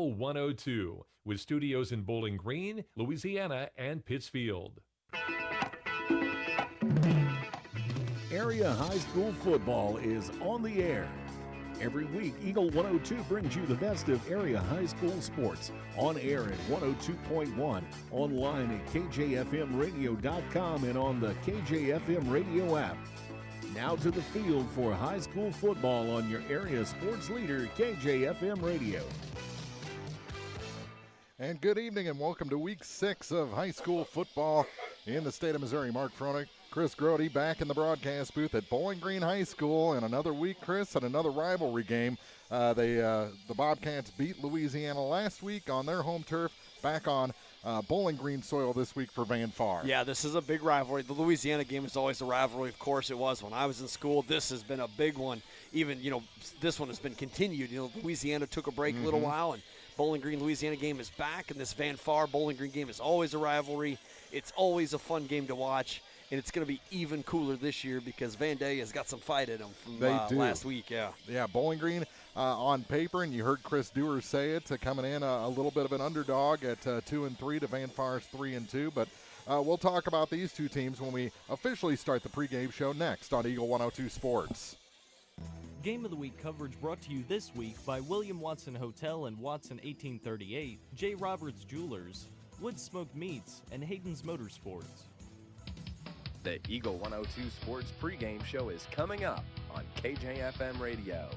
102 with studios in Bowling Green, Louisiana, and Pittsfield. Area high school football is on the air. Every week, Eagle 102 brings you the best of area high school sports on air at 102.1, online at kjfmradio.com, and on the KJFM radio app. Now to the field for high school football on your area sports leader, KJFM Radio. And good evening and welcome to week 6 of high school football in the state of Missouri. Mark Froelich, Chris Grody back in the broadcast booth at Bowling Green High School. And another week, Chris, and another rivalry game. The Bobcats beat Louisiana last week on their home turf, back on Bowling Green soil this week for Van Far. Yeah, this is a big rivalry. The Louisiana game is always a rivalry. Of course it was when I was in school. This has been a big one. Even, this one has been continued. Louisiana took a break a little while, and Bowling Green Louisiana game is back, and this Van Far Bowling Green game is always a rivalry. It's always a fun game to watch, and it's going to be even cooler this year because Van Day has got some fight in them from last week. Yeah, Bowling Green on paper, and you heard Chris Dewar say it, coming in a little bit of an underdog at 2-3 to Van Far's 3-2, but we'll talk about these two teams when we officially start the pregame show next on Eagle 102 Sports. Game of the Week coverage brought to you this week by William Watson Hotel and Watson 1838, J. Roberts Jewelers, Wood Smoked Meats, and Hayden's Motorsports. The Eagle 102 Sports pregame show is coming up on KJFM Radio.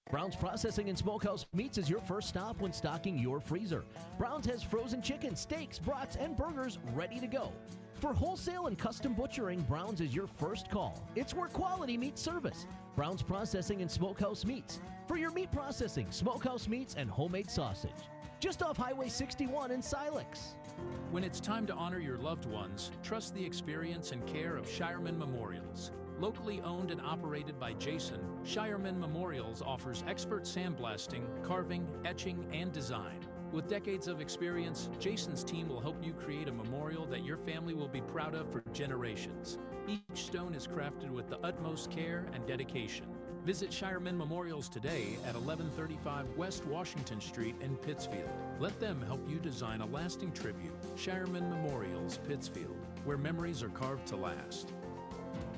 Brown's Processing and Smokehouse Meats is your first stop when stocking your freezer. Brown's has frozen chicken, steaks, brats, and burgers ready to go. For wholesale and custom butchering, Brown's is your first call. It's where quality meets service. Brown's Processing and Smokehouse Meats. For your meat processing, smokehouse meats, and homemade sausage. Just off Highway 61 in Silex. When it's time to honor your loved ones, trust the experience and care of Shireman Memorials. Locally owned and operated by Jason, Shireman Memorials offers expert sandblasting, carving, etching, and design. With decades of experience, Jason's team will help you create a memorial that your family will be proud of for generations. Each stone is crafted with the utmost care and dedication. Visit Shireman Memorials today at 1135 West Washington Street in Pittsfield. Let them help you design a lasting tribute. Shireman Memorials, Pittsfield, where memories are carved to last.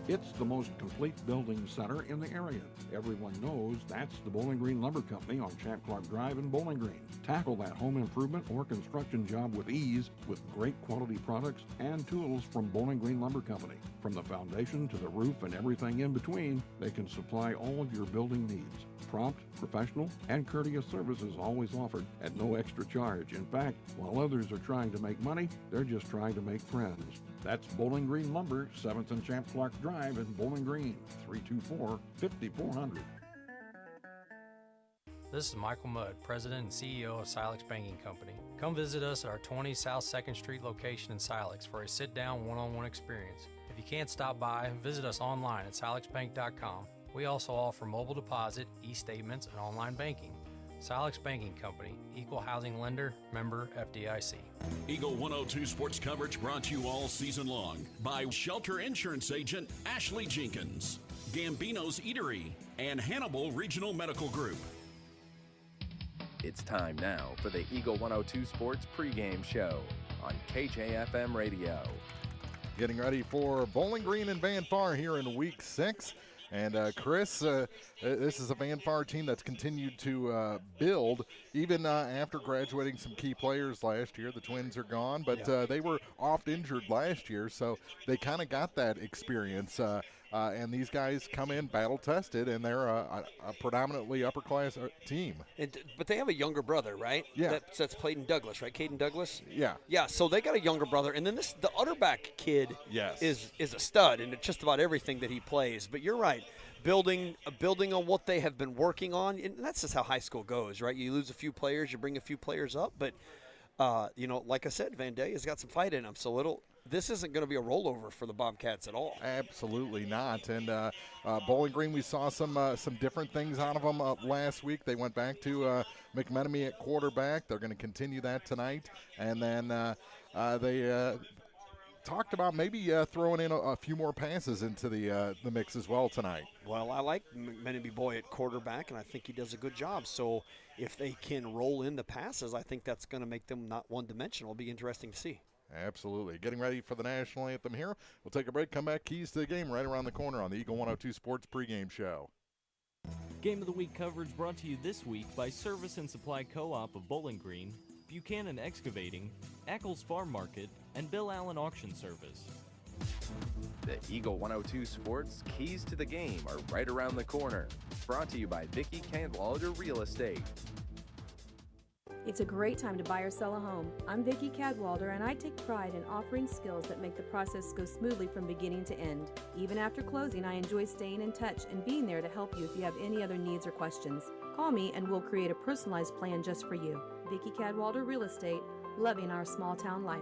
It's the most complete building center in the area. Everyone knows that's the Bowling Green Lumber Company on Champ Clark Drive in Bowling Green. Tackle that home improvement or construction job with ease with great quality products and tools from Bowling Green Lumber Company. From the foundation to the roof and everything in between, they can supply all of your building needs. Prompt, professional, and courteous service is always offered at no extra charge. In fact, while others are trying to make money, they're just trying to make friends. That's Bowling Green Lumber, 7th and Champ Clark Drive in Bowling Green, 324-5400. This is Michael Mudd, President and CEO of Silex Banking Company. Come visit us at our 20 South 2nd Street location in Silex for a sit-down one-on-one experience. If you can't stop by, visit us online at silexbank.com. We also offer mobile deposit, e-statements, and online banking. Silex Banking Company, Equal Housing Lender, member FDIC. Eagle 102 sports coverage brought to you all season long by Shelter Insurance Agent Ashley Jenkins, Gambino's Eatery, and Hannibal Regional Medical Group. It's time now for the Eagle 102 Sports pregame show on KJFM Radio. Getting ready for Bowling Green and Van Far here in week 6. And Chris, this is a Van Far team that's continued to build even after graduating some key players last year. The Twins are gone, but they were oft injured last year, so they kind of got that experience. And these guys come in battle-tested, and they're a predominantly upper-class team. But they have a younger brother, right? Yeah. That's played in Douglas, right? Caden Douglas? Yeah. Yeah, so they got a younger brother. And then the Utterback kid is a stud in just about everything that he plays. But you're right. Building on what they have been working on, and that's just how high school goes, right? You lose a few players, you bring a few players up. But, like I said, Van Day has got some fight in him, so this isn't going to be a rollover for the Bobcats at all. Absolutely not. And Bowling Green, we saw some different things out of them last week. They went back to McMenemy at quarterback. They're going to continue that tonight. And then talked about maybe throwing in a few more passes into the mix as well tonight. Well, I like Menemy Boy at quarterback, and I think he does a good job. So if they can roll in the passes, I think that's going to make them not one-dimensional. It'll be interesting to see. Absolutely. Getting ready for the national anthem here. We'll take a break, come back, keys to the game right around the corner on the Eagle 102 Sports pregame show. Game of the Week coverage brought to you this week by Service and Supply Co-op of Bowling Green, Buchanan Excavating, Ackles Farm Market, and Bill Allen Auction Service. The Eagle 102 Sports keys to the game are right around the corner. Brought to you by Vicki Cadwalder Real Estate. It's a great time to buy or sell a home. I'm Vicki Cadwalder, and I take pride in offering skills that make the process go smoothly from beginning to end. Even after closing, I enjoy staying in touch and being there to help you if you have any other needs or questions. Call me and we'll create a personalized plan just for you. Vicki Cadwalder Real Estate, loving our small town life.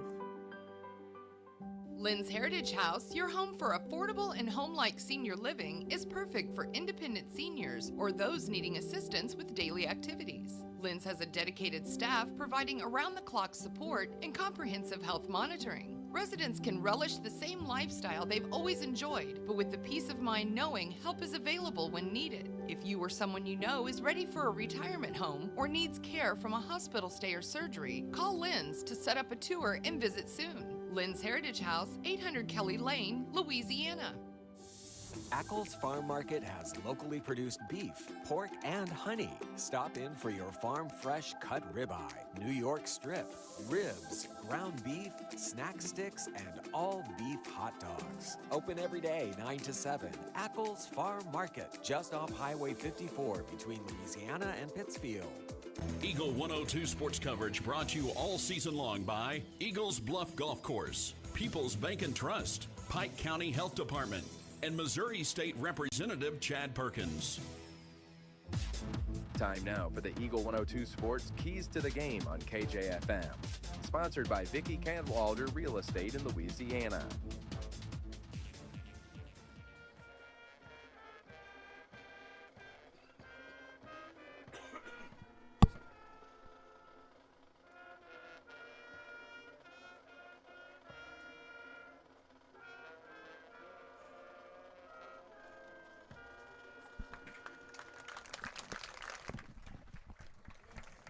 Lynn's Heritage House, your home for affordable and home-like senior living, is perfect for independent seniors or those needing assistance with daily activities. Lynn's has a dedicated staff providing around-the-clock support and comprehensive health monitoring. Residents can relish the same lifestyle they've always enjoyed, but with the peace of mind knowing help is available when needed. If you or someone you know is ready for a retirement home or needs care from a hospital stay or surgery, call Lynn's to set up a tour and visit soon. Lynn's Heritage House, 800 Kelly Lane, Louisiana. Ackles Farm Market has locally produced beef, pork, and honey. Stop in for your farm fresh cut ribeye, New York strip, ribs, ground beef, snack sticks, and all beef hot dogs. Open every day, 9 to 7. Ackles Farm Market, just off Highway 54 between Louisiana and Pittsfield. Eagle 102 sports coverage brought to you all season long by Eagles Bluff Golf Course, People's Bank and Trust, Pike County Health Department, and Missouri State Representative Chad Perkins. Time now for the Eagle 102 Sports keys to the game on KJFM. Sponsored by Vicki Cadwalder Real Estate in Louisiana.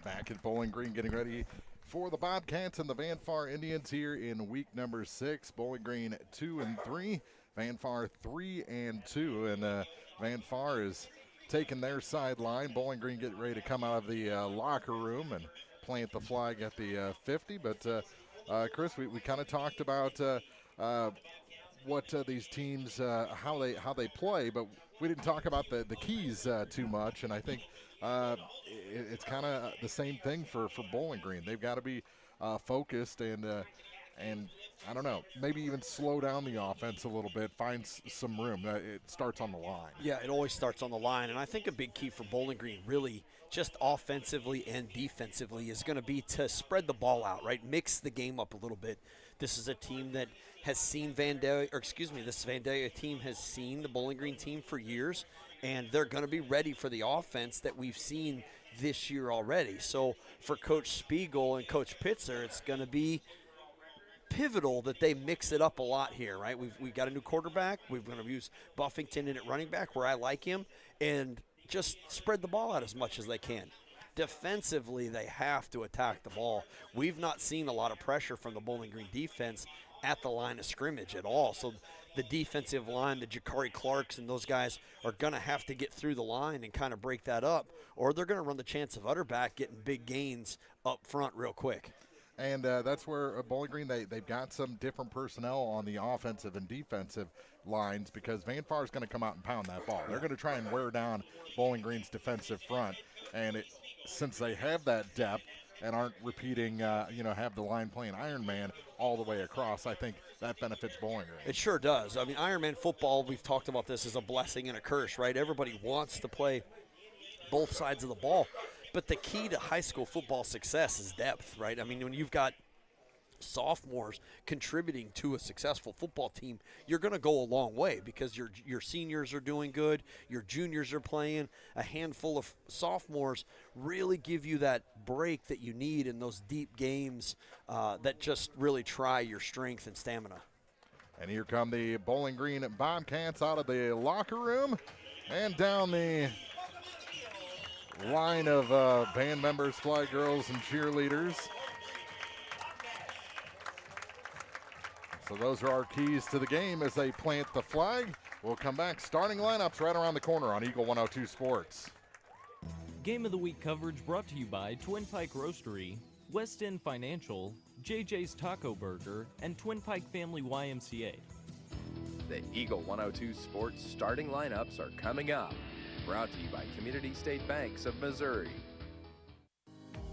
Back at Bowling Green, getting ready for the Bobcats and the Van Far Indians here in week number 6. Bowling Green 2-3, Van Far 3-2, and Van Far is taking their sideline. Bowling Green getting ready to come out of the locker room and plant the flag at the 50. But Chris, we kind of talked about what these teams, how they play, but we didn't talk about the keys too much, and I think it's kind of the same thing for Bowling Green. They've got to be focused and I don't know, maybe even slow down the offense a little bit, find some room. It starts on the line. Yeah, it always starts on the line, and I think a big key for Bowling Green, really just offensively and defensively, is going to be to spread the ball out, right? Mix the game up a little bit. This is a team that has seen this Vandalia team has seen the Bowling Green team for years, and they're going to be ready for the offense that we've seen this year already. So for Coach Spiegel and Coach Pitzer, it's going to be pivotal that they mix it up a lot here, right? We've got a new quarterback. We're going to use Buffington in at running back where I like him, and just spread the ball out as much as they can. Defensively, they have to attack the ball. We've not seen a lot of pressure from the Bowling Green defense at the line of scrimmage at all. So the defensive line, the Jakari Clarks and those guys are going to have to get through the line and kind of break that up, or they're going to run the chance of Utterback getting big gains up front real quick. And that's where Bowling Green, they've got some different personnel on the offensive and defensive lines, because Van Far is going to come out and pound that ball. They're going to try and wear down Bowling Green's defensive front. And since they have that depth and aren't repeating, have the line playing Iron Man all the way across, I think that benefits Bowling Green. It sure does. I mean, Iron Man football, we've talked about this, is a blessing and a curse, right? Everybody wants to play both sides of the ball. But the key to high school football success is depth, right? I mean, when you've got sophomores contributing to a successful football team, you're going to go a long way, because your seniors are doing good, your juniors are playing. A handful of sophomores really give you that break that you need in those deep games that just really try your strength and stamina. And here come the Bowling Green Bobcats out of the locker room and down the line of band members, flag girls, and cheerleaders. So those are our keys to the game as they plant the flag. We'll come back. Starting lineups right around the corner on Eagle 102 Sports. Game of the Week coverage brought to you by Twin Pike Roastery, West End Financial, JJ's Taco Burger, and Twin Pike Family YMCA. The Eagle 102 Sports starting lineups are coming up. Brought to you by Community State Banks of Missouri.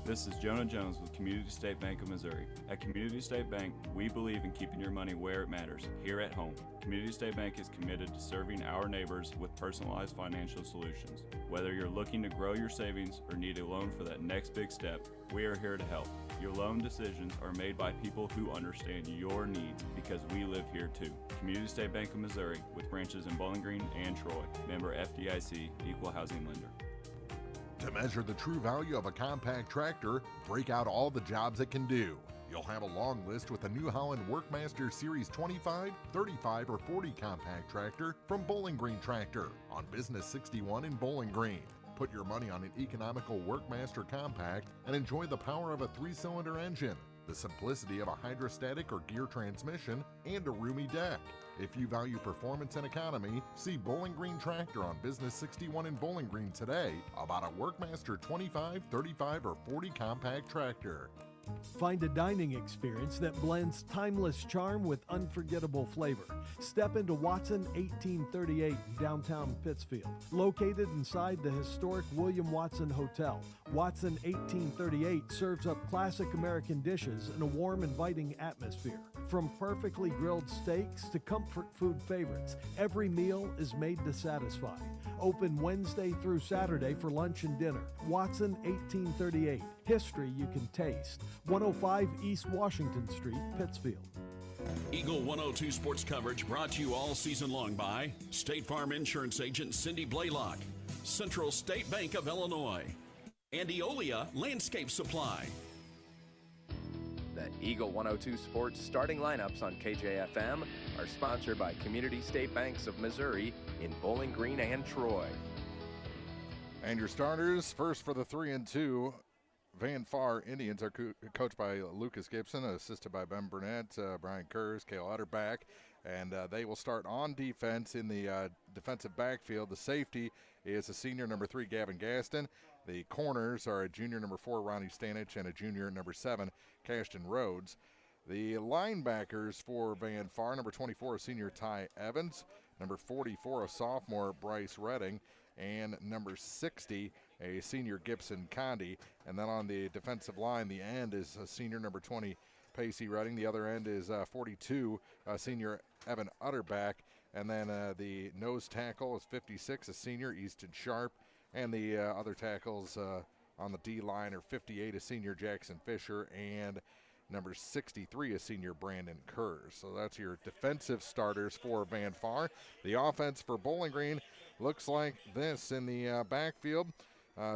This is Jonah Jones with Community State Bank of Missouri. At Community State Bank, we believe in keeping your money where it matters, here at home. Community State Bank is committed to serving our neighbors with personalized financial solutions. Whether you're looking to grow your savings or need a loan for that next big step, we are here to help. Your loan decisions are made by people who understand your needs because we live here too. Community State Bank of Missouri with branches in Bowling Green and Troy. Member FDIC, Equal Housing Lender. To measure the true value of a compact tractor, break out all the jobs it can do. You'll have a long list with a New Holland Workmaster Series 25, 35, or 40 compact tractor from Bowling Green Tractor on Business 61 in Bowling Green. Put your money on an economical Workmaster compact and enjoy the power of a 3-cylinder engine, the simplicity of a hydrostatic or gear transmission, and a roomy deck. If you value performance and economy, see Bowling Green Tractor on Business 61 in Bowling Green today about a Workmaster 25, 35, or 40 compact tractor. Find a dining experience that blends timeless charm with unforgettable flavor. Step into Watson 1838 in downtown Pittsfield. Located inside the historic William Watson Hotel, Watson 1838 serves up classic American dishes in a warm, inviting atmosphere. From perfectly grilled steaks to comfort food favorites, every meal is made to satisfy. Open Wednesday through Saturday for lunch and dinner. Watson 1838. History you can taste. 105 East Washington Street, Pittsfield. Eagle 102 Sports coverage brought to you all season long by State Farm Insurance Agent Cindy Blaylock, Central State Bank of Illinois, and Eolia Landscape Supply. The Eagle 102 Sports starting lineups on KJFM are sponsored by Community State Banks of Missouri in Bowling Green and Troy. And your starters, first for the 3-2, Van Far Indians are coached by Lucas Gibson, assisted by Ben Burnett, Brian Kurz, Cale Utterback, and they will start on defense in the defensive backfield. The safety is a senior number 3, Gavin Gaston. The corners are a junior number 4, Ronnie Stanich, and a junior number 7, Cashton Rhodes. The linebackers for Van Far, number 24, a senior Ty Evans, number 44, a sophomore Bryce Redding, and number 60, a senior Gibson Condi. And then on the defensive line, the end is a senior number 20, Pacey Redding. The other end is 42, senior Evan Utterback. And then the nose tackle is 56, a senior Easton Sharp. And the other tackles on the D-line are 58, a senior Jackson Fisher, and number 63, a senior Brandon Kurz. So that's your defensive starters for Van Far. The offense for Bowling Green looks like this in the backfield.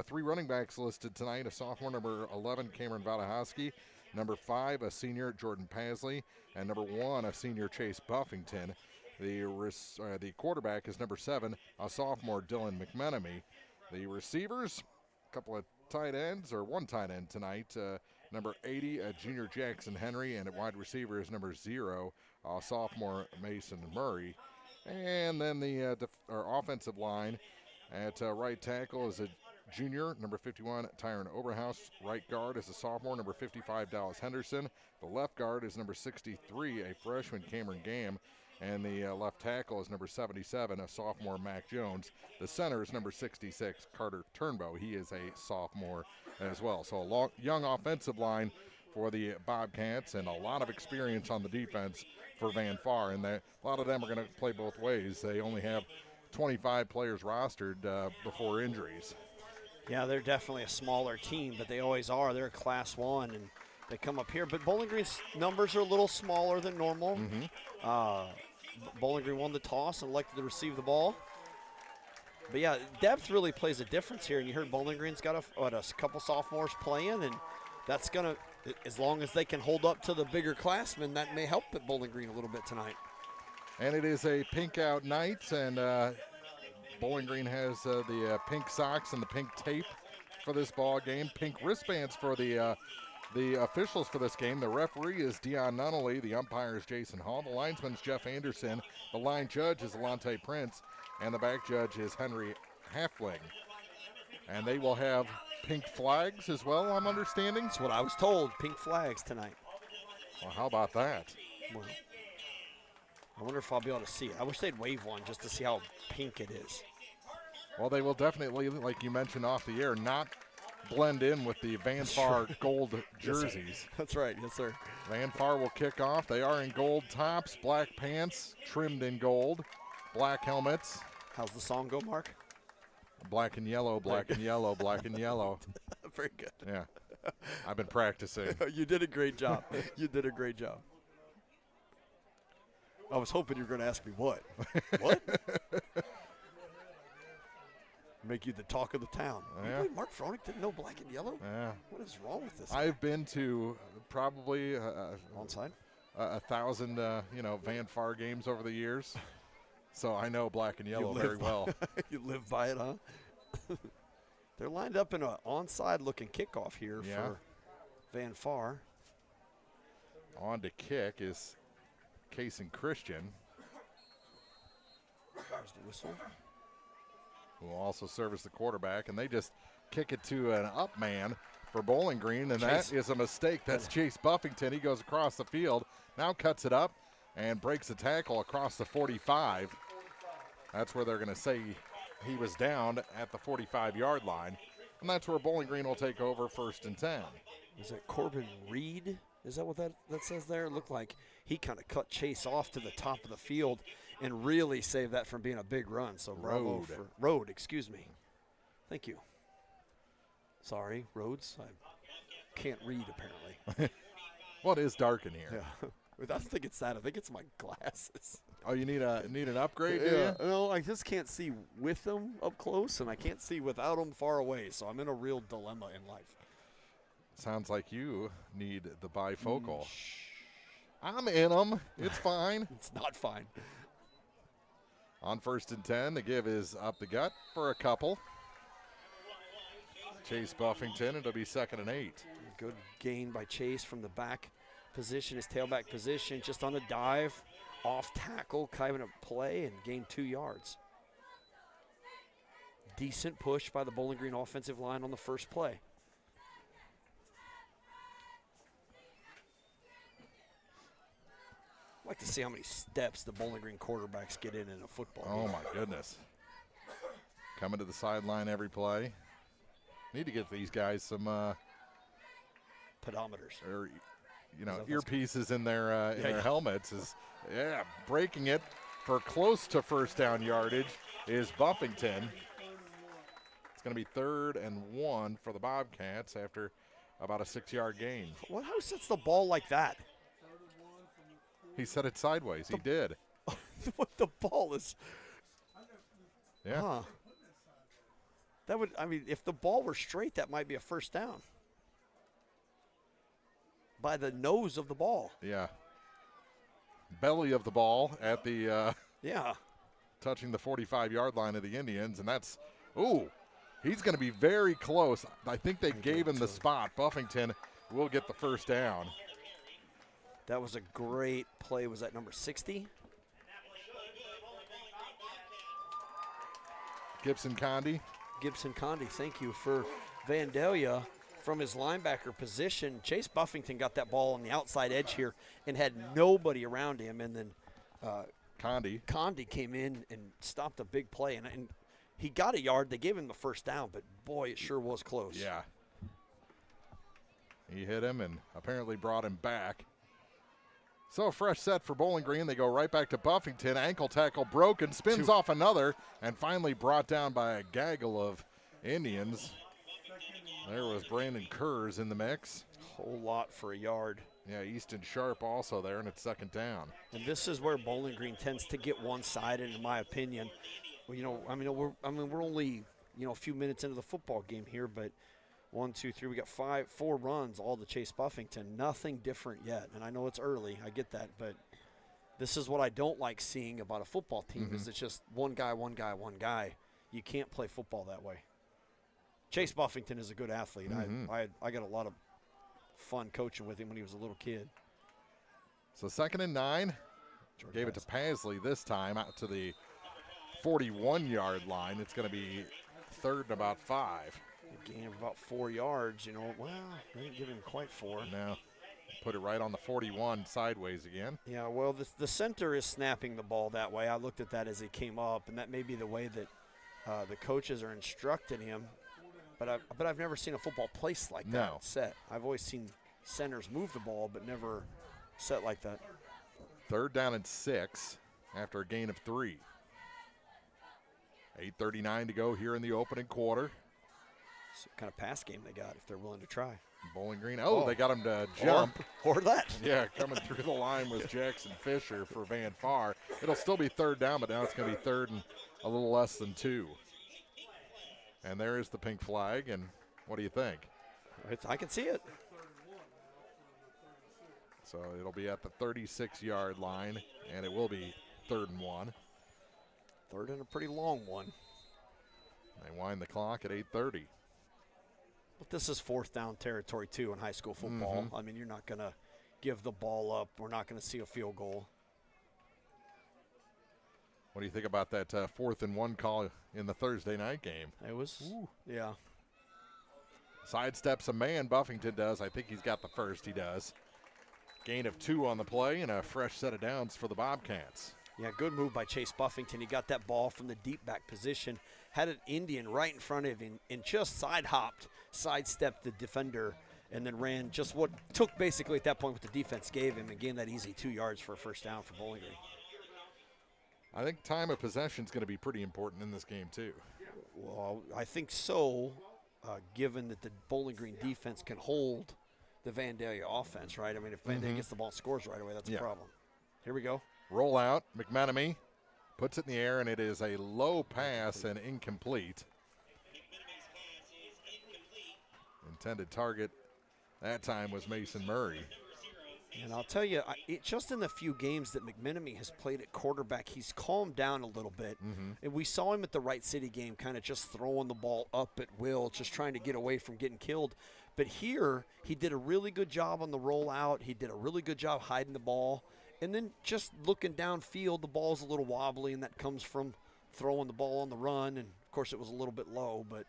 3 running backs listed tonight, a sophomore, number 11, Cameron Valahowski, number 5, a senior, Jordan Pasley, and number 1, a senior, Chase Buffington. The quarterback is number 7, a sophomore, Dylan McMenamy. The receivers, a couple of tight ends, or 1 tight end tonight, number 80, junior Jackson Henry, and at wide receiver is number 0, sophomore Mason Murray. And then the offensive line at right tackle is a junior, number 51, Tyron Oberhaus. Right guard is a sophomore, number 55, Dallas Henderson. The left guard is number 63, a freshman, Cameron Gam. And the left tackle is number 77, a sophomore, Mac Jones. The center is number 66, Carter Turnbow. He is a sophomore as well. So a young offensive line for the Bobcats and a lot of experience on the defense for Van Far. And a lot of them are going to play both ways. They only have 25 players rostered before injuries. Yeah, they're definitely a smaller team, but they always are. They're a Class 1, and they come up here. But Bowling Green's numbers are a little smaller than normal. Bowling Green won the toss and elected to receive the ball. But, yeah, depth really plays a difference here. And you heard Bowling Green's got a couple sophomores playing, and that's going to, as long as they can hold up to the bigger classmen, that may help at Bowling Green a little bit tonight. And it is a pink out night, and Bowling Green has the pink socks and the pink tape for this ball game. Pink wristbands for the officials for this game. The referee is Dion Nunnally. The umpire is Jason Hall. The linesman is Jeff Anderson. The line judge is Alante Prince. And the back judge is Henry Halfling. And they will have pink flags as well, I'm understanding. That's what I was told, pink flags tonight. Well, how about that? Well, I wonder if I'll be able to see it. I wish they'd wave one just to see how pink it is. Well, they will definitely, like you mentioned off the air, not blend in with the Van Far gold jerseys. Yes, that's right, yes, sir. Van Far will kick off. They are in gold tops, black pants, trimmed in gold, black helmets. How's the song go, Mark? Black and yellow, black and yellow, black and yellow. Very good. Yeah. I've been practicing. You did a great job. You did a great job. I was hoping you were going to ask me what. What? Make you the talk of the town. Yeah. Wait, Mark Froelich didn't know black and yellow? Yeah. What is wrong with this? I've been to probably onside 1,000 Van Far games over the years. So I know black and yellow very well. You live by it, huh? They're lined up in an onside-looking kickoff here for Van Far. On to kick is Case and Christian. There's the whistle. Who will also serve as the quarterback, and they just kick it to an up man for Bowling Green, and that is a mistake. That's Chase Buffington. He goes across the field, now cuts it up, and breaks a tackle across the 45. That's where they're going to say he was down at the 45-yard line, and that's where Bowling Green will take over 1st and 10. Is that Corbin Reed? Is that what that says there? It looked like he kind of cut Chase off to the top of the field and really saved that from being a big run. So bravo for Road, excuse me. Thank you. Sorry, Rhodes. I can't read apparently. Well, it is dark in here. Yeah. I don't think it's that. I think it's my glasses. Oh, you need an upgrade, do Yeah. you? No, I just can't see with them up close, and I can't see without them far away. So I'm in a real dilemma in life. Sounds like you need the bifocal. I'm in them. It's fine. It's not fine. On 1st and 10, the give is up the gut for a couple. Chase Buffington, it'll be 2nd and 8. Good gain by Chase from the back position, his tailback position, just on a dive, off tackle, kind of a play, and gained 2 yards. Decent push by the Bowling Green offensive line on the first play. I'd like to see how many steps the Bowling Green quarterbacks get in a football game. Oh, my goodness. Coming to the sideline every play. Need to get these guys some pedometers. Or, earpieces in their their helmets. Breaking it for close to first down yardage is Buffington. It's going to be 3rd and 1 for the Bobcats after about a 6-yard gain. Well, who sets the ball like that? He set it sideways. He did. What the ball is? Yeah. Huh. That would, if the ball were straight, that might be a first down. By the nose of the ball. Yeah. Belly of the ball at the touching the 45-yard line of the Indians, and that's he's going to be very close. I think they gave him the spot. Buffington will get the first down. That was a great play. Was that number 60? Gibson Condi. Gibson Condi, thank you for Vandalia from his linebacker position. Chase Buffington got that ball on the outside edge here and had nobody around him. And then Condi came in and stopped a big play. And he got a yard. They gave him the first down, but boy, it sure was close. Yeah. He hit him and apparently brought him back. So a fresh set for Bowling Green. They go right back to Buffington. Ankle tackle broken, spins off another, and finally brought down by a gaggle of Indians. There was Brandon Kurz in the mix. Whole lot for a yard. Yeah, Easton Sharp also there, and it's 2nd down. And this is where Bowling Green tends to get one-sided, in my opinion. Well, we're only a few minutes into the football game here, but 1, 2, 3. We got 4 runs, all to Chase Buffington. Nothing different yet. And I know it's early. I get that. But This is what I don't like seeing about a football team is it's just one guy, one guy, one guy. You can't play football that way. Chase Buffington is a good athlete. I got a lot of fun coaching with him when he was a little kid. So 2nd and 9. Gave it to Pasley this time out to the 41-yard line. It's going to be 3rd and about 5. A gain of about 4 yards, you know. Well, they didn't give him quite 4. No. Put it right on the 41 sideways again. Yeah, well, the center is snapping the ball that way. I looked at that as he came up, and that may be the way that the coaches are instructing him. But I've never seen a football placed like that set. I've always seen centers move the ball, but never set like that. 3rd down and 6 after a gain of 3. 8:39 to go here in the opening quarter. So what kind of pass game they got if they're willing to try? Bowling Green. Oh, they got him to jump. Or that. Yeah, coming through the line was Jackson Fisher for Van Far. It'll still be 3rd down, but now it's going to be 3rd and a little less than 2. And there is the pink flag, and what do you think? I can see it. So it'll be at the 36-yard line, and it will be 3rd and 1. 3rd and a pretty long one. They wind the clock at 8:30. But this is 4th down territory, too, in high school football. I mean, you're not going to give the ball up. We're not going to see a field goal. What do you think about that 4th and 1 call in the Thursday night game? It was, yeah. Sidesteps a man, Buffington does. I think he's got the first, he does. Gain of 2 on the play and a fresh set of downs for the Bobcats. Yeah, good move by Chase Buffington. He got that ball from the deep back position, had an Indian right in front of him, and just sidestepped the defender, and then ran just what took basically at that point what the defense gave him and gained that easy 2 yards for a first down for Bowling Green. I think time of possession is going to be pretty important in this game, too. Well, I think so, given that the Bowling Green defense can hold the Vandalia offense, right? I mean, if Vandalia gets the ball and scores right away, that's a problem. Here we go. Roll out. McManamy puts it in the air, and it is a low pass and incomplete. Intended target that time was Mason Murray. And I'll tell you, just in the few games that McManamy has played at quarterback, he's calmed down a little bit. And we saw him at the Wright City game kind of just throwing the ball up at will, just trying to get away from getting killed. But here, he did a really good job on the rollout. He did a really good job hiding the ball. And then just looking downfield, the ball's a little wobbly, and that comes from throwing the ball on the run. And, of course, it was a little bit low. But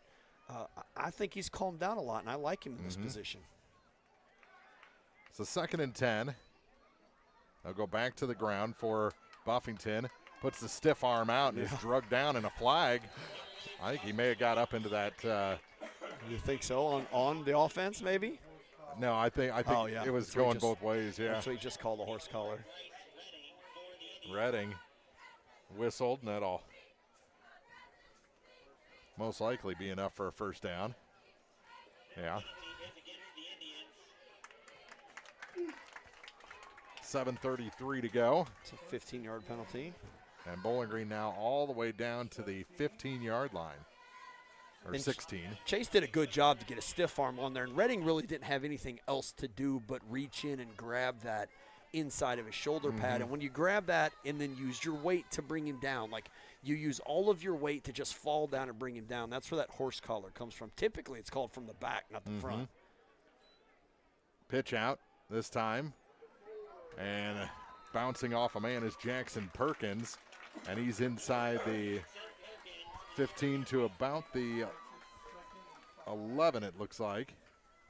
I think he's calmed down a lot, and I like him in this position. So 2nd and 10. They'll go back to the ground for Buffington. Puts the stiff arm out and is drugged down in a flag. I think he may have got up into that. You think so? On the offense, maybe? No, I think it was going both ways, yeah. That's what he just called a horse collar. Redding whistled, and that'll most likely be enough for a first down. Yeah. 7:33 to go. It's a 15-yard penalty. And Bowling Green now all the way down to the 15-yard line. Or And 16. Chase did a good job to get a stiff arm on there, and Redding really didn't have anything else to do but reach in and grab that inside of his shoulder pad. And when you grab that and then use your weight to bring him down, like you use all of your weight to just fall down and bring him down, that's where that horse collar comes from. Typically, it's called from the back, not the front. Pitch out this time. And bouncing off a man is Jackson Perkins. And he's inside the 15 to about the 11, it looks like.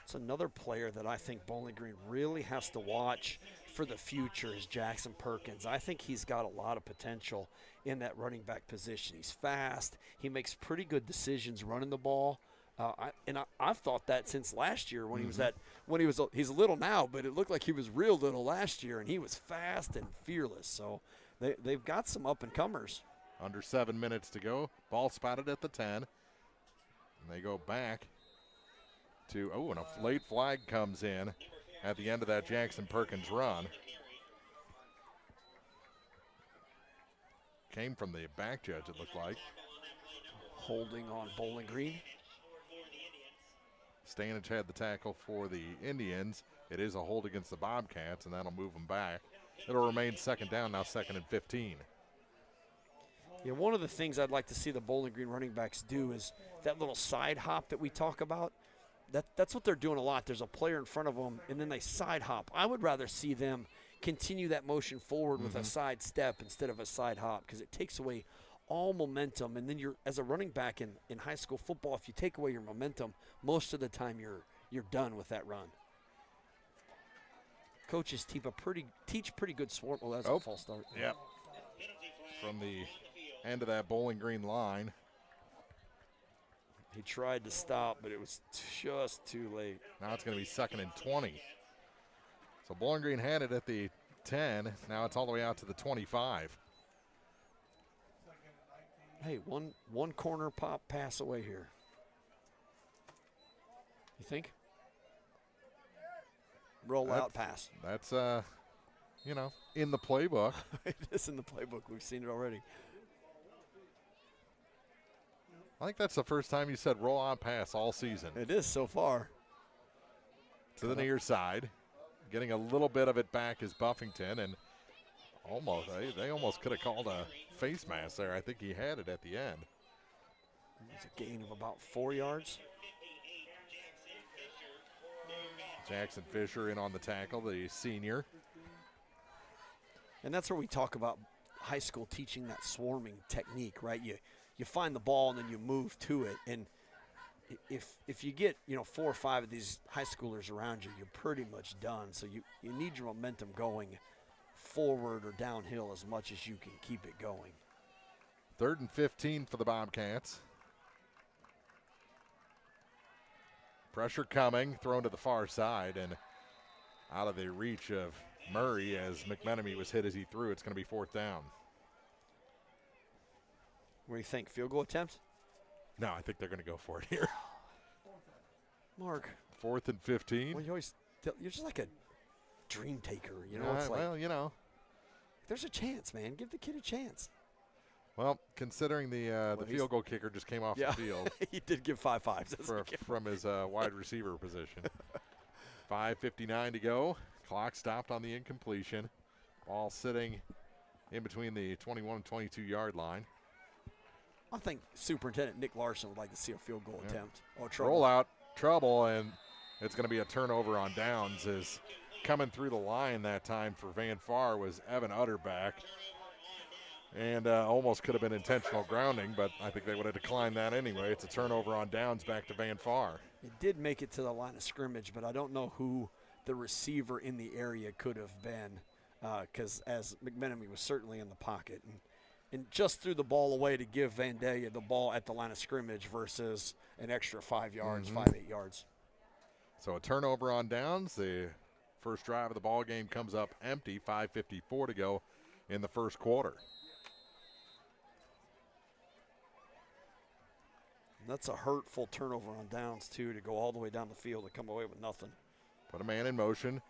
It's another player that I think Bowling Green really has to watch for the future is Jackson Perkins. I think he's got a lot of potential in that running back position. He's fast. He makes pretty good decisions running the ball. I've thought that since last year when he's a little now, but it looked like he was real little last year, and he was fast and fearless. So they've got some up-and-comers. Under 7 minutes to go. Ball spotted at the 10. And they go back to, and a late flag comes in at the end of that Jackson Perkins run. Came from the back judge, it looked like. Holding on Bowling Green. Stanage had the tackle for the Indians. It is a hold against the Bobcats, and that'll move them back. it'll remain second down, now 2nd and 15. Yeah, one of the things I'd like to see the Bowling Green running backs do is that little side hop that we talk about. That's what they're doing a lot. There's a player in front of them, and then they side hop. I would rather see them continue that motion forward with a side step instead of a side hop, because it takes away all momentum. And then you're, as a running back in high school football, if you take away your momentum, most of the time you're done with that run. Coaches teach pretty good swarm. Oh, that's a false start. Yep. From the end of that Bowling Green line. He tried to stop, but it was just too late. Now it's going to be 2nd and 20. So Bowling Green had it at the 10. Now it's all the way out to the 25. Hey, one corner pop pass away here. You think? Roll out pass. That's, in the playbook. It is in the playbook. We've seen it already. I think that's the first time you said roll on pass all season. It is so far. To the near side. Getting a little bit of it back is Buffington, and they almost could have called a face mask there. I think he had it at the end. It's a gain of about 4 yards. Jackson Fisher in on the tackle, the senior. And that's where we talk about high school teaching that swarming technique, right? You find the ball and then you move to it. And if you get, 4 or 5 of these high schoolers around you, you're pretty much done. So you need your momentum going forward or downhill as much as you can keep it going. 3rd and 15 for the Bobcats. Pressure coming, thrown to the far side and out of the reach of Murray as McMenemy was hit as he threw. It's going to be 4th down. What do you think? Field goal attempt? No, I think they're going to go for it here. Mark. 4th and 15. Well, you're just like a dream taker, It's like, there's a chance, man. Give the kid a chance. Well, considering the field goal kicker just came off the field. He did give 5 fives. From his wide receiver position. 5:59 to go. Clock stopped on the incompletion. Ball sitting in between the 21 and 22-yard line. I think Superintendent Nick Larson would like to see a field goal attempt. Oh, trouble. Roll out, trouble, and it's going to be a turnover on downs. As coming through the line that time for Van Far was Evan Utterback. And almost could have been intentional grounding, but I think they would have declined that anyway. It's a turnover on downs back to Van Far. It did make it to the line of scrimmage, but I don't know who the receiver in the area could have been, because as McMenemy was certainly in the pocket. And just threw the ball away to give Vandalia the ball at the line of scrimmage versus an extra 5 yards, 8 yards. So a turnover on downs. The first drive of the ball game comes up empty. 5:54 to go in the first quarter. That's a hurtful turnover on downs, too, to go all the way down the field and come away with nothing. Put a man in motion.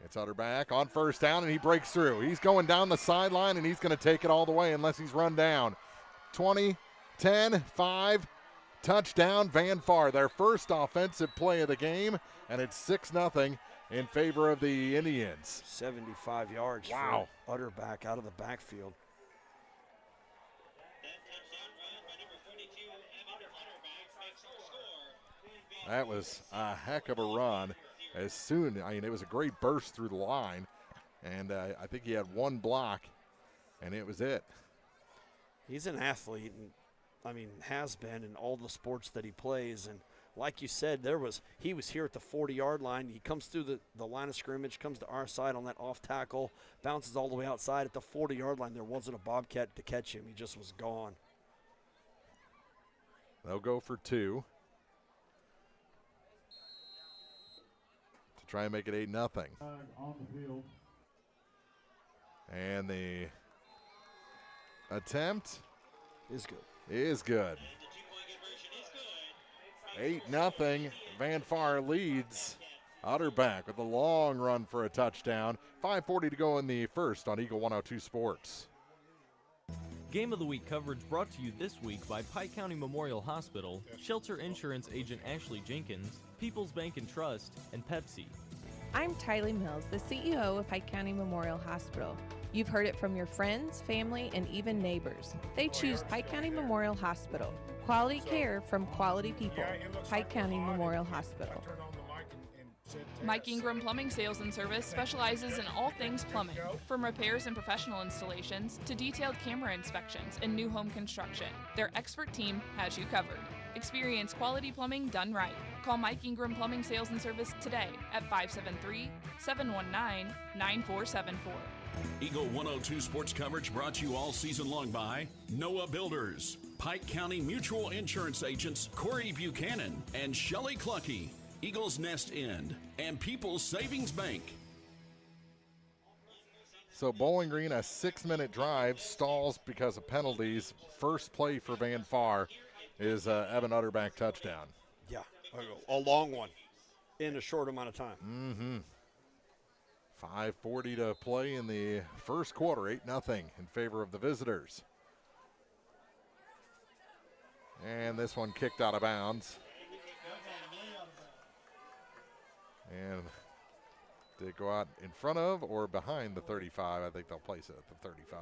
It's Utterback on first down, and he breaks through. He's going down the sideline, and he's going to take it all the way unless he's run down. 20, 10, 5, touchdown, Van Far. Their first offensive play of the game, and it's 6-0 in favor of the Indians. 75 yards wow. For Utterback out of the backfield. That was a heck of a run. It was a great burst through the line, and I think he had one block, and it was it. He's an athlete, and has been in all the sports that he plays. And like you said, he was here at the 40-yard line. He comes through the line of scrimmage, comes to our side on that off tackle, bounces all the way outside at the 40-yard line. There wasn't a Bobcat to catch him. He just was gone. They'll go for 2. Try and make it 8-0. On the field. And the attempt is good. 8-0. Van Far leads. Utterback with a long run for a touchdown. 5:40 to go in the first on Eagle 102 Sports. Game of the Week coverage brought to you this week by Pike County Memorial Hospital, Shelter Insurance Agent Ashley Jenkins, People's Bank and Trust, and Pepsi. I'm Tylee Mills, the CEO of Pike County Memorial Hospital. You've heard it from your friends, family, and even neighbors. They choose Pike County Memorial Hospital. Quality care from quality people. Pike County Memorial Hospital. Mike Ingram Plumbing Sales and Service specializes in all things plumbing, from repairs and professional installations to detailed camera inspections and new home construction. Their expert team has you covered. Experience quality plumbing done right. Call Mike Ingram Plumbing Sales and Service today at 573-719-9474. Eagle 102 sports coverage brought to you all season long by Noah Builders, Pike County Mutual Insurance Agents Corey Buchanan and Shelley Cluckey, Eagles Nest End, and People's Savings Bank. So Bowling Green, a 6-minute drive, stalls because of penalties. First play for Van Far is Evan Utterback touchdown. Yeah, a long one in a short amount of time. Mm-hmm. 5:40 to play in the first quarter, 8-0 in favor of the visitors. And this one kicked out of bounds. And did it go out in front of or behind the 35? I think they'll place it at the 35.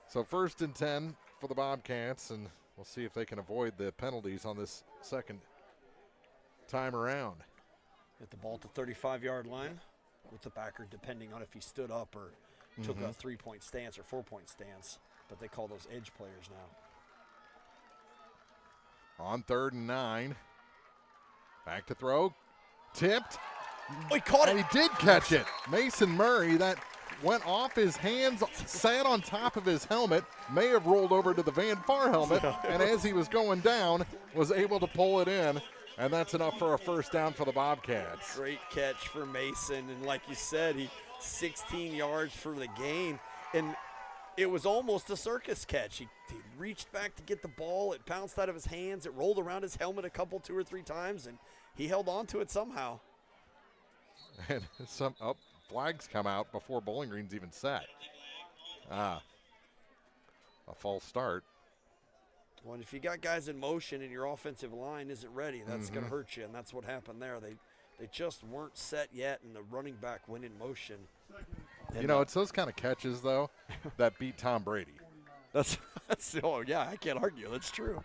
So 1st and 10 for the Bobcats, and we'll see if they can avoid the penalties on this second time around. Hit the ball at the 35-yard line with the backer, depending on if he stood up or took a 3-point stance or 4-point stance. But they call those edge players now. On 3rd and 9. Back to throw. Tipped. Oh, he caught it. And he did catch it. Mason Murray, that went off his hands, sat on top of his helmet, may have rolled over to the Van Far helmet, and as he was going down, was able to pull it in. And that's enough for a first down for the Bobcats. Great catch for Mason. And like you said, he 16 yards for the gain. And it was almost a circus catch. He reached back to get the ball. It bounced out of his hands. It rolled around his helmet two or three times, and he held on to it somehow. And flags come out before Bowling Green's even set. A false start. Well, if you got guys in motion and your offensive line isn't ready, that's going to hurt you, and that's what happened there. They just weren't set yet, and the running back went in motion. And it's those kind of catches, though, that beat Tom Brady. That's oh, yeah, I can't argue. That's true.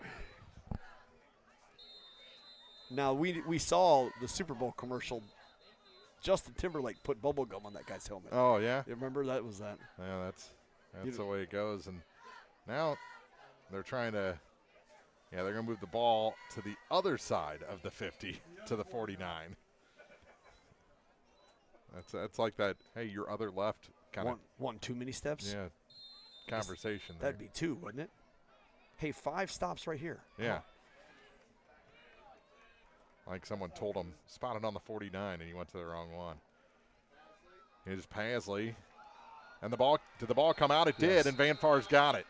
Now, we saw the Super Bowl commercial. Justin Timberlake put bubble gum on that guy's helmet. Oh, yeah? You remember that was that? Yeah, that's the way it goes. And now they're trying to – they're going to move the ball to the other side of the 50 to the 49. That's like that, hey, your other left kind of. One too many steps? Yeah, conversation That'd be 2, wouldn't it? Hey, 5 stops right here. Yeah. Like someone told him, spotted on the 49, and he went to the wrong one. Here's Pasley. And did the ball come out? It did, and Van Far's got it.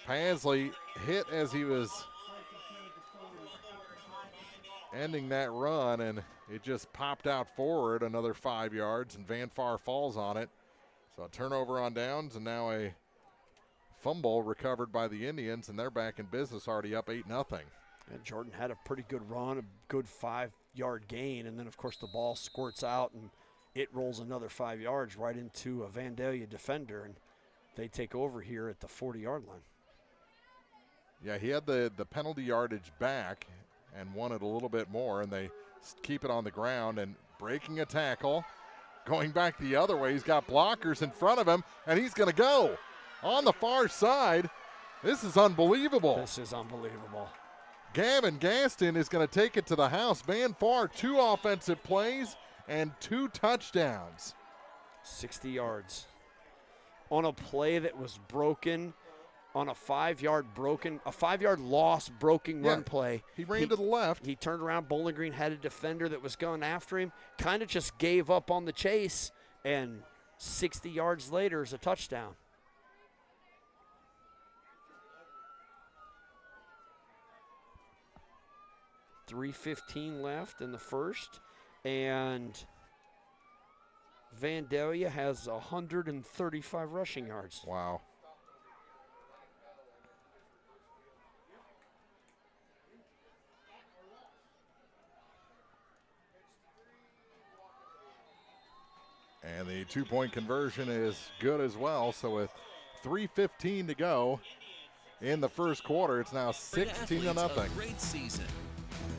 Pasley hit as he was ending that run, and it just popped out forward another 5 yards, and Van Far falls on it. So a turnover on downs, and now a fumble recovered by the Indians, and they're back in business, already up 8-0. And Jordan had a pretty good run, a good 5-yard gain, and then, of course, the ball squirts out, and it rolls another 5 yards right into a Vandalia defender, and they take over here at the 40-yard line. Yeah, he had the penalty yardage back and wanted a little bit more, and they keep it on the ground and breaking a tackle. Going back the other way, he's got blockers in front of him, and he's going to go on the far side. This is unbelievable. This is unbelievable. Gavin Gaston is going to take it to the house. Van Far, 2 offensive plays and 2 touchdowns. 60 yards. On a play that was broken, on a 5-yard loss, broken run play. He ran to the left. He turned around. Bowling Green had a defender that was going after him, kind of just gave up on the chase, and 60 yards later is a touchdown. .3:15 left in the first, and Vandalia has 135 rushing yards. And the two-point conversion is good as well. So with 3:15 to go in the first quarter, it's now 16-0. Great season.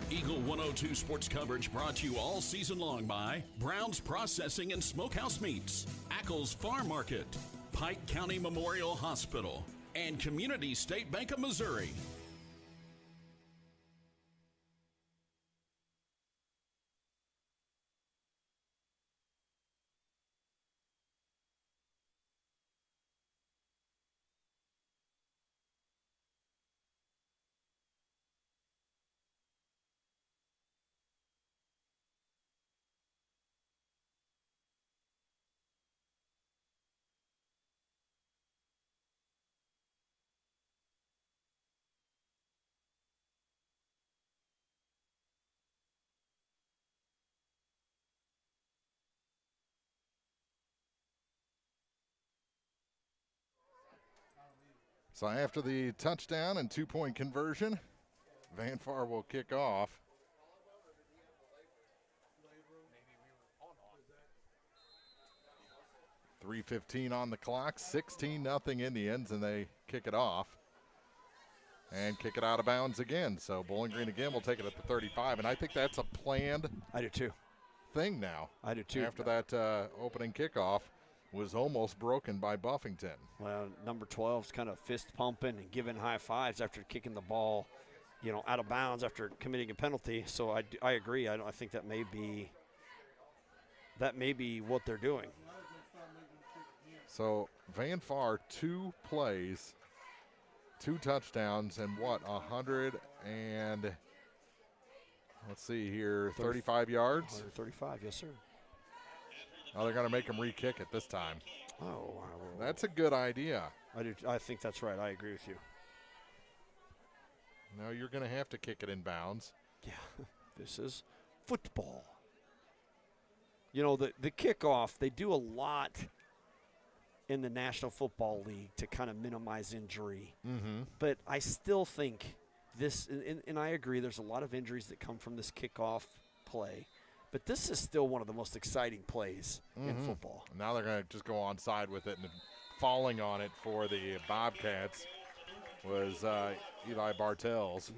Eagle 102 sports coverage brought to you all season long by Brown's Processing and Smokehouse Meats, Ackles Farm Market, Pike County Memorial Hospital, and Community State Bank of Missouri. So after the touchdown and two-point conversion, Van Far will kick off. .3:15 on the clock, 16-0 Indians, and they kick it off and kick it out of bounds again. So Bowling Green again will take it at the 35, and I think that's a planned I do too. thing now. I do too. After that opening kickoff was almost broken by Buffington. Well, number 12's kind of fist pumping and giving high fives after kicking the ball, out of bounds after committing a penalty. So I agree. I think that may be what they're doing. So Van Far, 2 plays, 2 touchdowns, and 100 and let's see here, 35 yards. 135, yes sir. Oh, they're going to make him re-kick it this time. Oh, wow. That's a good idea. I think that's right. I agree with you. No, you're going to have to kick it in bounds. Yeah, this is football. The kickoff, they do a lot in the National Football League to kind of minimize injury. Mm-hmm. But I still think this, and I agree, there's a lot of injuries that come from this kickoff play. But this is still one of the most exciting plays in football. Now they're going to just go onside with it, and falling on it for the Bobcats was Eli Bartels.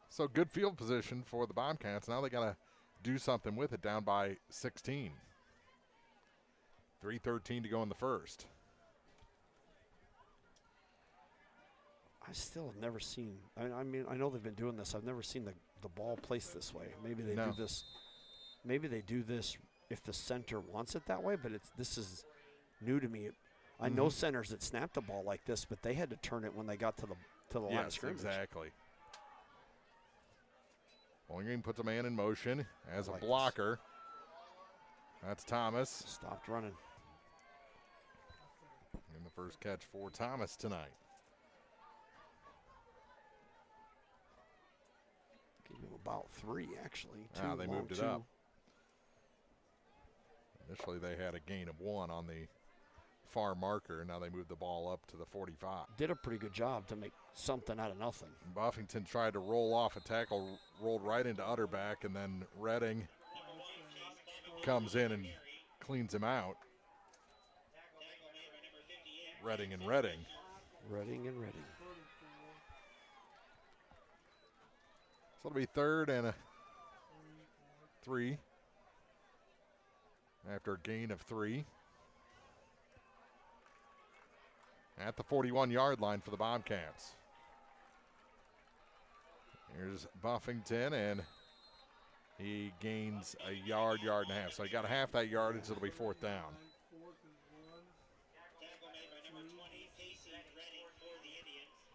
So good field position for the Bobcats. Now they got to do something with it, down by 16. 3:13 to go in the first. I still have never seen. I mean, I know they've been doing this. I've never seen the ball placed this way. Maybe they do this. Maybe they do this if the center wants it that way. But this is new to me. I know centers that snap the ball like this, but they had to turn it when they got to the line of scrimmage. Exactly. Bowling Green puts a man in motion as a blocker. That's Thomas. Stopped running. And the first catch for Thomas tonight. About 3, actually. They moved it up. Initially, they had a gain of 1 on the far marker. Now they moved the ball up to the 45. Did a pretty good job to make something out of nothing. Buffington tried to roll off a tackle, rolled right into Utterback, and then Redding comes in and cleans him out. Redding. So it'll be 3rd and 3 after a gain of 3. At the 41-yard line for the Bobcats. Here's Buffington, and he gains a yard and a half. So he got half that yardage. It'll be 4th down.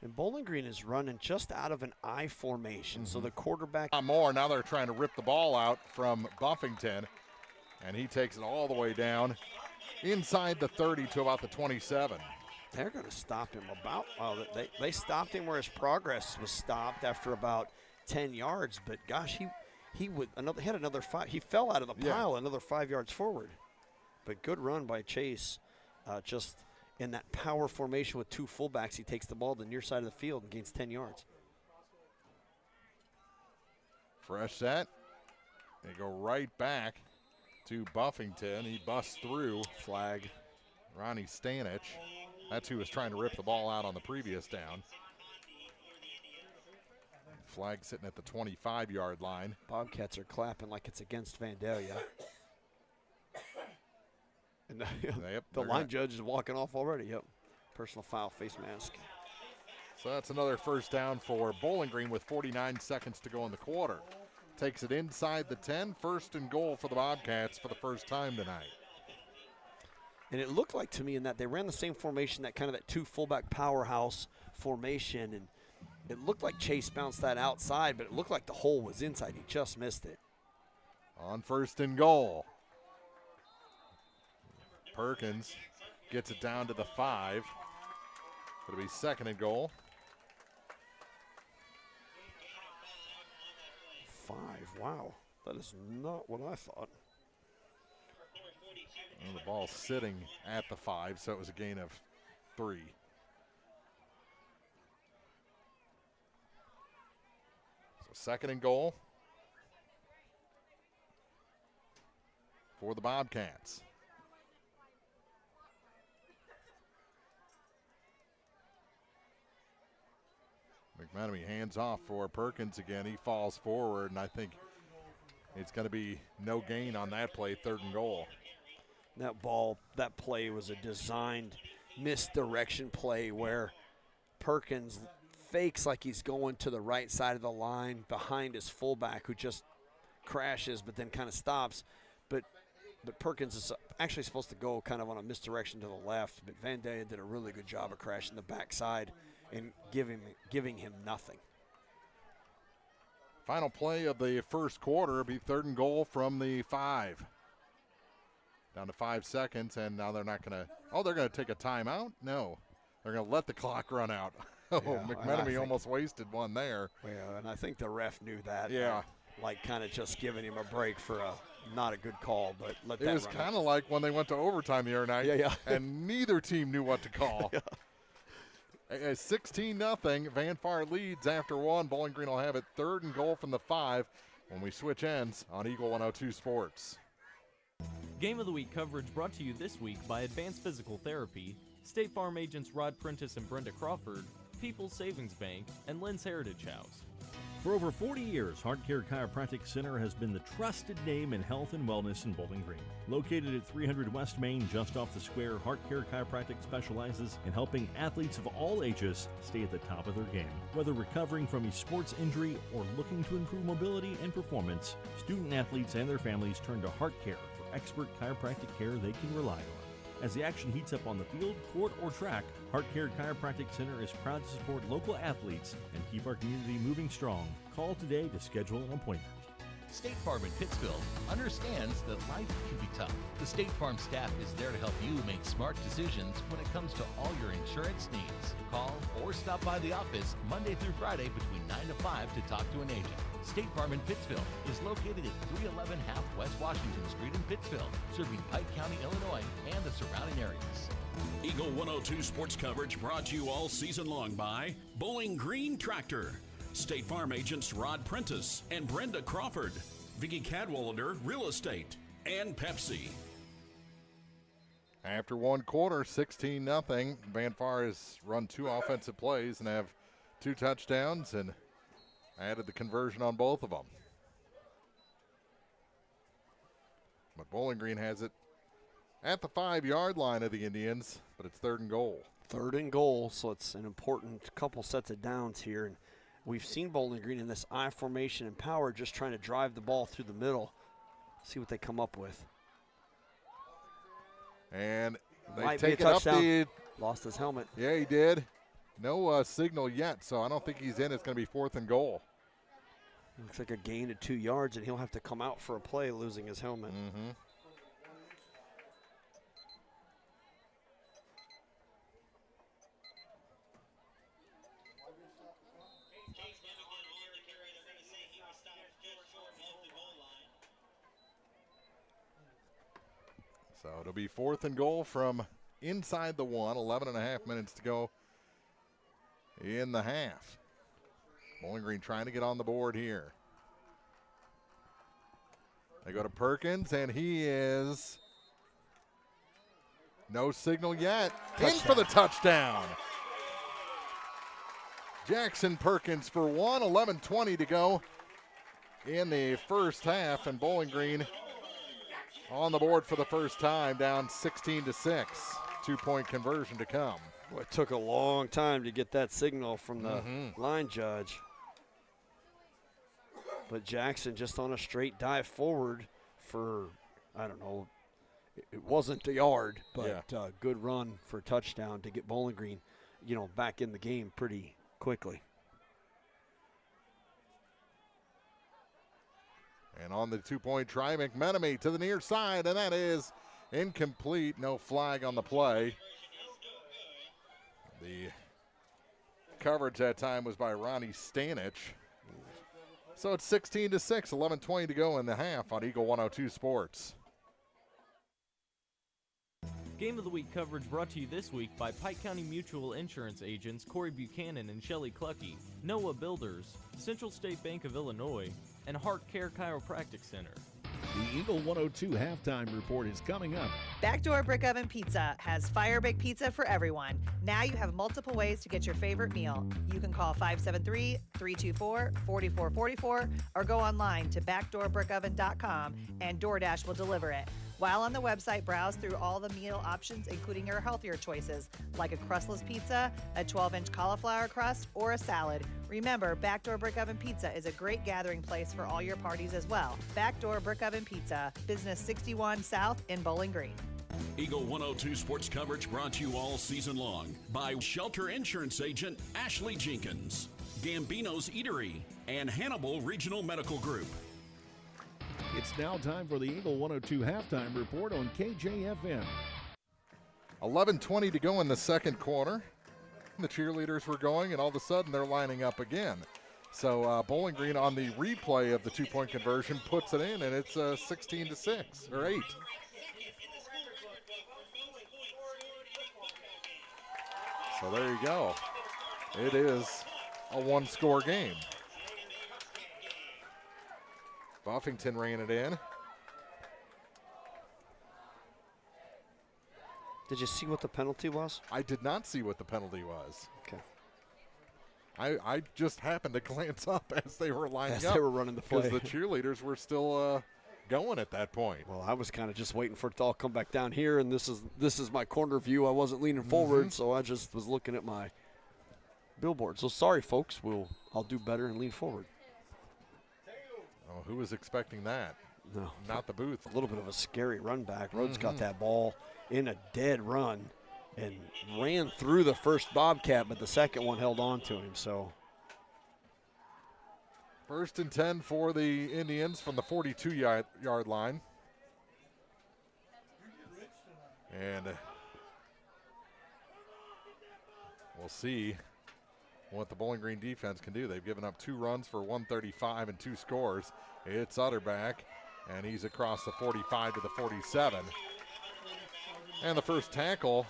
And Bowling Green is running just out of an I formation. So the quarterback. More. Now they're trying to rip the ball out from Buffington. And he takes it all the way down inside the 30 to about the 27. They're going to stop him about. Well, they stopped him where his progress was stopped after about 10 yards. But gosh, he had another 5. He fell out of the pile another 5 yards forward. But good run by Chase. Just in that power formation with 2 fullbacks, he takes the ball to the near side of the field and gains 10 yards. Fresh set. They go right back to Buffington. He busts through. Flag. Ronnie Stanich. That's who was trying to rip the ball out on the previous down. Flag sitting at the 25-yard line. Bobcats are clapping like it's against Vandalia. And the line judge is walking off already. Yep. Personal foul, face mask. So that's another first down for Bowling Green with 49 seconds to go in the quarter. Takes it inside the 10. First and goal for the Bobcats for the first time tonight. And it looked like to me in that they ran the same formation, that kind of that two fullback powerhouse formation. And it looked like Chase bounced that outside, but it looked like the hole was inside. He just missed it. On first and goal. Perkins gets it down to the 5. It'll be second and goal. 5, wow. That is not what I thought. Well, the ball's sitting at the 5, so it was a gain of 3. So second and goal for the Bobcats. McManamy hands off for Perkins again. He falls forward, and I think it's going to be no gain on that play, third and goal. That play was a designed misdirection play where Perkins fakes like he's going to the right side of the line behind his fullback, who just crashes but then kind of stops. But Perkins is actually supposed to go kind of on a misdirection to the left, but Vandalia did a really good job of crashing the backside and giving him nothing. Final play of the first quarter will be third and goal from the 5. Down to 5 seconds, and now they're not going to – oh, they're going to take a timeout? No. They're going to let the clock run out. Oh, yeah, McManamy almost wasted one there. Yeah, and I think the ref knew that. Yeah. Like kind of just giving him a break for not a good call, but let that run. It was kind of like when they went to overtime the other night, and neither team knew what to call. 16-0. Van Far leads after 1. Bowling Green will have it third and goal from the 5 when we switch ends on Eagle 102 Sports. Game of the Week coverage brought to you this week by Advanced Physical Therapy, State Farm agents Rod Prentice and Brenda Crawford, People's Savings Bank, and Lynn's Heritage House. For over 40 years, Heart Care Chiropractic Center has been the trusted name in health and wellness in Bowling Green. Located at 300 West Main, just off the square, Heart Care Chiropractic specializes in helping athletes of all ages stay at the top of their game. Whether recovering from a sports injury or looking to improve mobility and performance, student athletes and their families turn to Heart Care for expert chiropractic care they can rely on. As the action heats up on the field, court, or track, Heart Care Chiropractic Center is proud to support local athletes and keep our community moving strong. Call today to schedule an appointment. State Farm in Pittsfield understands that life can be tough. The State Farm staff is there to help you make smart decisions when it comes to all your insurance needs. Call or stop by the office Monday through Friday between 9 to 5 to talk to an agent. State Farm in Pittsfield is located at 311 Half West Washington Street in Pittsfield, serving Pike County, Illinois, and the surrounding areas. Eagle 102 sports coverage brought to you all season long by Bowling Green Tractor, State Farm agents Rod Prentice and Brenda Crawford, Vicki Cadwallader Real Estate, and Pepsi. After one quarter, 16-0. Van Far has run 2 offensive plays and have 2 touchdowns and added the conversion on both of them. But Bowling Green has it at the 5-yard line of the Indians, but it's third and goal. Third and goal, so it's an important couple sets of downs here. And we've seen Bowling Green in this I formation and power just trying to drive the ball through the middle. See what they come up with. And they Might take be it a up touchdown. the – Lost his helmet. Yeah, he did. No signal yet, so I don't think he's in. It's going to be fourth and goal. Looks like a gain of 2 yards, and he'll have to come out for a play losing his helmet. Mm-hmm. So it'll be fourth and goal from inside the 1, 11 and a half minutes to go in the half. Bowling Green trying to get on the board here. They go to Perkins, and he is no signal yet. In for the touchdown. Jackson Perkins for 1, 11:20 to go in the first half, and Bowling Green on the board for the first time, down 16-6. 2-point conversion to come. Boy, it took a long time to get that signal from the line judge. But Jackson just on a straight dive forward for, I don't know, it wasn't a yard, but good run for a touchdown to get Bowling Green, back in the game pretty quickly. And on the 2-point try, McMenemy to the near side, and that is incomplete. No flag on the play. The coverage that time was by Ronnie Stanich. So it's 16-6, 11:20 to go in the half on Eagle 102 Sports. Game of the Week coverage brought to you this week by Pike County Mutual Insurance agents Corey Buchanan and Shelley Clucky, Noah Builders, Central State Bank of Illinois, and Heart Care Chiropractic Center. The Eagle 102 halftime report is coming up. Backdoor Brick Oven Pizza has fire baked pizza for everyone. Now you have multiple ways to get your favorite meal. You can call 573-324-4444 or go online to backdoorbrickoven.com and DoorDash will deliver it. While on the website, browse through all the meal options, including your healthier choices, like a crustless pizza, a 12-inch cauliflower crust, or a salad. Remember, Backdoor Brick Oven Pizza is a great gathering place for all your parties as well. Backdoor Brick Oven Pizza, Business 61 South in Bowling Green. Eagle 102 sports coverage brought to you all season long by Shelter Insurance Agent Ashley Jenkins, Gambino's Eatery, and Hannibal Regional Medical Group. It's now time for the Eagle 102 halftime report on KJFM. 11:20 to go in the second quarter. The cheerleaders were going, and all of a sudden they're lining up again. So Bowling Green on the replay of the 2-point conversion puts it in, and it's 16-6 or 8. So there you go. It is a one-score game. Buffington ran it in. Did you see what the penalty was? I did not see what the penalty was. Okay. I just happened to glance up as they were lining up. As they were running the play. Because the cheerleaders were still going at that point. Well, I was kind of just waiting for it to all come back down here, and this is my corner view. I wasn't leaning forward, so I just was looking at my billboard. So sorry, folks. I'll do better and lean forward. Oh, who was expecting that? No. Not the booth. A little bit of a scary run back. Rhodes got that ball in a dead run and ran through the first Bobcat, but the second one held on to him. So 1st and 10 for the Indians from the 42-yard line. And we'll see what the Bowling Green defense can do. They've given up 2 runs for 135 and 2 scores. It's Utterback, and he's across the 45 to the 47. And the first tackle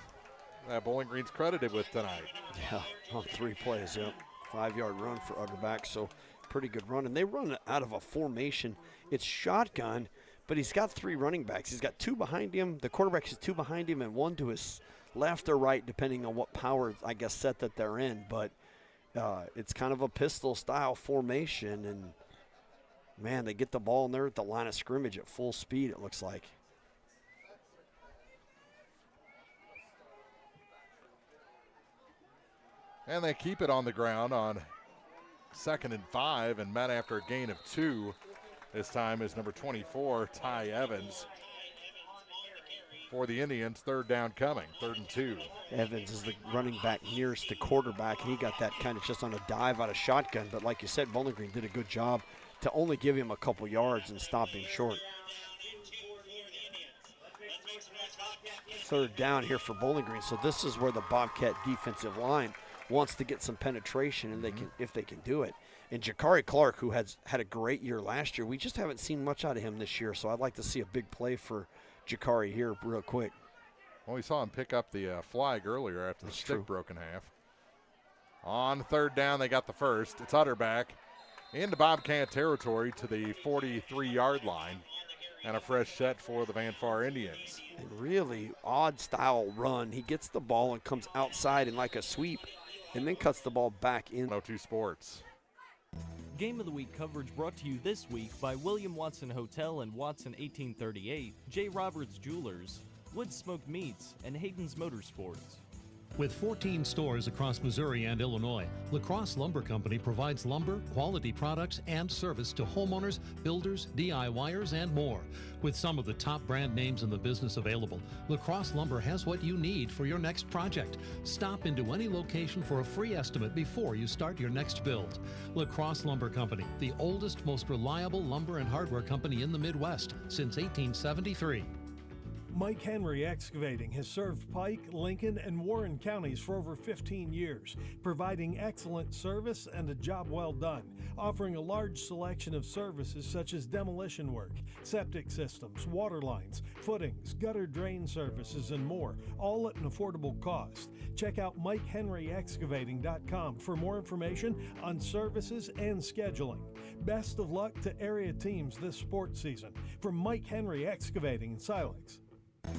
that Bowling Green's credited with tonight. Yeah, on 3 plays, yep. 5-yard run for Utterback, so pretty good run. And they run out of a formation. It's shotgun, but he's got 3 running backs. He's got 2 behind him. The quarterback is 2 behind him and 1 to his left or right, depending on what power, I guess, set that they're in. But it's kind of a pistol-style formation, and, man, they get the ball in there at the line of scrimmage at full speed, it looks like. And they keep it on the ground on 2nd and 5, and met after a gain of 2. This time is number 24, Ty Evans. For the Indians, 3rd down coming, 3rd and 2. Evans is the running back nearest the quarterback, and he got that kind of just on a dive out of shotgun. But like you said, Bowling Green did a good job to only give him a couple yards and stop him short. 3rd down here for Bowling Green. So this is where the Bobcat defensive line wants to get some penetration, and they can, if they can do it. And Jakari Clark, who had a great year last year, we just haven't seen much out of him this year. So I'd like to see a big play for Jakari here real quick. Well, we saw him pick up the flag earlier after the stick broke in half. On 3rd down, they got the first. It's Utterback into Bobcat territory to the 43-yard line. and a fresh set for the Van Far Indians. Really odd style run. He gets the ball and comes outside in like a sweep and then cuts the ball back in. 102 Sports. Game of the Week coverage brought to you this week by William Watson Hotel and Watson 1838, J. Roberts Jewelers, Wood Smoked Meats, and Hayden's Motorsports. With 14 stores across Missouri and Illinois, La Crosse Lumber Company provides lumber, quality products, and service to homeowners, builders, DIYers, and more. With some of the top brand names in the business available, La Crosse Lumber has what you need for your next project. Stop into any location for a free estimate before you start your next build. La Crosse Lumber Company, the oldest, most reliable lumber and hardware company in the Midwest since 1873. Mike Henry Excavating has served Pike, Lincoln, and Warren counties for over 15 years, providing excellent service and a job well done, offering a large selection of services such as demolition work, septic systems, water lines, footings, gutter drain services, and more, all at an affordable cost. Check out MikeHenryExcavating.com for more information on services and scheduling. Best of luck to area teams this sports season. From Mike Henry Excavating in Silex.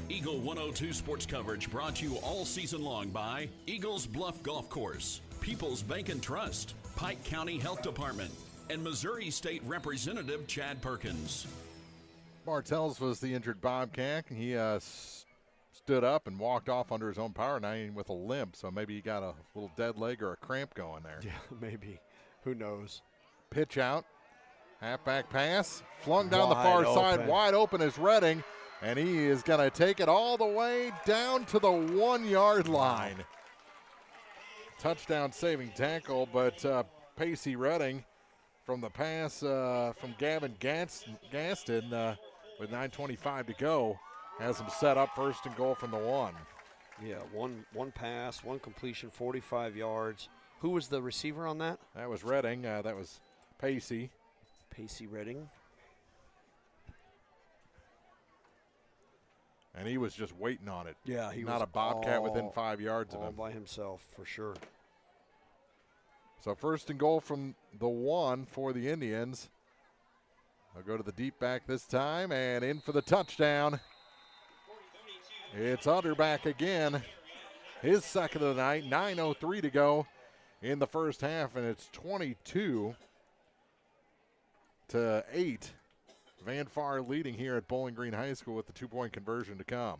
Eagle 102 sports coverage brought to you all season long by Eagles Bluff Golf Course, People's Bank and Trust, Pike County Health Department, and Missouri State Representative Chad Perkins. Bartels was the injured Bobcat. He stood up and walked off under his own power, now with a limp, so maybe he got a little dead leg or a cramp going there. Yeah, maybe. Who knows? Pitch out, halfback pass, flung down the far side, wide open is Redding. And he is going to take it all the way down to the 1 yard line. Touchdown saving tackle, but Pacey Redding from the pass from Gavin Gaston with 9:25 to go has him set up first and goal from the 1. Yeah, one pass, one completion, 45 yards. Who was the receiver on that? That was Redding. That was Pacey. Pacey Redding. And he was just waiting on it. Yeah, he not was a Bobcat within 5 yards of him. All by himself, for sure. So first and goal from the 1 for the Indians. They'll go to the deep back this time and in for the touchdown. It's Utterback again. His second of the night, 9:03 to go in the first half, and it's 22-8. Van Far leading here at Bowling Green High School with the 2-point conversion to come.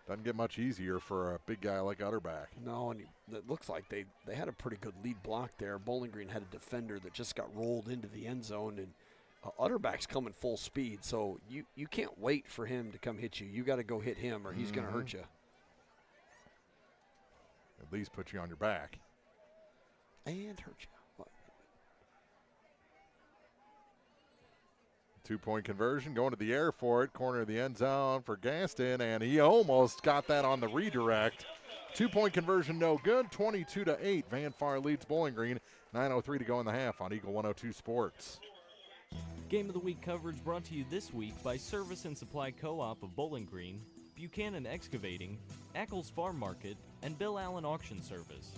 Doesn't get much easier for a big guy like Utterback. No, and it looks like they had a pretty good lead block there. Bowling Green had a defender that just got rolled into the end zone, and Utterback's coming full speed, so you can't wait for him to come hit you. You got to go hit him or he's going to hurt you. At least put you on your back. And hurt you. 2-point conversion, going to the air for it, corner of the end zone for Gaston, and he almost got that on the redirect. 2-point conversion, no good, 22-8. Van Far leads Bowling Green, 9:03 to go in the half on Eagle 102 Sports. Game of the Week coverage brought to you this week by Service and Supply Co-op of Bowling Green, Buchanan Excavating, Ackles Farm Market, and Bill Allen Auction Service.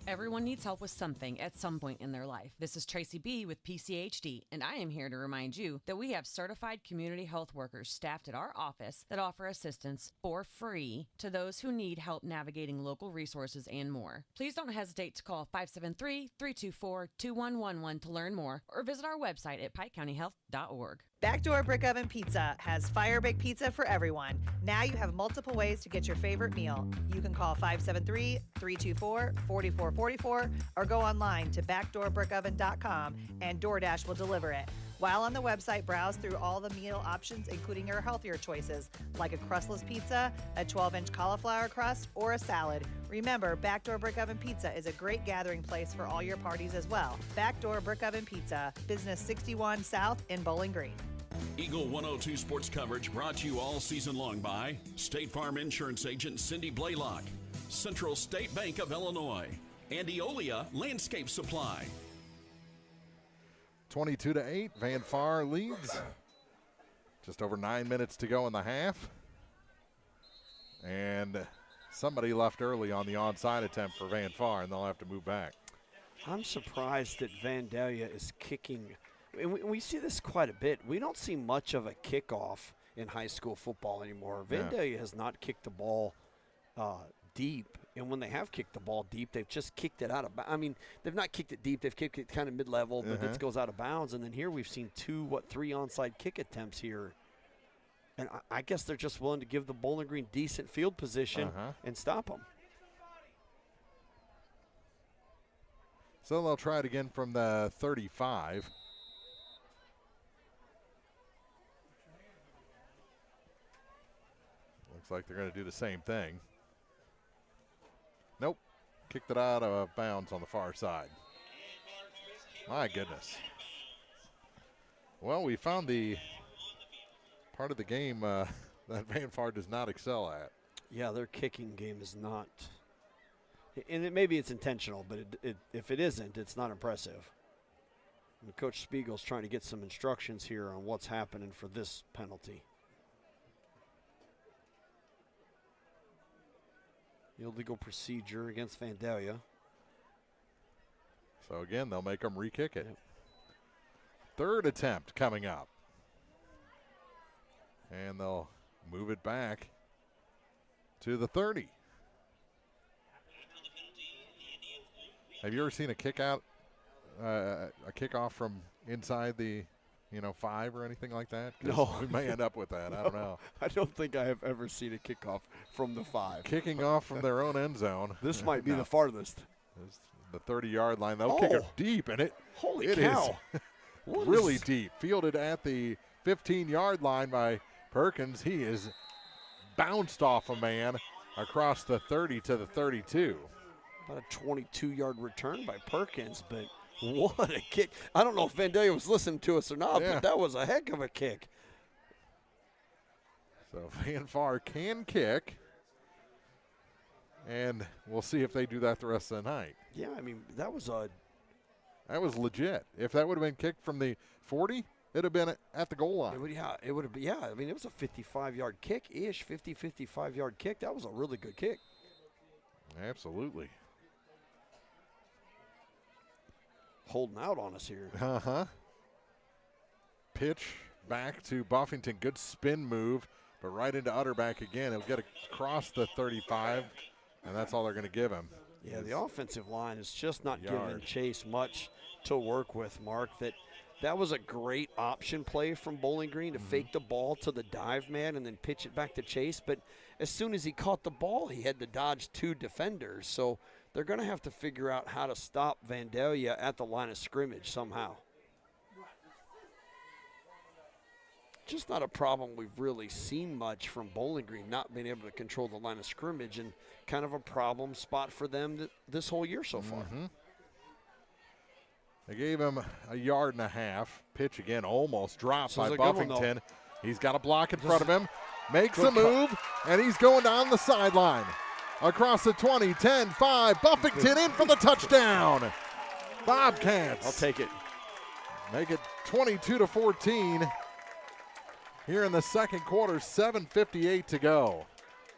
Everyone needs help with something at some point in their life. This is Tracy B. with PCHD, and I am here to remind you that we have certified community health workers staffed at our office that offer assistance for free to those who need help navigating local resources and more. Please don't hesitate to call 573-324-2111 to learn more or visit our website at pikecountyhealth.org. Backdoor Brick Oven Pizza has fire baked pizza for everyone. Now you have multiple ways to get your favorite meal. You can call 573-324-4444 or go online to backdoorbrickoven.com and DoorDash will deliver it. While on the website, browse through all the meal options, including your healthier choices, like a crustless pizza, a 12-inch cauliflower crust, or a salad. Remember, Backdoor Brick Oven Pizza is a great gathering place for all your parties as well. Backdoor Brick Oven Pizza, Business 61 South in Bowling Green. Eagle 102 sports coverage brought to you all season long by State Farm Insurance Agent Cindy Blaylock, Central State Bank of Illinois, and Eolia Landscape Supply. 22-8, Van Far leads. Just over 9 minutes to go in the half. And somebody left early on the onside attempt for Van Far, and they'll have to move back. I'm surprised that Vandalia is kicking. And we see this quite a bit. We don't see much of a kickoff in high school football anymore. Vandalia has not kicked the ball deep. And when they have kicked the ball deep, they've just kicked it out of bounds. I mean, they've not kicked it deep. They've kicked it kind of mid-level, but it goes out of bounds. And then here we've seen 3 onside kick attempts here. And I guess they're just willing to give the Bowling Green decent field position and stop them. So they'll try it again from the 35. Looks like they're going to do the same thing. Nope. Kicked it out of bounds on the far side. My goodness. Well, we found the part of the game that Van Far does not excel at. Yeah, their kicking game is not. And maybe it's intentional, but if it isn't, it's not impressive. And Coach Spiegel's trying to get some instructions here on what's happening for this penalty. Illegal procedure against Vandalia. So again, they'll make them re-kick it. Yep. Third attempt coming up. And they'll move it back to the 30. Have you ever seen a kick out, a kickoff from inside the, 5 or anything like that? No. We may end up with that. I don't know. I don't think I have ever seen a kickoff from the 5. Kicking off from their own end zone. This might be the farthest. It's the 30-yard line. They'll kick it deep, and holy cow. Is really deep. Fielded at the 15-yard line by Perkins. He is bounced off a man across the 30 to the 32. About a 22-yard return by Perkins, but what a kick. I don't know if Vandalia was listening to us or not, but that was a heck of a kick. So Van Far can kick, and we'll see if they do that the rest of the night. Yeah, I mean, that was legit. If that would have been kicked from the 40, it would have been at the goal line. It would have been, I mean, it was a 55-yard kick-ish, 55-yard kick. That was a really good kick. Absolutely. Holding out on us here. Pitch back to Buffington. Good spin move, but right into Utterback again. He'll get across the 35, and that's all they're going to give him. Yeah, the offensive line is just not giving Chase much to work with, Mark. That was a great option play from Bowling Green to fake the ball to the dive man and then pitch it back to Chase. But as soon as he caught the ball, he had to dodge 2 defenders. So they're going to have to figure out how to stop Vandalia at the line of scrimmage somehow. Just not a problem we've really seen much from Bowling Green, not being able to control the line of scrimmage, and kind of a problem spot for them this whole year so far. They gave him a yard and a half. Pitch again, almost dropped by One, Buffington. He's got a block in front of him. Makes a move, and he's going down the sideline. Across the 20, 10, 5. Buffington in for the touchdown. Bobcats. I'll take it. Make it 22-14. Here in the second quarter, 7:58 to go.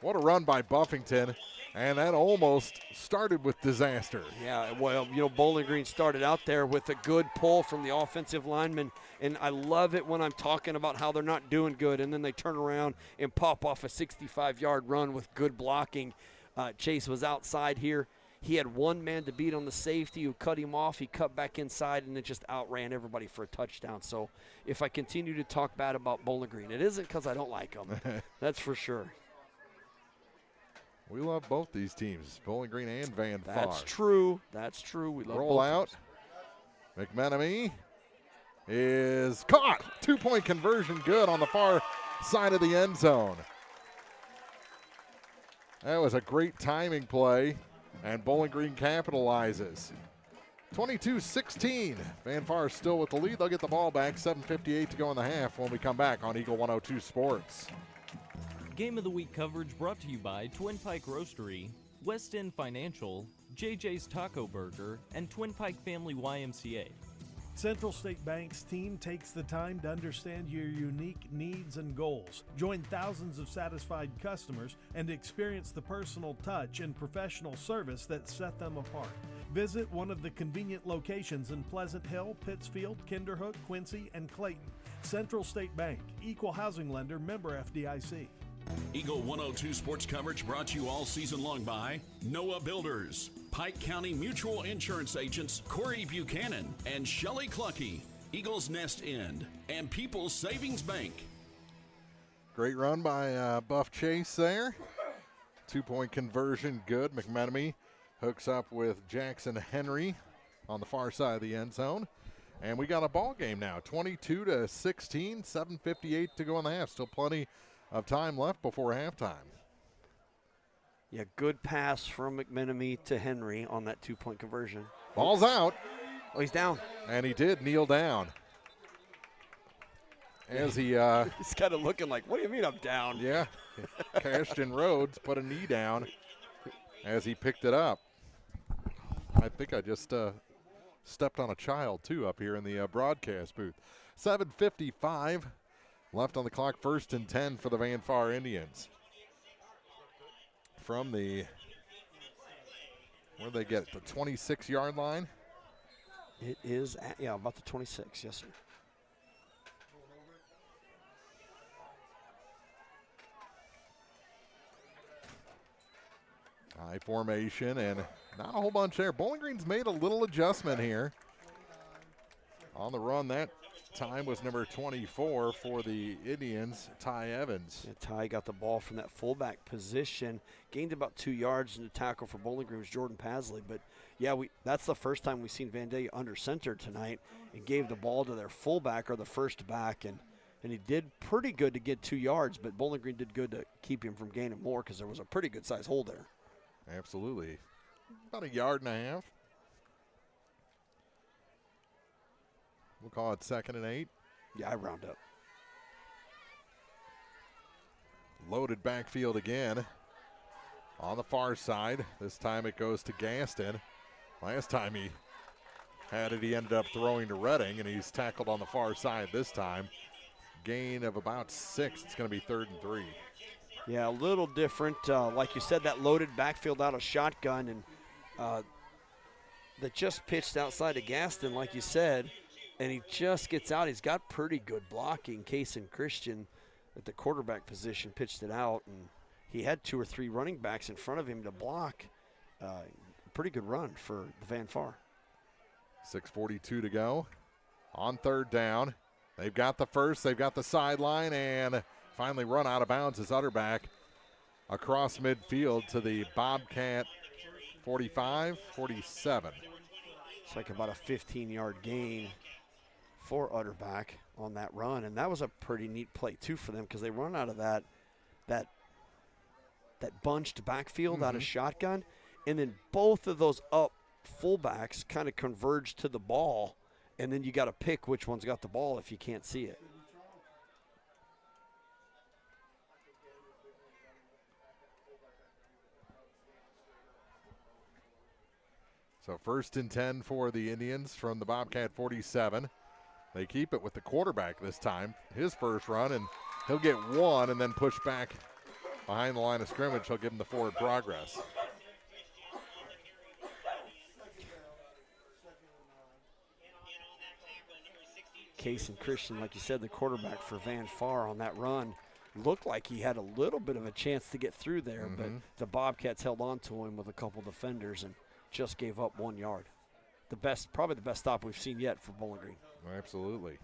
What a run by Buffington. And that almost started with disaster. Yeah, well, Bowling Green started out there with a good pull from the offensive lineman, and I love it when I'm talking about how they're not doing good, and then they turn around and pop off a 65-yard run with good blocking. Chase was outside here. He had one man to beat on the safety who cut him off. He cut back inside and then just outran everybody for a touchdown. So if I continue to talk bad about Bowling Green, it isn't because I don't like them. That's for sure. We love both these teams, Bowling Green and Van Far. That's true. That's true. We love Roll both out. McMenemy is caught. 2-point conversion good on the far side of the end zone. That was a great timing play, and Bowling Green capitalizes. 22-16. Van Far still with the lead. They'll get the ball back. 7:58 to go in the half when we come back on Eagle 102 Sports. Game of the Week coverage brought to you by Twin Pike Roastery, West End Financial, JJ's Taco Burger, and Twin Pike Family YMCA. Central State Bank's team takes the time to understand your unique needs and goals. Join thousands of satisfied customers and experience the personal touch and professional service that set them apart. Visit one of the convenient locations in Pleasant Hill, Pittsfield, Kinderhook, Quincy, and Clayton. Central State Bank, equal housing lender, member FDIC. Eagle 102 sports coverage brought to you all season long by Noah Builders, Pike County Mutual Insurance Agents Corey Buchanan and Shelley Clucky, Eagles Nest End, and People's Savings Bank. Great run by Buff Chase there. 2-point conversion, good. McMenemy hooks up with Jackson Henry on the far side of the end zone. And we got a ball game now, 22-16, 7:58 to go in the half. Still plenty of time left before halftime. Yeah, good pass from McMenemy to Henry on that 2-point conversion. Ball's out. Oh, he's down. And he did kneel down. As he he's kind of looking like, what do you mean I'm down? Yeah. Ashton Rhodes put a knee down as he picked it up. I think I just stepped on a child, too, up here in the broadcast booth. 7:55 left on the clock, 1st and 10 for the Van Far Indians. From the, where do they get it, the 26-yard line? It is, about the 26, yes, sir. High formation and not a whole bunch there. Bowling Green's made a little adjustment here. On the run that time was number 24 for the Indians, Ty Evans. Yeah, Ty got the ball from that fullback position, gained about 2 yards in the tackle for Bowling Green was Jordan Pasley. But yeah, that's the first time we've seen Van Day under center tonight and gave the ball to their fullback or the first back, and he did pretty good to get 2 yards, but Bowling Green did good to keep him from gaining more because there was a pretty good size hole there. Absolutely. About a yard and a half. We'll call it 2nd and 8. Yeah, I round up. Loaded backfield again. On the far side. This time it goes to Gaston. Last time he had it, he ended up throwing to Redding, and he's tackled on the far side this time. Gain of about 6. It's going to be 3rd and 3. Yeah, a little different. Like you said, that loaded backfield out of shotgun, and that just pitched outside of Gaston, like you said, and he just gets out. He's got pretty good blocking. Case and Christian at the quarterback position pitched it out, and he had 2 or 3 running backs in front of him to block. Pretty good run for the Van Far. 6:42 to go. On 3rd down. They've got the first. They've got the sideline, and finally run out of bounds as Utterback across midfield to the Bobcat 45, 47. It's like about a 15-yard gain for Utterback on that run, and that was a pretty neat play too for them because they run out of that bunched backfield out of shotgun, and then both of those up fullbacks kind of converge to the ball, and then you got to pick which one's got the ball if you can't see it. So 1st and 10 for the Indians from the Bobcat 47. They keep it with the quarterback this time. His first run, and he'll get 1 and then push back behind the line of scrimmage. He'll give him the forward progress. Case and Christian, like you said, the quarterback for Van Far on that run, looked like he had a little bit of a chance to get through there, but the Bobcats held on to him with a couple defenders and just gave up 1 yard. Probably the best stop we've seen yet for Bowling Green. Absolutely.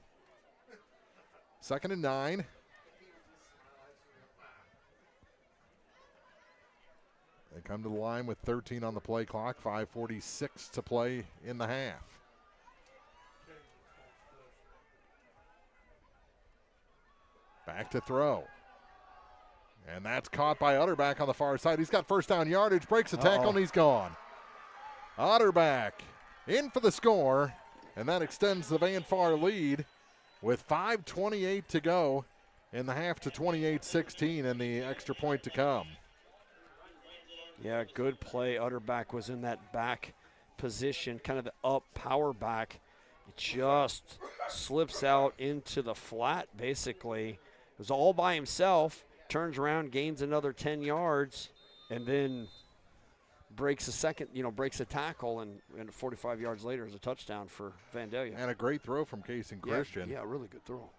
2nd and 9. They come to the line with 13 on the play clock, 5:46 to play in the half. Back to throw. And that's caught by Utterback on the far side. He's got first down yardage, breaks the tackle, and he's gone. Utterback in for the score, and that extends the Van Far lead with 5:28 to go in the half to 28-16 and the extra point to come. Yeah, good play. Utterback was in that back position, kind of the up power back. He just slips out into the flat, basically. It was all by himself, turns around, gains another 10 yards, and then breaks a tackle, and 45 yards later is a touchdown for Vandalia. And a great throw from Case and Christian. Yeah, really good throw.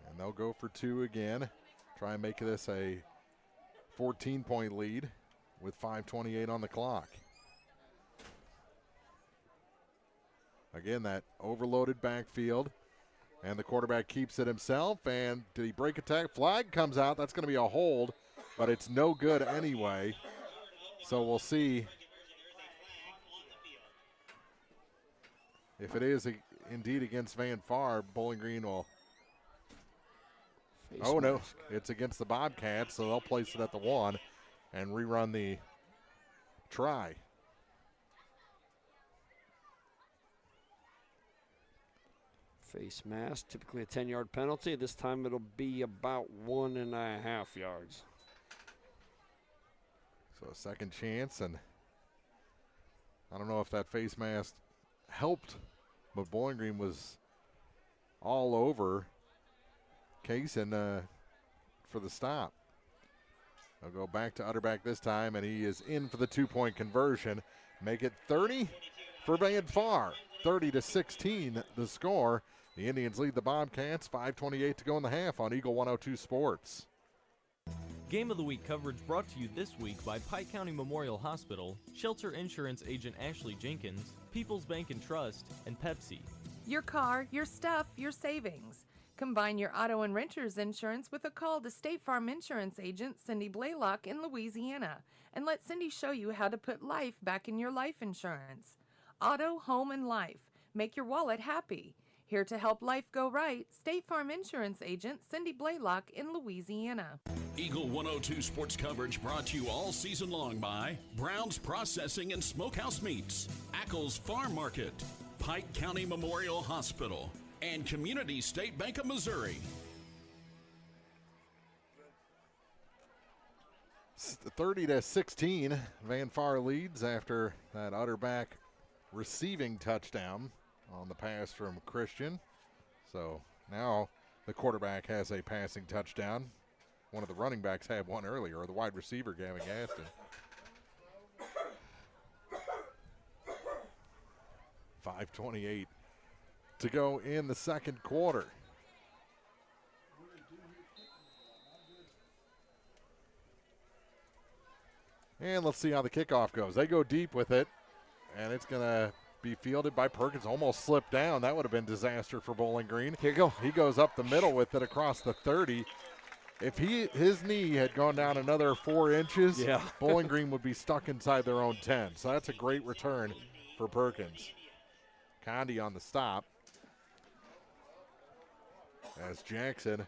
And they'll go for 2 again. Try and make this a 14-point lead with 5:28 on the clock. Again, that overloaded backfield, and the quarterback keeps it himself. And did he break a tackle? Flag comes out. That's going to be a hold, but it's no good anyway. So we'll see if it is indeed against Van Far. Bowling Green will. No, it's against the Bobcats, so they'll place it at the 1 and rerun the try. Face mask, typically a 10-yard penalty. This time it'll be about 1.5 yards. So a second chance, and I don't know if that face mask helped, but Bowling Green was all over Kaysen for the stop. They'll go back to Utterback this time, and he is in for the 2-point conversion. Make it 30 for Van Far. 30-16 the score. The Indians lead the Bobcats. 5:28 to go in the half on Eagle 102 Sports. Game of the Week coverage brought to you this week by Pike County Memorial Hospital, Shelter Insurance Agent Ashley Jenkins, People's Bank and Trust, and Pepsi. Your car, your stuff, your savings. Combine your auto and renter's insurance with a call to State Farm Insurance Agent Cindy Blaylock in Louisiana, and let Cindy show you how to put life back in your life insurance. Auto, home, and life. Make your wallet happy. Here to help life go right, State Farm Insurance Agent Cindy Blaylock in Louisiana. Eagle 102 sports coverage brought to you all season long by Brown's Processing and Smokehouse Meats, Ackles Farm Market, Pike County Memorial Hospital, and Community State Bank of Missouri. 30-16, Van Far leads after that Utterback receiving touchdown on the pass from Christian. So now the quarterback has a passing touchdown. One of the running backs had one earlier, or the wide receiver, Gavin Gaston. 5:28 to go in the second quarter. And let's see how the kickoff goes. They go deep with it, and it's going to be fielded by Perkins. Almost slipped down. That would have been disaster for Bowling Green. Here you go. He goes up the middle with it across the 30. If his knee had gone down another 4 inches, Bowling Green would be stuck inside their own 10. So that's a great return for Perkins. Condi on the stop, as Jackson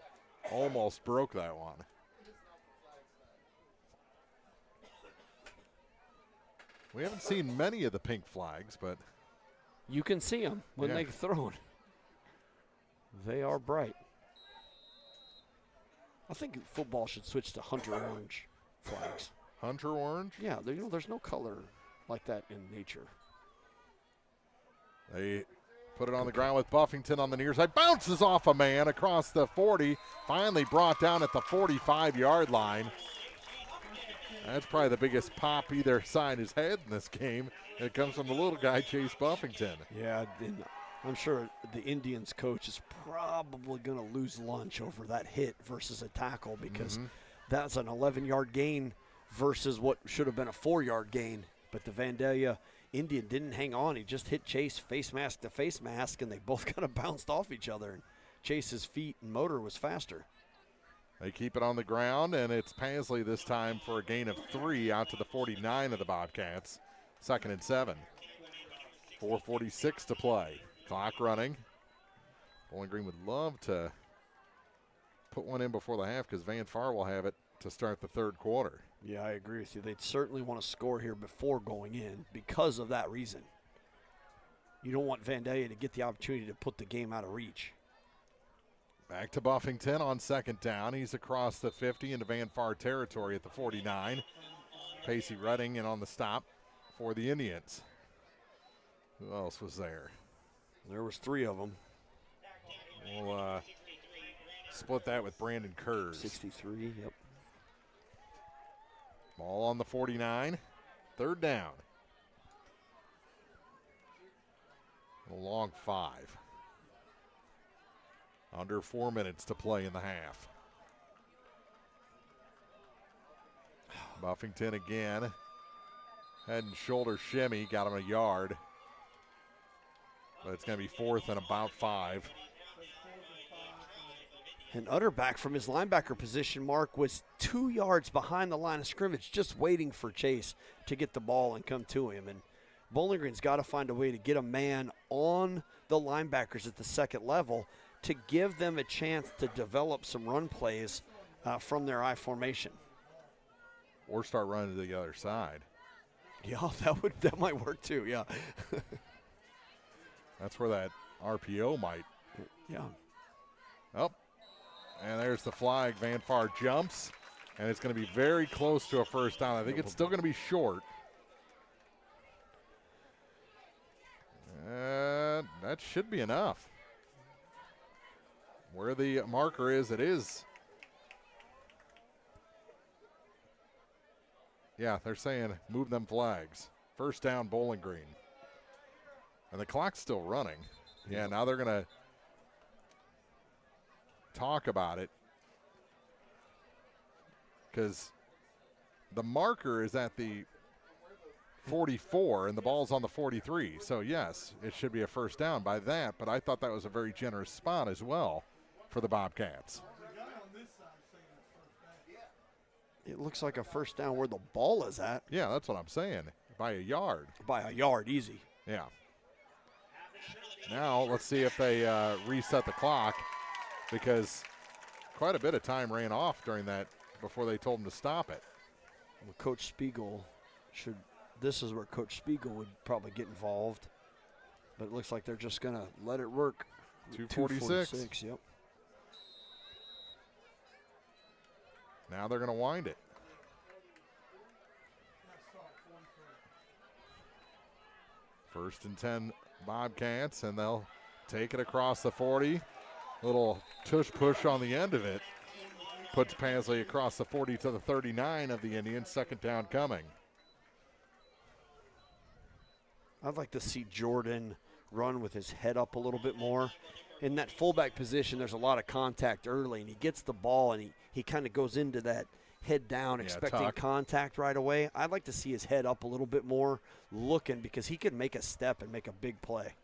almost broke that one. We haven't seen many of the pink flags, but you can see them when they're thrown. They are bright. I think football should switch to hunter orange flags. Hunter orange? Yeah, there's no color like that in nature. They put it on the ground with Buffington on the near side. Bounces off a man across the 40. Finally brought down at the 45-yard line. That's probably the biggest pop either side has had in this game. It comes from the little guy, Chase Buffington. Yeah, I'm sure the Indians coach is probably going to lose lunch over that hit versus a tackle, because that's an 11-yard gain versus what should have been a 4-yard gain. But the Vandalia Indian didn't hang on. He just hit Chase face mask to face mask, and they both kind of bounced off each other. And Chase's feet and motor was faster. They keep it on the ground, and it's Pasley this time for a gain of 3 out to the 49 of the Bobcats. 2nd and 7. 4:46 to play. Clock running. Bowling Green would love to put one in before the half, because Van Far will have it to start the third quarter. Yeah, I agree with you. They'd certainly want to score here before going in because of that reason. You don't want Vandalia to get the opportunity to put the game out of reach. Back to Buffington on 2nd down. He's across the 50 into Van Far territory at the 49. Pacey Redding in on the stop for the Indians. Who else was there? There was 3 of them. We'll split that with Brandon Kurz. 63, yep. Ball on the 49. 3rd down. A long 5. Under 4 minutes to play in the half. Buffington again. Head and shoulder shimmy, got him a yard. But it's going to be 4th and about 5. And Utterback from his linebacker position, Mark, was 2 yards behind the line of scrimmage, just waiting for Chase to get the ball and come to him. And Bowling Green's got to find a way to get a man on the linebackers at the second level to give them a chance to develop some run plays from their I formation. Or start running to the other side. Yeah, that might work too, yeah. That's where that RPO might. Yeah. Oh, and there's the flag. Van Far jumps, and it's going to be very close to a first down. I think it's still going to be short. That should be enough. Where the marker is, it is. Yeah, they're saying move them flags. First down, Bowling Green. And the clock's still running. Yeah, now they're going to talk about it. Because the marker is at the 44 and the ball's on the 43. So, yes, it should be a first down by that. But I thought that was a very generous spot as well for the Bobcats. It looks like a first down where the ball is at. Yeah, that's what I'm saying. By a yard. By a yard, easy. Yeah. Now let's see if they reset the clock, because quite a bit of time ran off during that before they told them to stop it. Well, Coach Spiegel should. This is where Coach Spiegel would probably get involved, but it looks like they're just going to let it work. 2:46. Yep. Now they're going to wind it. First and 10 Bobcats, and they'll take it across the 40. Little tush push on the end of it. Puts Pansley across the 40 to the 39 of the Indians. Second down coming. I'd like to see Jordan run with his head up a little bit more. In that fullback position, there's a lot of contact early, and he gets the ball, and he kind of goes into that head down, expecting tuck. contact right away. I'd like to see his head up a little bit more, looking, because he could make a step and make a big play.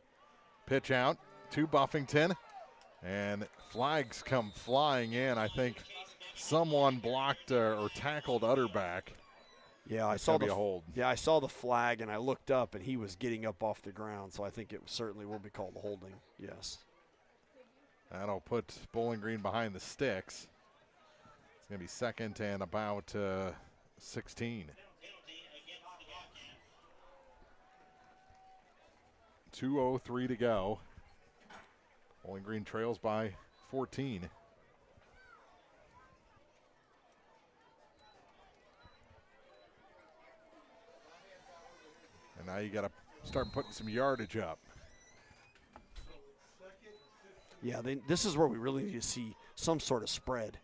Pitch out to Buffington, and flags come flying in. I think someone blocked or tackled Utterback. Yeah, I saw the hold. Yeah, I saw the flag, and I looked up, and he was getting up off the ground, so I think it certainly will be called a holding. Yes. That'll put Bowling Green behind the sticks. It's going to be second and about 16. 2:03 to go. Bowling Green trails by 14. And now you got to start putting some yardage up. Yeah, this is where we really need to see some sort of spread.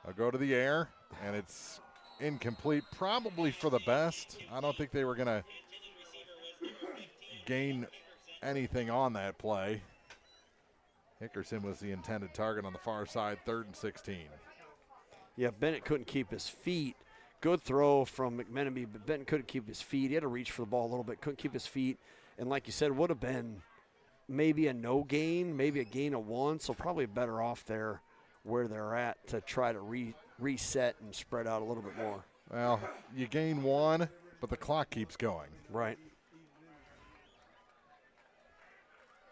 I'll go to the air, and it's incomplete, probably for the best. I don't think they were going to gain anything on that play. Hickerson was the intended target on the far side, 3rd and 16. Yeah, Bennett couldn't keep his feet. Good throw from McMenemy, but Bennett couldn't keep his feet. He had to reach for the ball a little bit, couldn't keep his feet. And like you said, would have been maybe a no gain, maybe a gain of 1, so probably better off there where they're at to try to reset and spread out a little bit more. Well, you gain 1, but the clock keeps going. Right.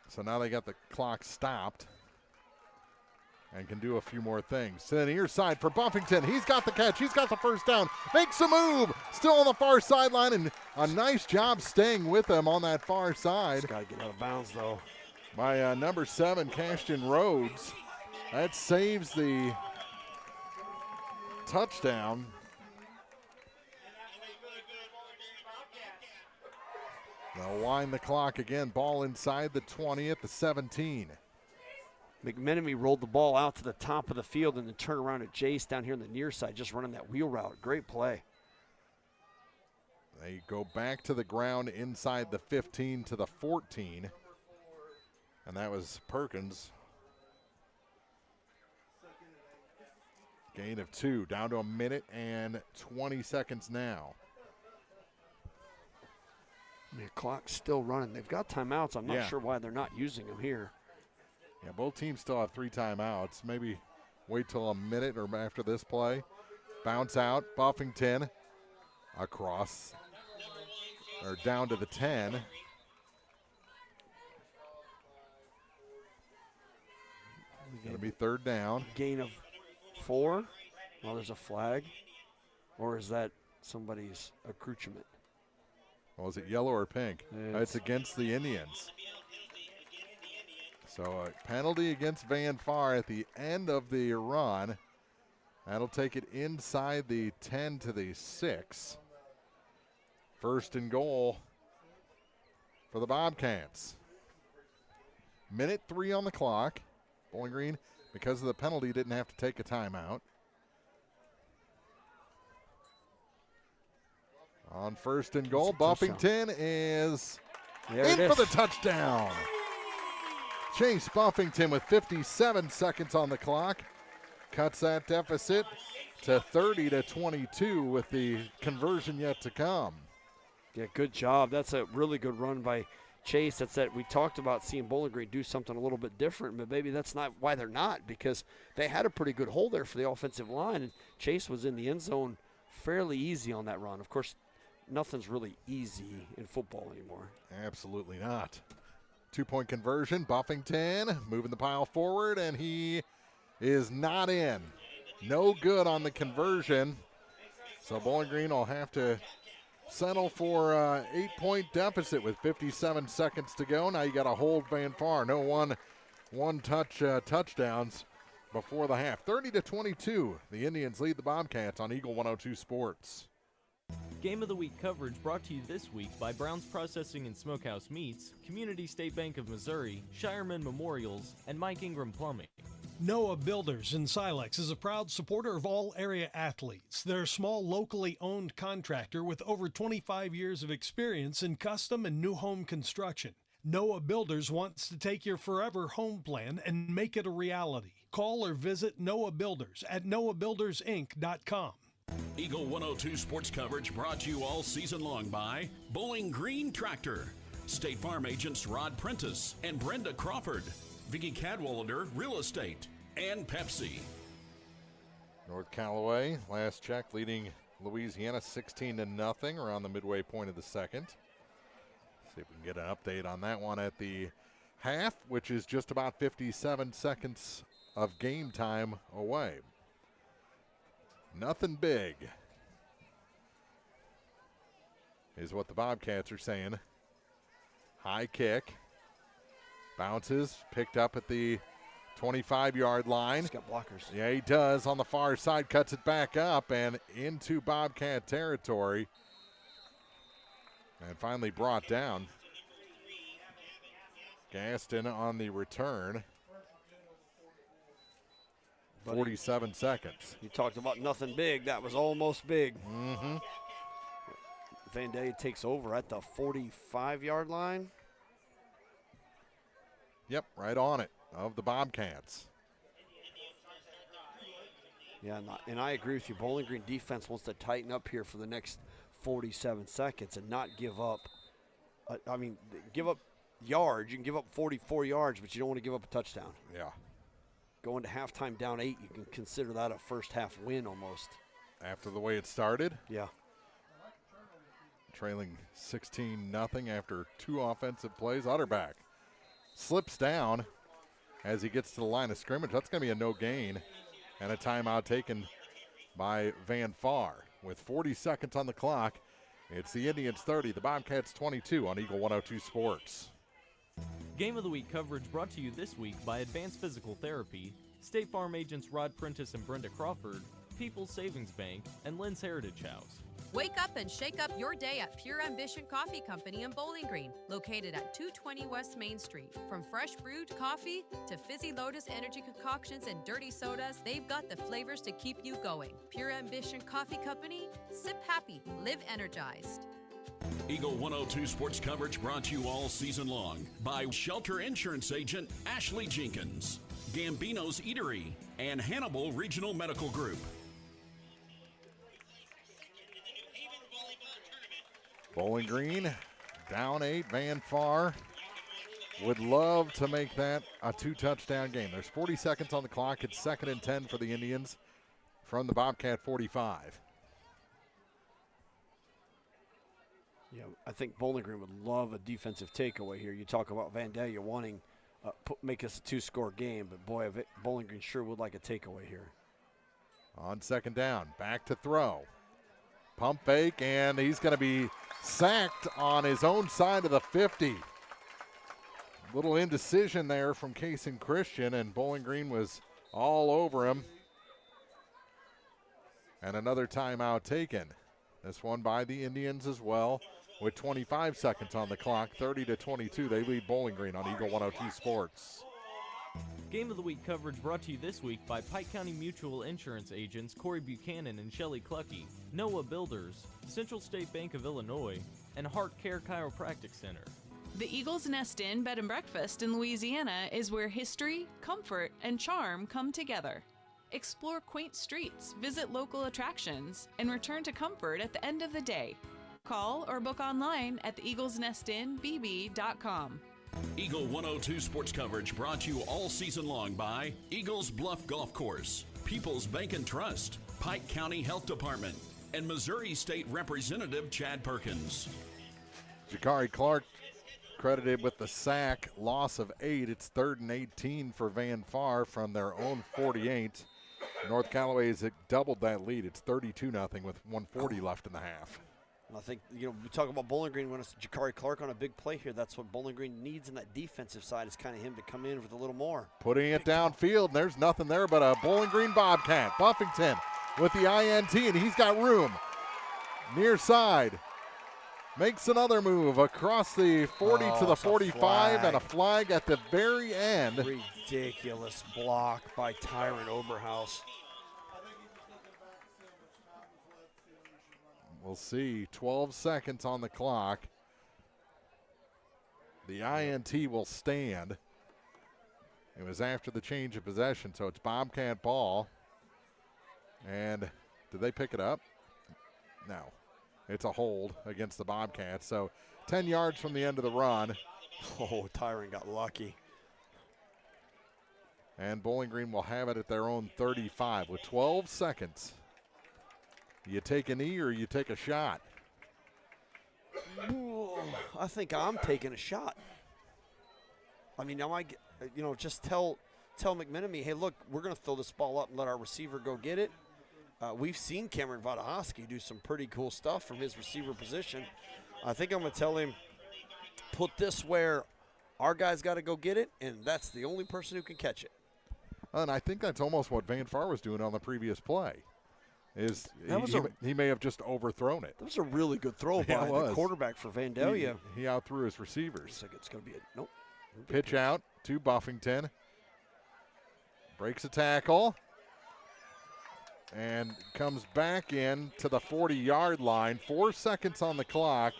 So now they got the clock stopped and can do a few more things. To the near side for Buffington. He's got the catch. He's got the first down. Makes a move. Still on the far sideline, and a nice job staying with him on that far side. He's got to get out of bounds, though. By number 7, Cashton Rhodes. That saves the touchdown. They'll wind the clock again. Ball inside the 20 at the 17. McMenemy rolled the ball out to the top of the field and then turned around to Jace down here on the near side, just running that wheel route. Great play. They go back to the ground inside the 15 to the 14. And that was Perkins. Gain of 2, down to 1 minute and 20 seconds now. The clock's still running. They've got timeouts. I'm not Yeah. sure why they're not using them here. Yeah, both teams still have 3 timeouts. Maybe wait till 1 minute or after this play. Bounce out, Buffington across, or down to the 10. Going to be 3rd down. Gain of 4. Well, there's a flag. Or is that somebody's accoutrement? Well, is it yellow or pink? It's against the Indians. So a penalty against Van Far at the end of the run. That'll take it inside the 10 to the 6. 1st and goal for the Bobcats. Minute 3 on the clock. Bowling Green, because of the penalty, didn't have to take a timeout. On 1st and goal, Buffington is in for the touchdown. Chase Buffington with 57 seconds on the clock cuts that deficit to 30 to 22 with the conversion yet to come. Yeah, good job. That's a really good run by Chase. That's that we talked about seeing Bowling Green do something a little bit different, but maybe that's not why they're not, because they had a pretty good hole there for the offensive line, and Chase was in the end zone fairly easy on that run. Of course, nothing's really easy in football anymore. Absolutely not. 2-point conversion. Buffington moving the pile forward, and he is not in. No good on the conversion. So Bowling Green will have to settle for an 8-point deficit with 57 seconds to go. Now you got to hold Van Far. No touchdowns before the half. 30 to 22. The Indians lead the Bobcats on Eagle 102 Sports. Game of the Week coverage brought to you this week by Brown's Processing and Smokehouse Meats, Community State Bank of Missouri, Shireman Memorials, and Mike Ingram Plumbing. Noah Builders in Silex is a proud supporter of all area athletes. They're a small, locally owned contractor with over 25 years of experience in custom and new home construction. Noah Builders wants to take your forever home plan and make it a reality. Call or visit Noah Builders at noahbuildersinc.com. Eagle 102 sports coverage brought to you all season long by Bowling Green Tractor, State Farm agents Rod Prentice and Brenda Crawford, Vicky Cadwallader Real Estate, and Pepsi. North Callaway, last check, leading Louisiana 16-0 around the midway point of the second. See if we can get an update on that one at the half, which is just about 57 seconds of game time away. Nothing big is what the Bobcats are saying. High kick. Bounces, picked up at the 25-yard line. He's got blockers. Yeah, he does. On the far side, cuts it back up and into Bobcat territory. And finally brought down. Gaston on the return. 47 seconds. You talked about nothing big. That was almost big. Mm-hmm. Van Day takes over at the 45-yard line. Yep, right on it, of the Bobcats. Yeah, and I agree with you. Bowling Green defense wants to tighten up here for the next 47 seconds and not give up. Give up yards. You can give up 44 yards, but you don't want to give up a touchdown. Yeah. Going to halftime down 8, you can consider that a first-half win almost. After the way it started? Yeah. Trailing 16-0 after 2 offensive plays. Utterback slips down as he gets to the line of scrimmage. That's going to be a no gain and a timeout taken by Van Far. With 40 seconds on the clock, it's the Indians 30, the Bobcats 22 on Eagle 102 Sports. Game of the Week coverage brought to you this week by Advanced Physical Therapy, State Farm agents Rod Prentice and Brenda Crawford, People's Savings Bank, and Lynn's Heritage House. Wake up and shake up your day at Pure Ambition Coffee Company in Bowling Green, located at 220 West Main Street. From fresh brewed coffee to Fizzy Lotus energy concoctions and dirty sodas, they've got the flavors to keep you going. Pure Ambition Coffee Company, sip happy, live energized. Eagle 102 sports coverage brought to you all season long by Shelter Insurance Agent Ashley Jenkins, Gambino's Eatery, and Hannibal Regional Medical Group. Bowling Green down 8. Van Far would love to make that a 2-touchdown game. There's 40 seconds on the clock. It's 2nd and 10 for the Indians from the Bobcat 45. Yeah, I think Bowling Green would love a defensive takeaway here. You talk about Vandalia wanting make us a 2-score game, but boy, Bowling Green sure would like a takeaway here. On 2nd down, back to throw. Pump fake, and he's going to be sacked on his own side of the 50. Little indecision there from Kaysen Christian, and Bowling Green was all over him. And another timeout taken. This one by the Indians as well, with 25 seconds on the clock. 30-22, they lead Bowling Green on Eagle 102 Sports. Game of the Week coverage brought to you this week by Pike County Mutual Insurance agents Corey Buchanan and Shelley Clucky, Noah Builders, Central State Bank of Illinois, and Heart Care Chiropractic Center. The Eagles Nest Inn Bed and Breakfast in Louisiana is where history, comfort, and charm come together. Explore quaint streets, visit local attractions, and return to comfort at the end of the day. Call or book online at theeaglesnestinbb.com. Eagle 102 sports coverage brought to you all season long by Eagles Bluff Golf Course, People's Bank and Trust, Pike County Health Department, and Missouri State Representative Chad Perkins. Jakari Clark credited with the sack, loss of 8. It's 3rd and 18 for Van Far from their own 48. North Callaway has doubled that lead. It's 32-0 with 1:40 left in the half. I think, we talk about Bowling Green when it's Jakari Clark on a big play here. That's what Bowling Green needs in that defensive side, is kind of him to come in with a little more. Putting it downfield, and there's nothing there but a Bowling Green Bobcat. Buffington with the INT, and he's got room. Near side. Makes another move across the 40 to the 45, and a flag at the very end. Ridiculous block by Tyron Oberhaus. We'll see. 12 seconds on the clock. The INT will stand. It was after the change of possession, so it's Bobcat ball. And did they pick it up? No. It's a hold against the Bobcats. So 10 yards from the end of the run. Oh, Tyron got lucky. And Bowling Green will have it at their own 35 with 12 seconds. You take a knee or you take a shot? Ooh, I think I'm taking a shot. I mean, I might, just tell McMenemy, hey, look, we're going to throw this ball up and let our receiver go get it. We've seen Cameron Vodahosky do some pretty cool stuff from his receiver position. I think I'm going to tell him, put this where our guy's got to go get it, and that's the only person who can catch it. And I think that's almost what Van Far was doing on the previous play. He may have just overthrown it. That was a really good throw by the quarterback for Vandalia. He outthrew his receivers. Looks like it's going to be nope. Pitch out to Buffington. Breaks a tackle. And comes back in to the 40-yard line. 4 seconds on the clock.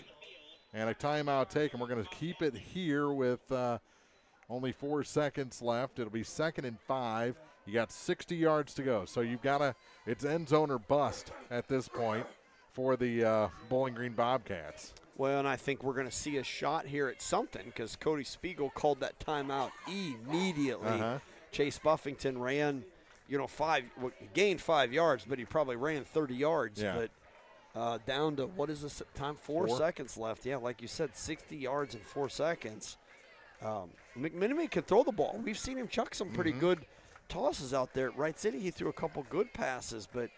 And a timeout taken. We're going to keep it here with only 4 seconds left. It'll be 2nd and 5. You got 60 yards to go. So you've got it's end zone or bust at this point for the Bowling Green Bobcats. Well, and I think we're going to see a shot here at something because Cody Spiegel called that timeout immediately. Chase Buffington ran, gained 5 yards, but he probably ran 30 yards. Yeah. But down to, what is this time? 4 seconds left. Yeah, like you said, 60 yards in 4 seconds. McMenemy can throw the ball. We've seen him chuck some pretty good tosses out there at Wright City. He threw a couple good passes, but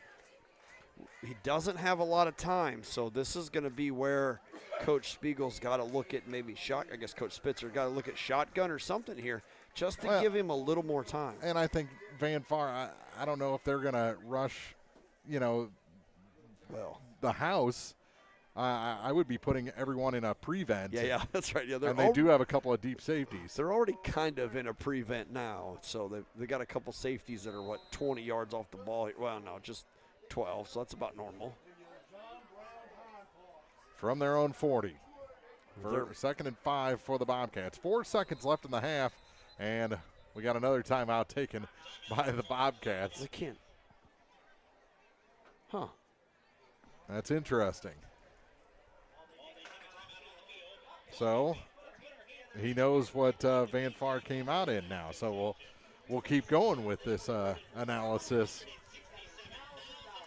he doesn't have a lot of time. So this is going to be where Coach Spiegel's got to look at maybe I guess Coach Spitzer got to look at shotgun or something here just to give him a little more time. And I think Van Far, I don't know if they're going to rush the house, I would be putting everyone in a prevent. Yeah, that's right. Yeah, they do have a couple of deep safeties. They're already kind of in a prevent now, so they got a couple safeties that are 20 yards off the ball. Well, no, just 12, so that's about normal. From their own 40. For 2nd and 5 for the Bobcats. 4 seconds left in the half, and we got another timeout taken by the Bobcats. They can't. Huh. That's interesting. So he knows what Van Far came out in now. So we'll keep going with this analysis.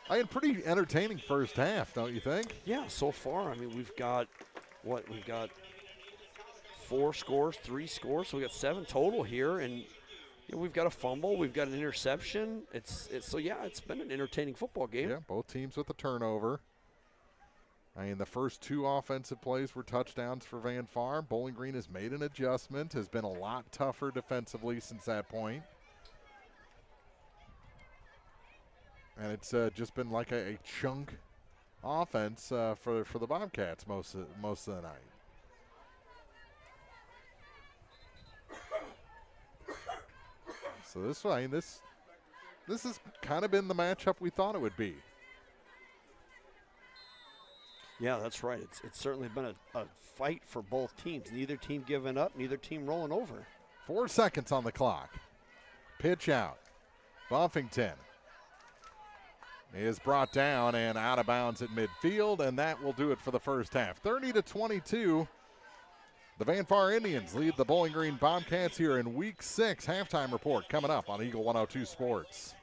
I had pretty entertaining first half, don't you think? Yeah, so far. I mean, we've got 4 scores, 3 scores, so we got 7 total here, and we've got a fumble, we've got an interception. It's been an entertaining football game. Yeah, both teams with a turnover. I mean, the first 2 offensive plays were touchdowns for Van Far. Bowling Green has made an adjustment, has been a lot tougher defensively since that point. And it's just been like a chunk offense for the Bobcats most of the night. So this has kind of been the matchup we thought it would be. Yeah, that's right. It's certainly been a fight for both teams. Neither team giving up, neither team rolling over. 4 seconds on the clock. Pitch out. Buffington is brought down and out of bounds at midfield, and that will do it for the first half. 30-22. The Van Far Indians lead the Bowling Green Bobcats here in Week 6. Halftime report coming up on Eagle 102 Sports.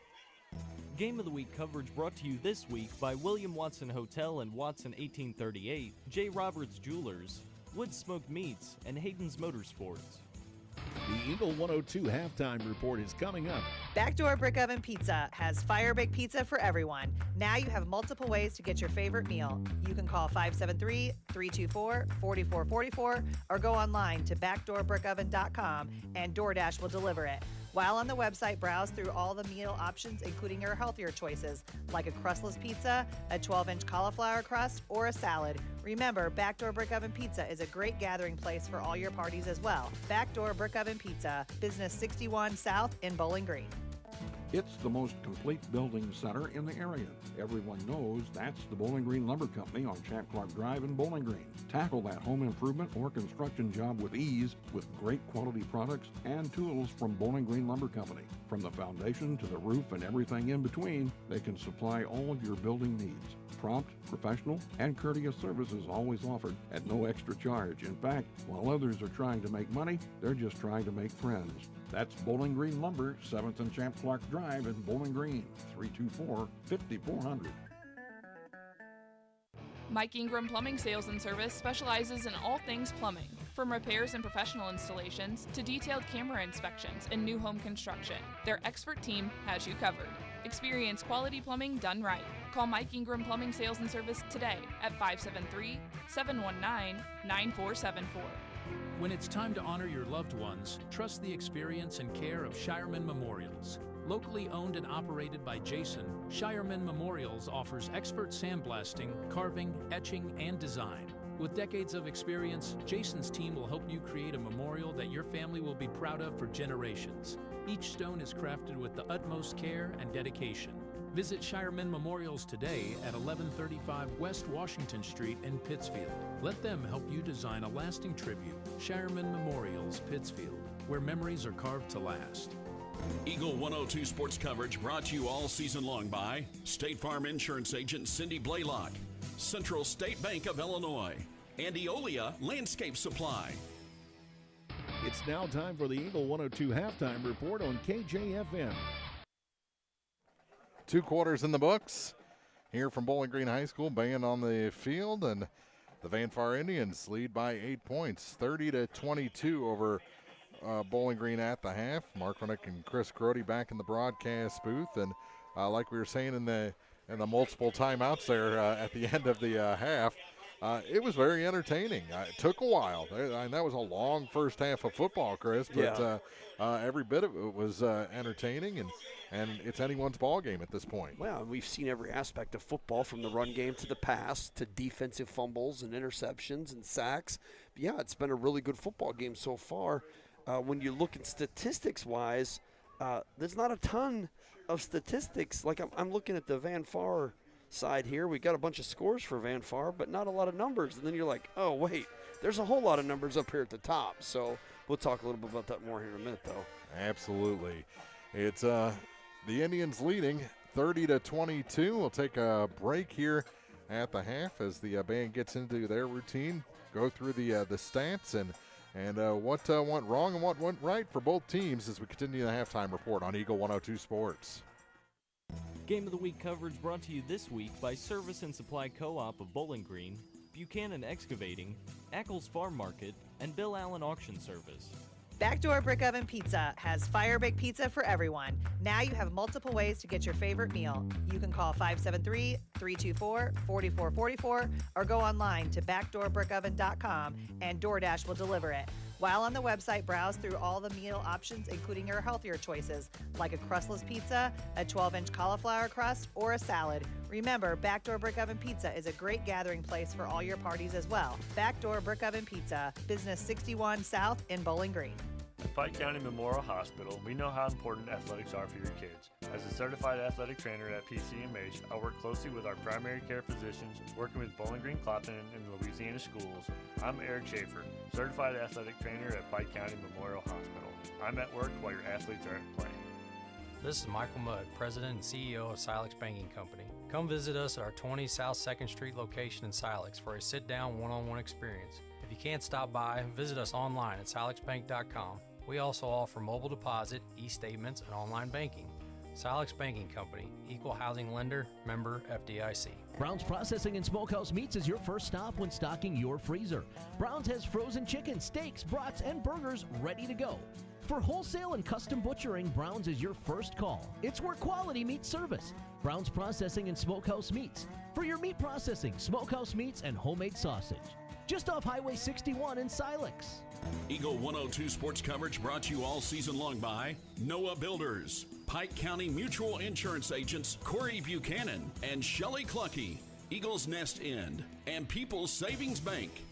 Game of the Week coverage brought to you this week by William Watson Hotel and Watson 1838, J. Roberts Jewelers, Wood Smoked Meats, and Hayden's Motorsports. The Eagle 102 halftime report is coming up. Backdoor Brick Oven Pizza has fire baked pizza for everyone. Now you have multiple ways to get your favorite meal. You can call 573-324-4444 or go online to backdoorbrickoven.com and DoorDash will deliver it. While on the website, browse through all the meal options, including your healthier choices, like a crustless pizza, a 12-inch cauliflower crust, or a salad. Remember, Backdoor Brick Oven Pizza is a great gathering place for all your parties as well. Backdoor Brick Oven Pizza, Business 61 South in Bowling Green. It's the most complete building center in the area. Everyone knows that's the Bowling Green Lumber Company on Champ Clark Drive in Bowling Green. Tackle that home improvement or construction job with ease with great quality products and tools from Bowling Green Lumber Company. From the foundation to the roof and everything in between, they can supply all of your building needs. Prompt, professional, and courteous service is always offered at no extra charge. In fact, while others are trying to make money, they're just trying to make friends. That's Bowling Green Lumber, 7th and Champ Clark Drive in Bowling Green, 324-5400. Mike Ingram Plumbing Sales and Service specializes in all things plumbing, from repairs and professional installations to detailed camera inspections and new home construction. Their expert team has you covered. Experience quality plumbing done right. Call Mike Ingram Plumbing Sales and Service today at 573-719-9474. When it's time to honor your loved ones, trust the experience and care of Shireman Memorials. Locally owned and operated by Jason, Shireman Memorials offers expert sandblasting, carving, etching, and design. With decades of experience, Jason's team will help you create a memorial that your family will be proud of for generations. Each stone is crafted with the utmost care and dedication. Visit Shireman Memorials today at 1135 West Washington Street in Pittsfield. Let them help you design a lasting tribute. Shireman Memorials, Pittsfield, where memories are carved to last. Eagle 102 sports coverage brought to you all season long by State Farm Insurance Agent Cindy Blaylock, Central State Bank of Illinois, and Eolia Landscape Supply. It's now time for the Eagle 102 halftime report on KJFM. 2 quarters in the books here from Bowling Green High School. Band on the field, and the Van Far Indians lead by 8 points, 30-22 over Bowling Green at the half. Mark Renick and Chris Grody back in the broadcast booth, and like we were saying in the multiple timeouts there at the end of the half, it was very entertaining. It took a while. That was a long first half of football, Chris, but every bit of it was entertaining, and it's anyone's ball game at this point. Well, we've seen every aspect of football, from the run game to the pass to defensive fumbles and interceptions and sacks. But yeah, it's been a really good football game so far. When you look at statistics-wise, there's not a ton of statistics. Like I'm looking at the Van Far side here. We got a bunch of scores for Van Far, but not a lot of numbers. And then you're like, oh, wait, there's a whole lot of numbers up here at the top. So we'll talk a little bit about that more here in a minute, though. Absolutely. It's the Indians leading 30-22. We'll take a break here at the half as the band gets into their routine, go through the stats and what went wrong and what went right for both teams as we continue the halftime report on Eagle 102 Sports. Game of the Week coverage brought to you this week by Service and Supply Co-op of Bowling Green, Buchanan Excavating, Ackles Farm Market, and Bill Allen Auction Service. Backdoor Brick Oven Pizza has fire baked pizza for everyone. Now you have multiple ways to get your favorite meal. You can call 573-324-4444 or go online to backdoorbrickoven.com and DoorDash will deliver it. While on the website, browse through all the meal options, including your healthier choices, like a crustless pizza, a 12-inch cauliflower crust, or a salad. Remember, Backdoor Brick Oven Pizza is a great gathering place for all your parties as well. Backdoor Brick Oven Pizza, Business 61 South in Bowling Green. At Pike County Memorial Hospital, we know how important athletics are for your kids. As a certified athletic trainer at PCMH, I work closely with our primary care physicians, working with Bowling Green, Clopton, and Louisiana schools. I'm Eric Schaefer, certified athletic trainer at Pike County Memorial Hospital. I'm at work while your athletes are at play. This is Michael Mudd, President and CEO of Silex Banking Company. Come visit us at our 20 South 2nd Street location in Silex for a sit-down one-on-one experience. If you can't stop by, visit us online at silexbank.com. We also offer mobile deposit, e-statements, and online banking. Silex Banking Company, Equal Housing Lender, member FDIC. Brown's Processing and Smokehouse Meats is your first stop when stocking your freezer. Brown's has frozen chicken, steaks, brats, and burgers ready to go. For wholesale and custom butchering, Brown's is your first call. It's where quality meets service. Brown's Processing and Smokehouse Meats. For your meat processing, smokehouse meats, and homemade sausage. Just off Highway 61 in Silex. Eagle 102 sports coverage brought to you all season long by Noah Builders, Pike County Mutual Insurance agents Corey Buchanan and Shelley Clucky, Eagles Nest End, and People's Savings Bank.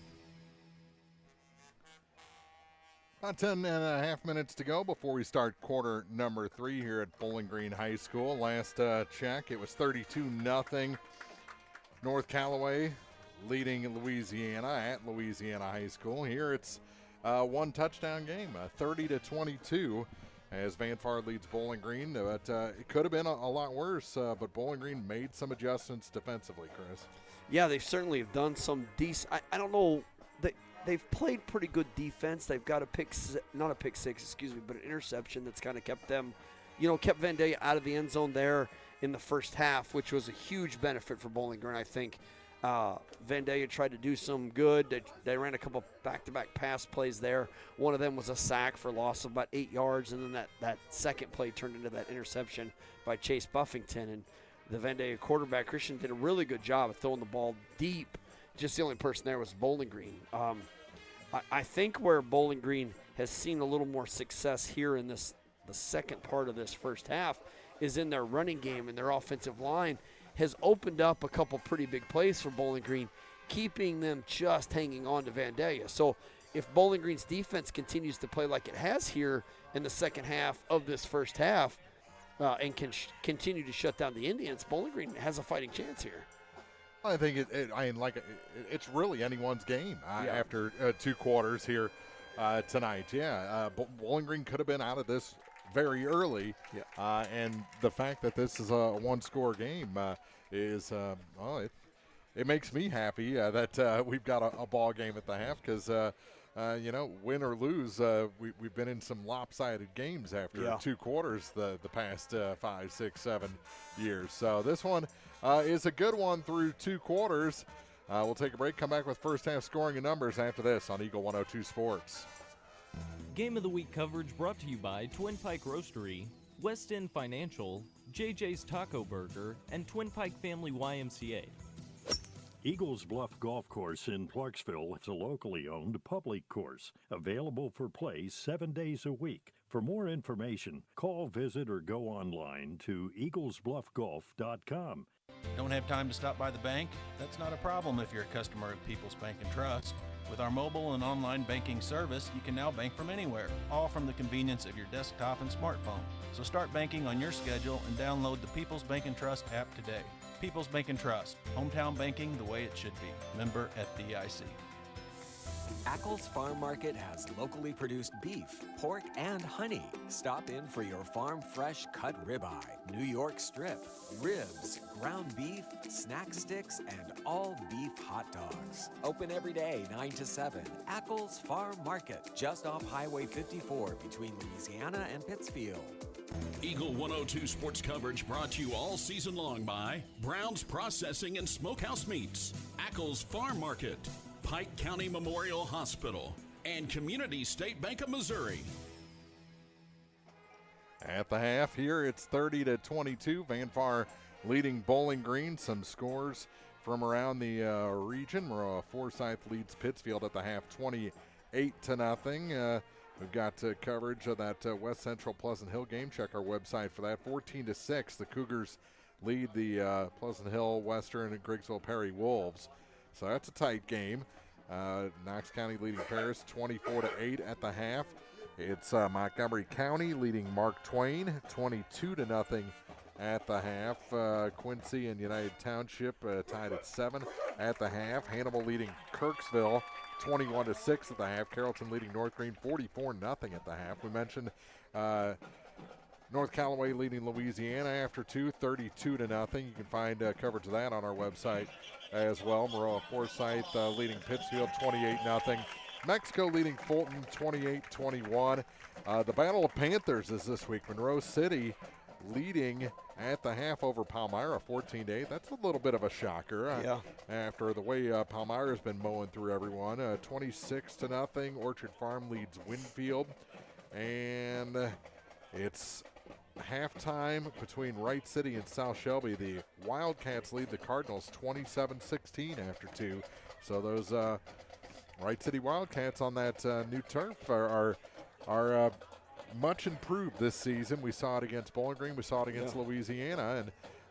About 10.5 minutes to go before we start quarter number 3 here at Bowling Green High School. Last check, it was 32-0. North Callaway leading Louisiana at Louisiana High School. Here it's one touchdown game, 30-22, as Van Far leads Bowling Green. But it could have been a lot worse, but Bowling Green made some adjustments defensively, Chris. Yeah, they certainly have done some decent. I don't know. They've played pretty good defense. They've got not a pick six, but an interception that's kind of kept them, kept Vandalia out of the end zone there in the first half, which was a huge benefit for Bowling Green, I think. Vandalia tried to do some good. They ran a couple back-to-back pass plays there. One of them was a sack for loss of about 8 yards, and then that second play turned into that interception by Chase Buffington. And the Vandalia quarterback, Christian, did a really good job of throwing the ball deep. Just the only person there was Bowling Green. I think where Bowling Green has seen a little more success here in the second part of this first half is in their running game, and their offensive line has opened up a couple pretty big plays for Bowling Green, keeping them just hanging on to Vandalia. So if Bowling Green's defense continues to play like it has here in the second half of this first half and can continue to shut down the Indians, Bowling Green has a fighting chance here. I think it's really anyone's game after 2 quarters here tonight. Bowling Green could have been out of this very early, and the fact that this is a one-score game is it makes me happy that we've got a ball game at the half because win or lose, we've been in some lopsided games after 2 quarters the past 5, 6, 7 years. So this one is a good one through 2 quarters. We'll take a break, come back with first half scoring and numbers after this on Eagle 102 Sports. Game of the Week coverage brought to you by Twin Pike Roastery, West End Financial, JJ's Taco Burger, and Twin Pike Family YMCA. Eagles Bluff Golf Course in Clarksville is a locally owned public course, available for play 7 days a week. For more information, call, visit, or go online to eaglesbluffgolf.com. Don't have time to stop by the bank? That's not a problem if you're a customer of People's Bank and Trust. With our mobile and online banking service, you can now bank from anywhere, all from the convenience of your desktop and smartphone. So start banking on your schedule and download the People's Bank and Trust app today. People's Bank and Trust, hometown banking the way it should be. Member FDIC. Ackles Farm Market has locally produced beef, pork, and honey. Stop in for your farm fresh cut ribeye, New York strip, ribs, ground beef, snack sticks, and all beef hot dogs. Open every day 9 to 7. Ackles Farm Market, just off Highway 54 between Louisiana and Pittsfield. Eagle 102 sports coverage brought to you all season long by Brown's Processing and Smokehouse Meats, Ackles Farm Market, Pike County Memorial Hospital, and Community State Bank of Missouri. At the half here, it's 30-22. Van Far leading Bowling Green. Some scores from around the region. Forsyth leads Pittsfield at the half, 28-0. We've got coverage of that West Central Pleasant Hill game. Check our website for that. 14-6, the Cougars lead the Pleasant Hill Western and Griggsville Perry Wolves. So that's a tight game. Knox County leading Paris 24-8 at the half. It's Montgomery County leading Mark Twain 22-0 at the half. Quincy and United Township tied at 7 at the half. Hannibal leading Kirksville 21-6 at the half. Carrollton leading North Green 44-0 at the half. We mentioned North Callaway leading Louisiana after 2, 32-0. You can find coverage of that on our website as well. Maroa Forsyth leading Pittsfield 28-0. Mexico leading Fulton 28-21. The Battle of Panthers is this week. Monroe City leading at the half over Palmyra 14-8. That's a little bit of a shocker after the way Palmyra's been mowing through everyone. 26-0. Orchard Farm leads Winfield. And it's halftime between Wright City and South Shelby. The Wildcats lead the Cardinals 27-16 after 2. So those Wright City Wildcats on that new turf are much improved this season. We saw it against Bowling Green. We saw it against Louisiana,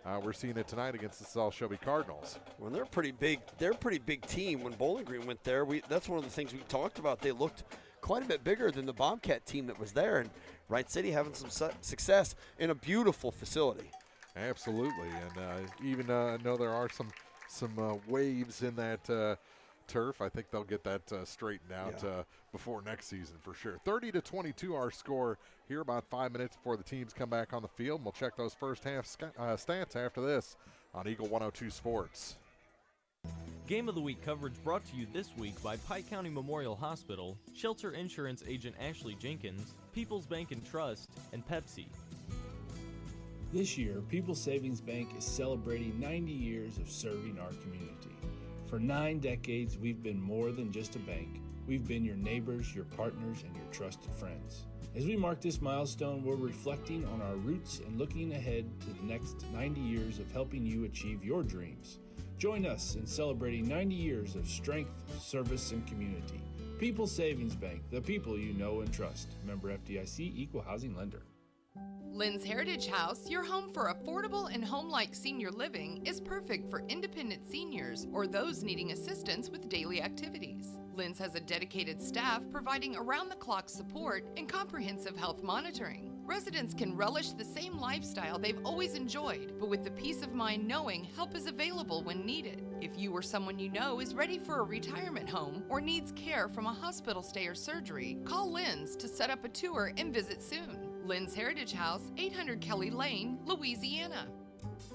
and we're seeing it tonight against the South Shelby Cardinals. Well, they're a pretty big team. When Bowling Green went there, that's one of the things we talked about. They looked quite a bit bigger than the Bobcat team that was there, and Wright City having some success in a beautiful facility. Absolutely, and even though there are some waves in that turf, I think they'll get that straightened out before next season for sure. 30-22 our score here, about 5 minutes before the teams come back on the field. We'll check those first half stats after this on Eagle 102 Sports. Game of the Week coverage brought to you this week by Pike County Memorial Hospital, Shelter Insurance Agent Ashley Jenkins, People's Bank and Trust, and Pepsi. This year, People's Savings Bank is celebrating 90 years of serving our community. For 9 decades, we've been more than just a bank. We've been your neighbors, your partners, and your trusted friends. As we mark this milestone, we're reflecting on our roots and looking ahead to the next 90 years of helping you achieve your dreams. Join us in celebrating 90 years of strength, service, and community. People's Savings Bank, the people you know and trust. Member FDIC, Equal Housing Lender. Lynn's Heritage House, your home for affordable and home-like senior living, is perfect for independent seniors or those needing assistance with daily activities. Lynn's has a dedicated staff providing around-the-clock support and comprehensive health monitoring. Residents can relish the same lifestyle they've always enjoyed, but with the peace of mind knowing help is available when needed. If you or someone you know is ready for a retirement home or needs care from a hospital stay or surgery, call Lynn's to set up a tour and visit soon. Lynn's Heritage House, 800 Kelly Lane, Louisiana.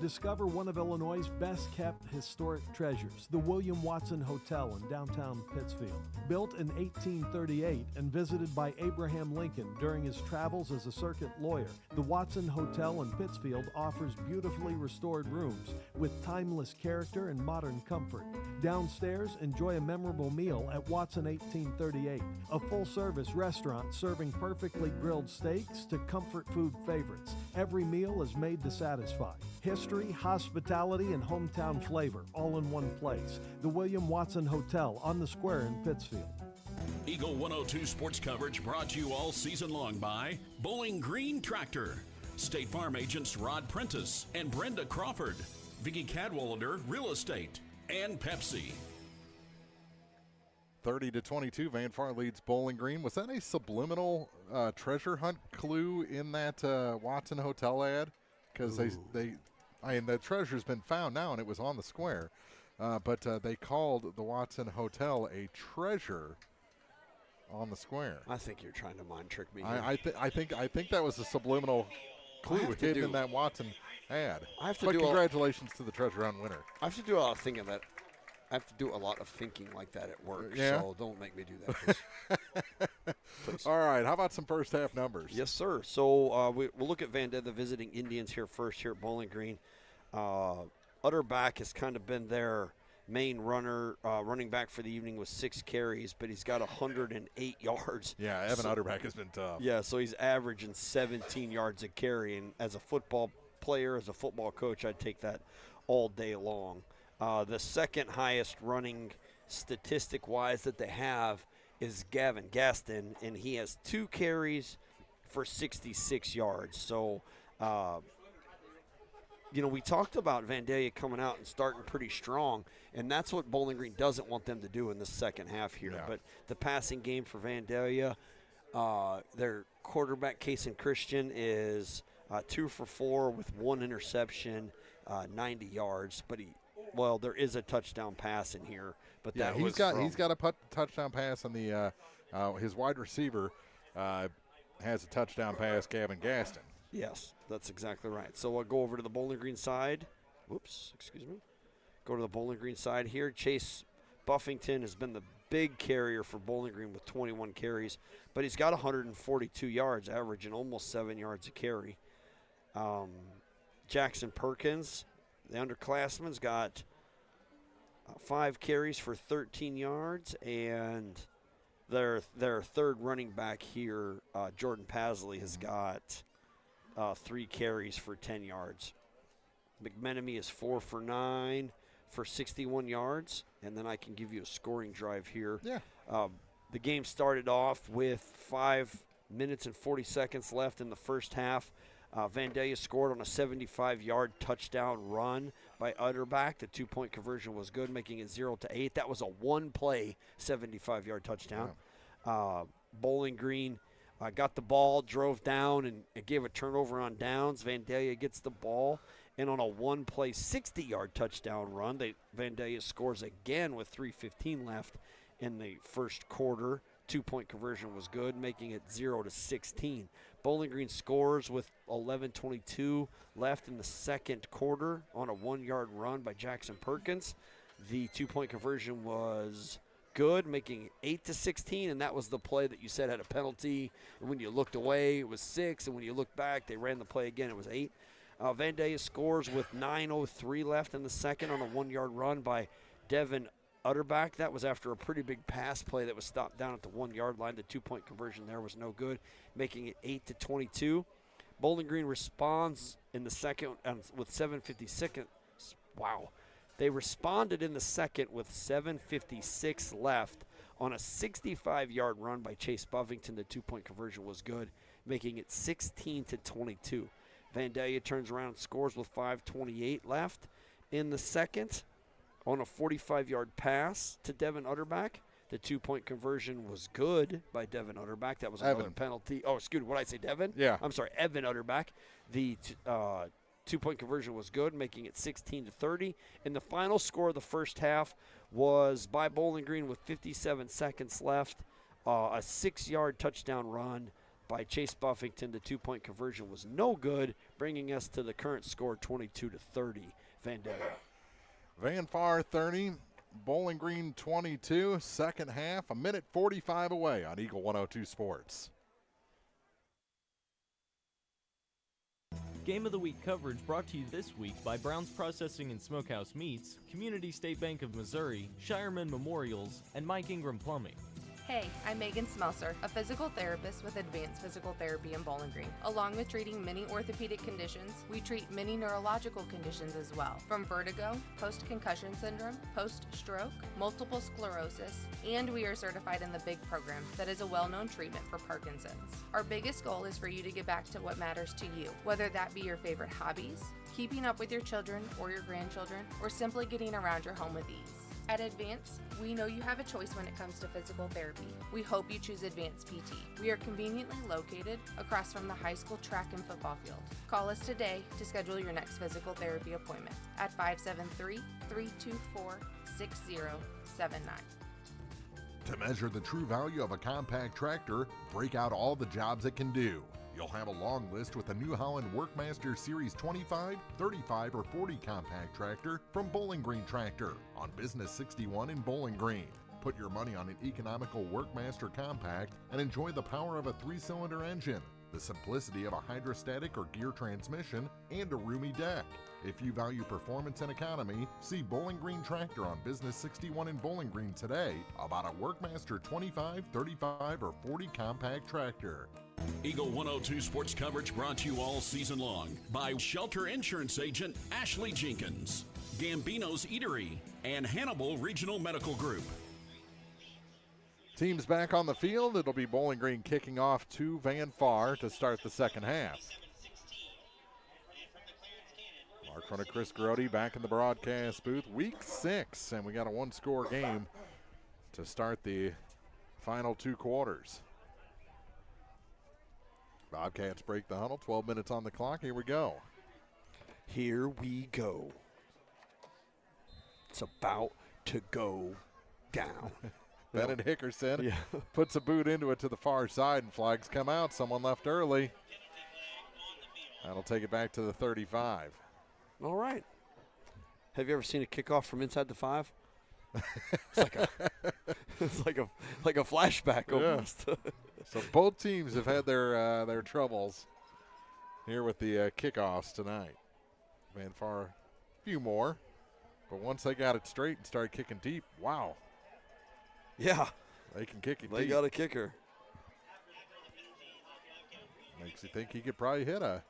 Discover one of Illinois' best-kept historic treasures, the William Watson Hotel in downtown Pittsfield. Built in 1838 and visited by Abraham Lincoln during his travels as a circuit lawyer, the Watson Hotel in Pittsfield offers beautifully restored rooms with timeless character and modern comfort. Downstairs, enjoy a memorable meal at Watson 1838, a full-service restaurant serving perfectly grilled steaks to comfort food favorites. Every meal is made to satisfy. History history, hospitality, and hometown flavor, all in one place. The William Watson Hotel on the Square in Pittsfield. Eagle 102 sports coverage brought to you all season long by Bowling Green Tractor, State Farm agents Rod Prentice and Brenda Crawford, Vicki Cadwallader Real Estate, and Pepsi. 30-22, Van Far leads Bowling Green. Was that a subliminal treasure hunt clue in that Watson Hotel ad? Because the treasure's been found now, and it was on the Square. But they called the Watson Hotel a treasure on the Square. I think you're trying to mind trick me. I think that was a subliminal clue hidden in that Watson ad. Congratulations to the treasure hunt winner. I have to do a lot of thinking that. I have to do a lot of thinking like that at work, so don't make me do that. Please. All right, how about some first half numbers? Yes, sir. So we'll look at Vandetta, the visiting Indians here first here at Bowling Green. Utterback has kind of been their main running back for the evening with 6 carries, but he's got 108 yards. Yeah, Evan Utterback has been tough. Yeah, so he's averaging 17 yards a carry, and as a football player, as a football coach, I'd take that all day long. The second highest running statistic-wise that they have is Gavin Gaston, and he has 2 carries for 66 yards. So, we talked about Vandalia coming out and starting pretty strong, and that's what Bowling Green doesn't want them to do in the second half here. Yeah. But the passing game for Vandalia, their quarterback, Kason Christian, is 2 for 4 with 1 interception, 90 yards. But there is a touchdown pass in here. But he's got a touchdown pass on the his wide receiver has a touchdown pass, Gavin Gaston. Yes, that's exactly right. So I'll go over to the Bowling Green side. Whoops, excuse me. Go to the Bowling Green side here. Chase Buffington has been the big carrier for Bowling Green with 21 carries, but he's got 142 yards, averaging almost 7 yards a carry. Jackson Perkins, the underclassman's got 5 carries for 13 yards, and their third running back here, Jordan Pasley, has got 3 carries for 10 yards. McMenemy is 4 for 9 for 61 yards, and then I can give you a scoring drive here. Yeah. The game started off with 5 minutes and 40 seconds left in the first half. Vandalia scored on a 75-yard touchdown run by Utterback. The 2-point conversion was good, making it 0-8. That was a one-play 75-yard touchdown. Yeah. Bowling Green got the ball, drove down, and gave a turnover on downs. Vandalia gets the ball, and on a one-play 60-yard touchdown run, Vandalia scores again with 3:15 left in the first quarter. 2-point conversion was good, making it 0-16. Bowling Green scores with 11:22 left in the second quarter on a 1-yard run by Jackson Perkins. The 2-point conversion was good, making it 8-16, and that was the play that you said had a penalty. And when you looked away, it was 6, and when you looked back, they ran the play again. It was 8. Vandalia scores with 9:03 left in the second on a 1-yard run by Devin Utterback. That was after a pretty big pass play that was stopped down at the 1-yard line. The 2-point conversion there was no good, making it 8-22. Bowling Green responds in the second with 7:56. Wow. They responded in the second with 7:56 left on a 65-yard run by Chase Buffington. The 2-point conversion was good, making it 16-22. Vandalia turns around and scores with 5:28 left in the second on a 45-yard pass to Devin Utterback. The 2-point conversion was good by Devin Utterback. That was another penalty. Oh, excuse me. What did I say, Devin? Yeah. I'm sorry, Evan Utterback. The 2-point conversion was good, making it 16-30. And the final score of the first half was by Bowling Green with 57 seconds left. A 6-yard touchdown run by Chase Buffington. The 2-point conversion was no good, bringing us to the current score 22-30. Vandalia. Van Far 30, Bowling Green 22, second half, 1:45 away on Eagle 102 Sports. Game of the Week coverage brought to you this week by Brown's Processing and Smokehouse Meats, Community State Bank of Missouri, Shireman Memorials, and Mike Ingram Plumbing. Hey, I'm Megan Smelser, a physical therapist with Advanced Physical Therapy in Bowling Green. Along with treating many orthopedic conditions, we treat many neurological conditions as well, from vertigo, post-concussion syndrome, post-stroke, multiple sclerosis, and we are certified in the BIG program that is a well-known treatment for Parkinson's. Our biggest goal is for you to get back to what matters to you, whether that be your favorite hobbies, keeping up with your children or your grandchildren, or simply getting around your home with ease. At Advance, we know you have a choice when it comes to physical therapy. We hope you choose Advance PT. We are conveniently located across from the high school track and football field. Call us today to schedule your next physical therapy appointment at 573-324-6079. To measure the true value of a compact tractor, break out all the jobs it can do. You'll have a long list with a New Holland Workmaster Series 25, 35, or 40 compact tractor from Bowling Green Tractor on Business 61 in Bowling Green. Put your money on an economical Workmaster compact and enjoy the power of a 3-cylinder engine, the simplicity of a hydrostatic or gear transmission, and a roomy deck. If you value performance and economy, see Bowling Green Tractor on Business 61 in Bowling Green today about a Workmaster 25, 35, or 40 compact tractor. Eagle 102 sports coverage brought to you all season long by Shelter Insurance Agent Ashley Jenkins, Gambino's Eatery, and Hannibal Regional Medical Group. Teams back on the field. It'll be Bowling Green kicking off to Van Far to start the second half. Mark front of Chris Garodi back in the broadcast booth. Week 6, and we got a one-score game to start the final 2 quarters. Bobcats break the huddle. 12 minutes on the clock. Here we go. Here we go. It's about to go down. Bennett Hickerson puts a boot into it to the far side, and flags come out. Someone left early. That'll take it back to the 35. All right. Have you ever seen a kickoff from inside the 5? It's like a flashback almost. So both teams have had their troubles here with the kickoffs tonight. Van Far, a few more, but once they got it straight and started kicking deep, wow. Yeah. They can kick it deep. They got a kicker. Makes you think he could probably hit a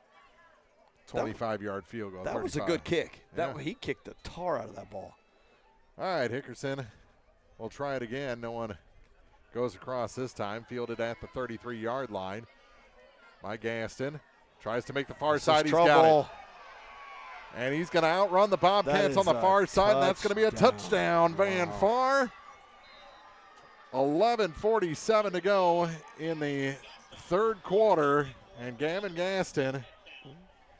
25-yard field goal. That was a good kick. He kicked the tar out of that ball. All right, Hickerson. We'll try it again. No one goes across this time. Fielded at the 33-yard line. Mike Gaston tries to make the far side. He's got it. And he's going to outrun the Bobcats on the far side, and that's going to be a touchdown. Van Far. 11:47 to go in the third quarter, and Gavin Gaston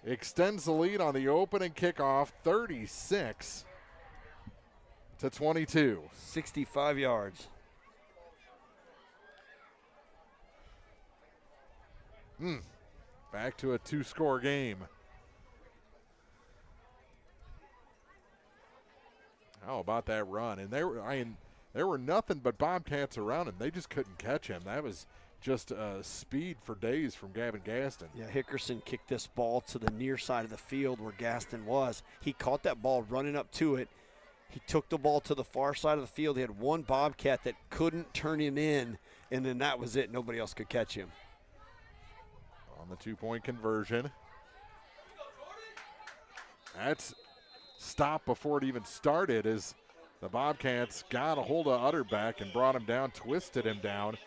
extends the lead on the opening kickoff, 36-22. 65 yards. Back to a 2-score game. How about that run? And there were nothing but Bobcats around him. They just couldn't catch him. That was just speed for days from Gavin Gaston. Yeah, Hickerson kicked this ball to the near side of the field where Gaston was. He caught that ball running up to it. He took the ball to the far side of the field. He had one Bobcat that couldn't turn him in, and then that was it. Nobody else could catch him. On the 2-point conversion. That's stopped before it even started as the Bobcats got a hold of Utterback and brought him down, twisted him down.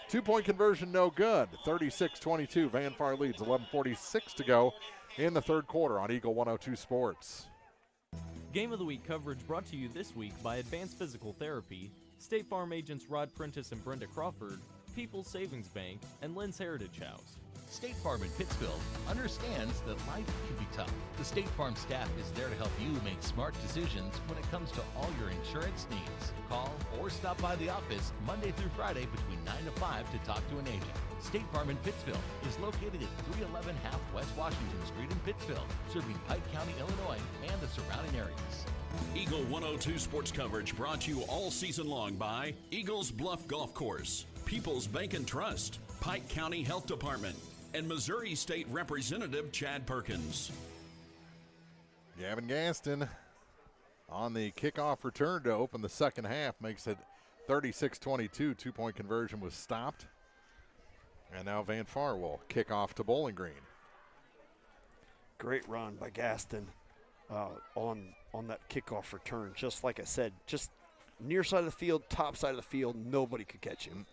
2-point conversion, no good. 36-22. Van Far leads. 11:46 to go in the third quarter on Eagle 102 Sports. Game of the Week coverage brought to you this week by Advanced Physical Therapy, State Farm agents Rod Prentice and Brenda Crawford, People's Savings Bank, and Lynn's Heritage House. State Farm in Pittsfield understands that life can be tough. The State Farm staff is there to help you make smart decisions when it comes to all your insurance needs. Call or stop by the office Monday through Friday between 9 to 5 to talk to an agent. State Farm in Pittsfield is located at 311 Half West Washington Street in Pittsfield, serving Pike County, Illinois, and the surrounding areas. Eagle 102 sports coverage brought to you all season long by Eagles Bluff Golf Course, People's Bank and Trust, Pike County Health Department, and Missouri State Representative Chad Perkins. Gavin Gaston on the kickoff return to open the second half makes it 36-22, two-point conversion was stopped. And now Van Far will kick off to Bowling Green. Great run by Gaston on that kickoff return. Just like I said, just near side of the field, top side of the field, nobody could catch him.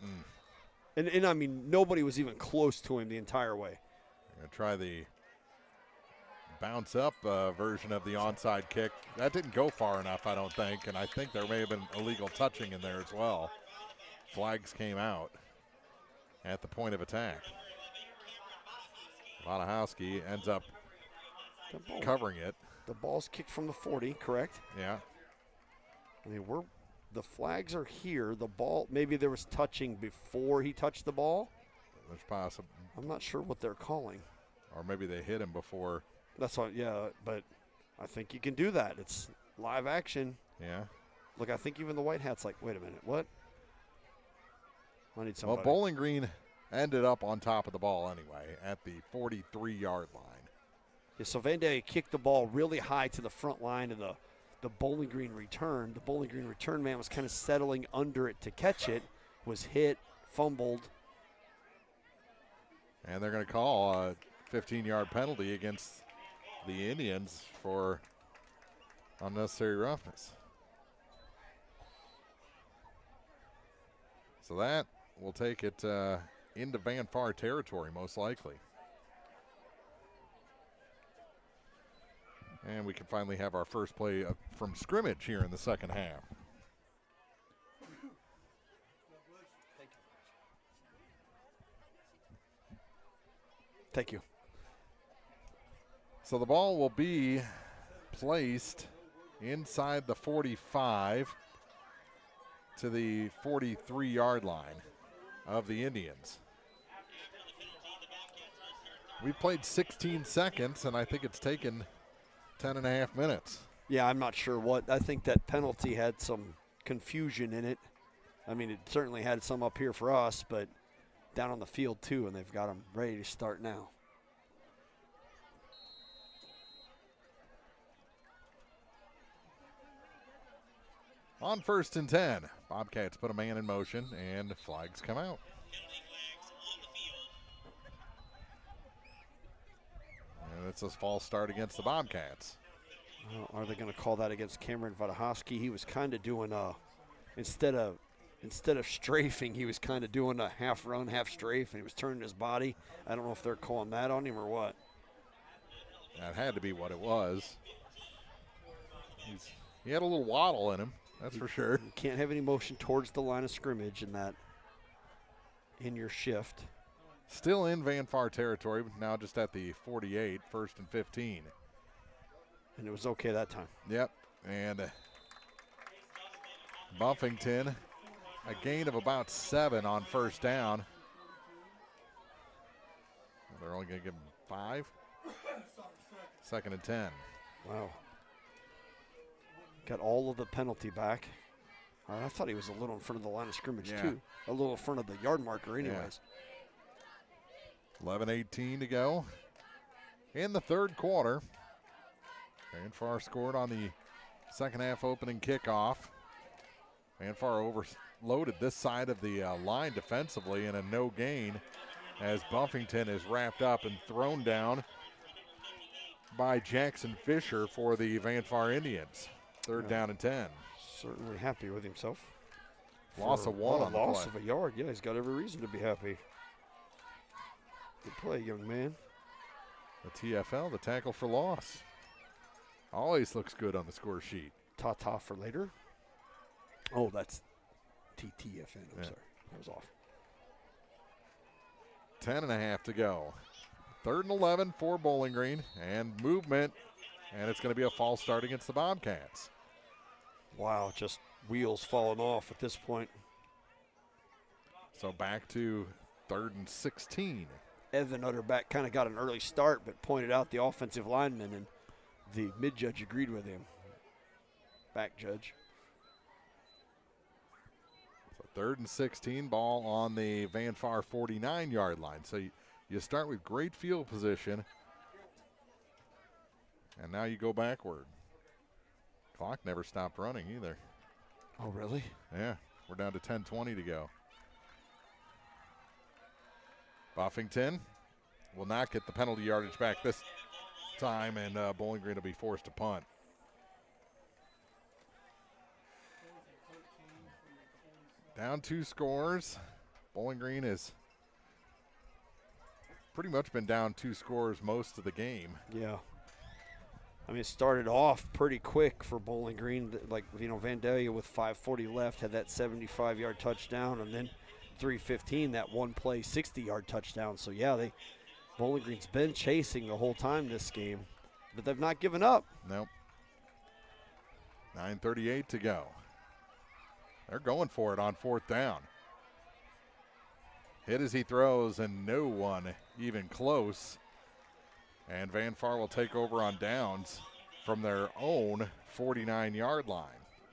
And I mean, nobody was even close to him the entire way. Going to try the bounce up version of the onside kick. That didn't go far enough, I don't think, and I think there may have been illegal touching in there as well. Flags came out at the point of attack. Wadahowski ends up covering it. The ball's kicked from the 40, correct? Yeah. I mean, the flags are here. The ball, maybe there was touching before he touched the ball. There's possible. I'm not sure what they're calling. Or maybe they hit him before. That's what, yeah, but I think you can do that. It's live action. Yeah. Look, I think even the white hat's like, wait a minute, what? I need somebody. Well, Bowling Green ended up on top of the ball anyway at the 43-yard line. Yeah, so Van Day kicked the ball really high to the front line, and the Bowling Green return. The Bowling Green return man was kind of settling under it to catch it, was hit, fumbled. And they're going to call a 15-yard penalty against the Indians for unnecessary roughness. So that will take it into Van Far territory, most likely. And we can finally have our first play from scrimmage here in the second half. Thank you. So the ball will be placed inside the 45 to the 43-yard line of the Indians. We've played 16 seconds, and I think it's taken 10.5 minutes. Yeah, I'm not sure what. I think that penalty had some confusion in it. I mean, it certainly had some up here for us, but down on the field too, and they've got them ready to start now. On 1st and 10, Bobcats put a man in motion, and flags come out. And it's a false start against the Bobcats. Are they going to call that against Cameron Wadahowski? He was kind of doing instead of strafing, he was kind of doing a half run, half strafe, and he was turning his body. I don't know if they're calling that on him or what. That had to be what it was. He had a little waddle in him, that's for sure. You can't have any motion towards the line of scrimmage in your shift. Still in Van Far territory, but now just at the 48, 1st and 15. And it was okay that time. Yep, and Buffington, a gain of about 7 on 1st down. They're only going to give him 5. 2nd and 10. Wow. Got all of the penalty back. I thought he was a little in front of the line of scrimmage too. A little in front of the yard marker anyways. 11:18 to go in the third quarter. Van Far scored on the second half opening kickoff. Van Far overloaded this side of the line defensively, and a no gain as Buffington is wrapped up and thrown down by Jackson Fisher for the Van Far Indians. 3rd down and 10. Certainly happy with himself. Loss of 1 on the loss play. of a yard. Yeah, he's got every reason to be happy. Good play, young man. The TFL, the tackle for loss. Always looks good on the score sheet. Ta-ta for later. Oh, that's TTFN. I'm sorry. That was off. 10.5 to go. 3rd and 11 for Bowling Green, and movement, and it's going to be a false start against the Bobcats. Wow, just wheels falling off at this point. So back to 3rd and 16. Evan Utterback kind of got an early start, but pointed out the offensive lineman, and the mid-judge agreed with him. Back judge. So 3rd and 16, ball on the Van Far 49-yard line. So you start with great field position, and now you go backward. Clock never stopped running either. Oh, really? Yeah. We're down to 10:20 to go. Buffington will not get the penalty yardage back this time, and Bowling Green will be forced to punt. Down 2 scores. Bowling Green has pretty much been down 2 scores most of the game. Yeah. I mean, it started off pretty quick for Bowling Green. Like, Vandalia with 5:40 left had that 75-yard touchdown, and then 3:15, that one-play 60-yard touchdown. So, yeah, Bowling Green's been chasing the whole time this game, but they've not given up. Nope. 9:38 to go. They're going for it on 4th down. Hit as he throws, and no one even close. And Van Far will take over on downs from their own 49-yard line.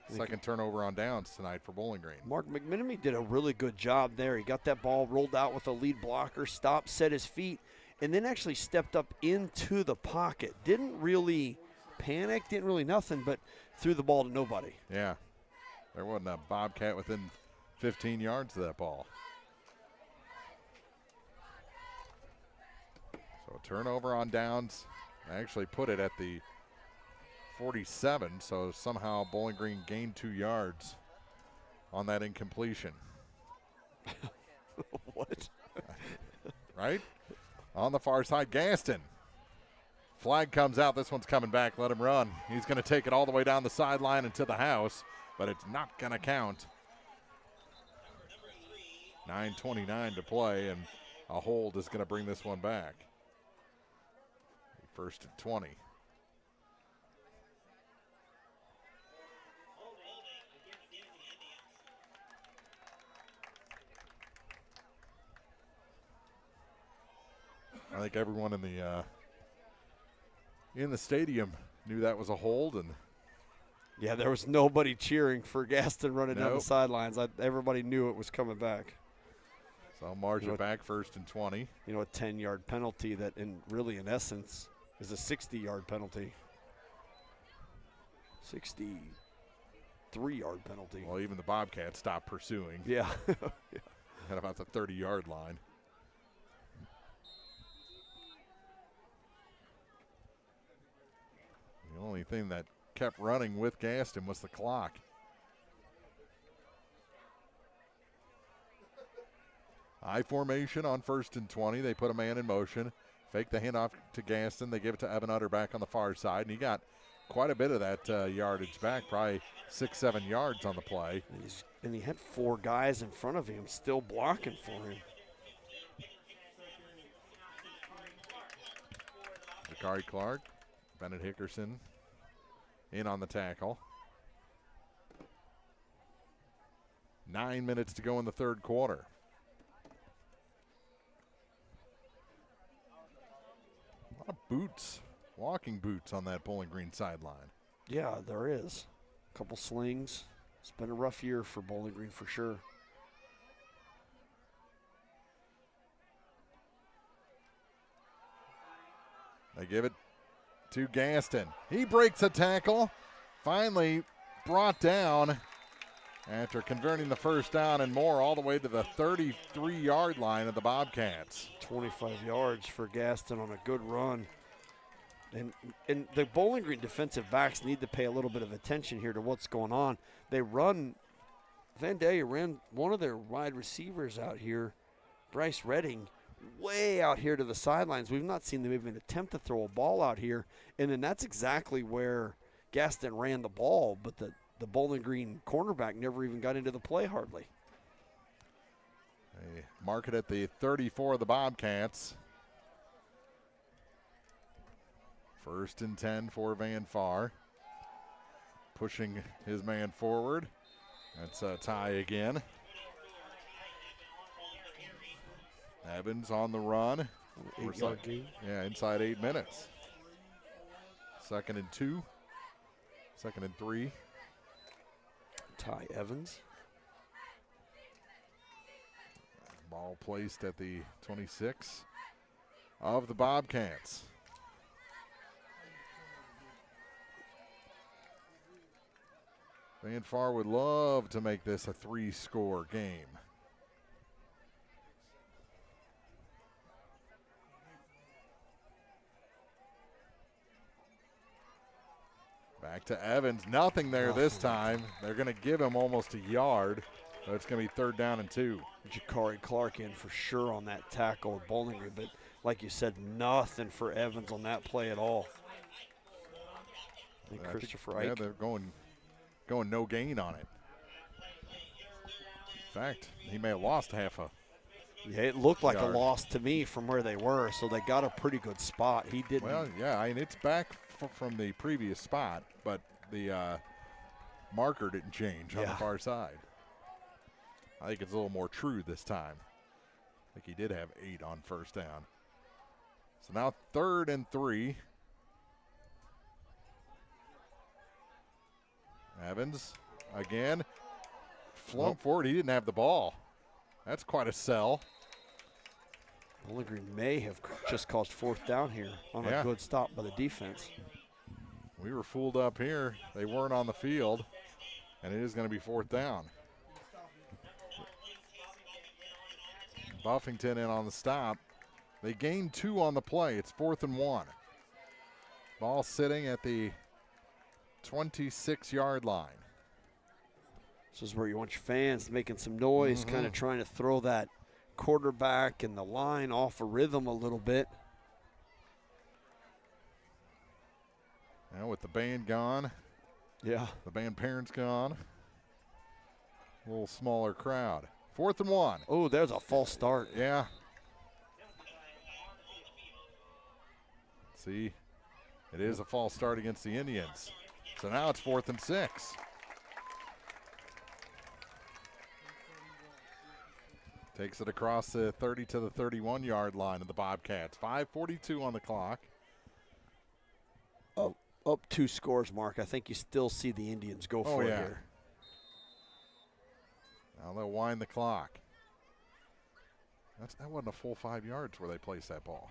Second turnover on downs tonight for Bowling Green. Mark McMenemy did a really good job there. He got that ball rolled out with a lead blocker, stopped, set his feet, and then actually stepped up into the pocket. Didn't really panic, didn't really nothing, but threw the ball to nobody. Yeah. There wasn't a Bobcat within 15 yards of that ball. So a turnover on downs. I actually put it at the 47, so somehow Bowling Green gained 2 yards on that incompletion. What? Right? On the far side, Gaston. Flag comes out. This one's coming back. Let him run. He's going to take it all the way down the sideline and to the house, but it's not going to count. 9:29 to play, and a hold is going to bring this one back. First and 20. I think everyone in the stadium knew that was a hold, and yeah, there was nobody cheering for Gaston running down the Nope. sidelines. Everybody knew it was coming back. So margin back, first and 20. A 10-yard penalty that, in essence, is a 60-yard penalty. 63-yard penalty. Well, even the Bobcats stopped pursuing. Yeah. At about the 30-yard line. The only thing that kept running with Gaston was the clock. I formation on first and 20. They put a man in motion. Fake the handoff to Gaston. They give it to Evan Utter back on the far side, and he got quite a bit of that yardage back, probably 6-7 yards on the play. And he had 4 guys in front of him still blocking for him. Zachary Clark, Bennett Hickerson in on the tackle. 9 minutes to go in the third quarter. A lot of boots, walking boots on that Bowling Green sideline. Yeah, there is. A couple slings. It's been a rough year for Bowling Green for sure. They give it to Gaston. He breaks a tackle. Finally brought down after converting the first down and more all the way to the 33-yard line of the Bobcats. 25 yards for Gaston on a good run. And the Bowling Green defensive backs need to pay a little bit of attention here to what's going on. Vandalia ran one of their wide receivers out here, Bryce Redding, way out here to the sidelines. We've not seen them even attempt to throw a ball out here. And then that's exactly where Gaston ran the ball, but the Bowling Green cornerback never even got into the play hardly. They mark it at the 34 of the Bobcats. First and 10 for Van Far. Pushing his man forward. That's a tie again. Evans on the run. 8-yard gain. Yeah, inside 8 minutes. 2nd and 2. 2nd and 3. Ty Evans. Ball placed at the 26 of the Bobcats. Van Far would love to make this a 3-score game. Back to Evans. Nothing there this time. They're going to give him almost a yard. So it's going to be 3rd down and 2. Jakari Clark in for sure on that tackle with Bowling Green, but like you said, nothing for Evans on that play at all. And Christopher Ike. Yeah, they're going no gain on it. In fact, he may have lost half a. Yeah, it looked like yard. a loss to me from where they were, so they got a pretty good spot. He didn't. Well, yeah, I mean, it's back from the previous spot, but the marker didn't change on the far side. I think it's a little more true this time. I think he did have 8 on 1st down. So now 3rd and 3. Evans again. Flung forward. He didn't have the ball. That's quite a sell. Bowling Green may have just caused 4th down here on a good stop by the defense. We were fooled up here. They weren't on the field, and it is going to be 4th down. Buffington in on the stop. They gained 2 on the play. It's 4th and 1. Ball sitting at the 26-yard line. This is where you want your fans making some noise, kind of trying to throw that quarterback and the line off a rhythm a little bit. Now with the band gone. Yeah. The band parents gone. A little smaller crowd. 4th and 1. Oh, there's a false start. Yeah. See, it is a false start against the Indians. So now it's 4th and 6. Takes it across the 30 to the 31-yard line of the Bobcats. 5:42 on the clock. Up 2 scores, Mark. I think you still see the Indians go for it here. Now they'll wind the clock. That wasn't a full 5 yards where they placed that ball.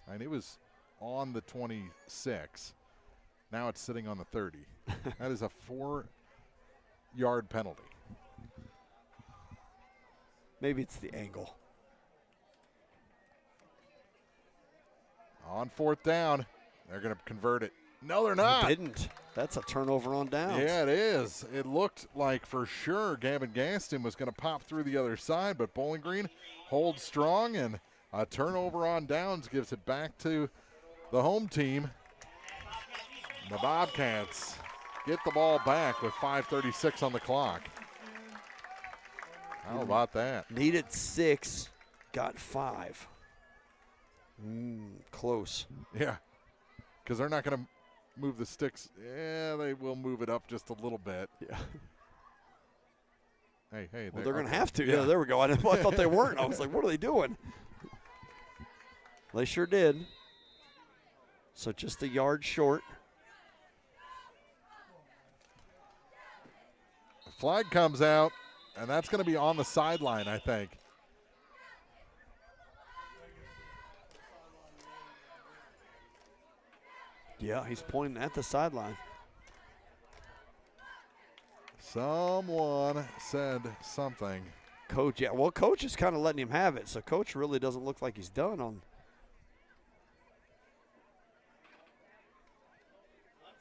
I mean, it was on the 26. Now it's sitting on the 30. That is a 4-yard penalty. Maybe it's the angle. On 4th down, they're going to convert it. No, they're not. They didn't. That's a turnover on downs. Yeah, it is. It looked like for sure Gavin Gaston was going to pop through the other side, but Bowling Green holds strong, and a turnover on downs gives it back to the home team. The Bobcats get the ball back with 5:36 on the clock. How about that? Needed 6, got 5. Close. Yeah, because they're not going to move the sticks. Yeah, they will move it up just a little bit. Yeah. Hey. Well, they're going to have to. Yeah, there we go. I thought they weren't. I was like, what are they doing? They sure did. So just a yard short. The flag comes out, and that's going to be on the sideline, I think. Yeah, he's pointing at the sideline. Someone said something. Coach, yeah. Well, Coach is kind of letting him have it, so Coach really doesn't look like he's done on.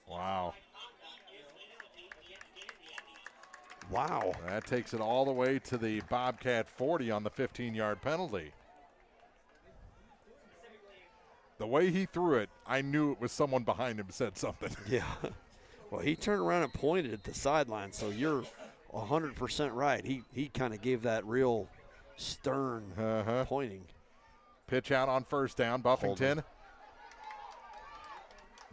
Wow. Wow. That takes it all the way to the Bobcat 40 on the 15-yard penalty. The way he threw it, I knew it was someone behind him said something. Yeah. Well, he turned around and pointed at the sideline, so you're 100% right. He kind of gave that real stern pointing. Pitch out on 1st down. Buffington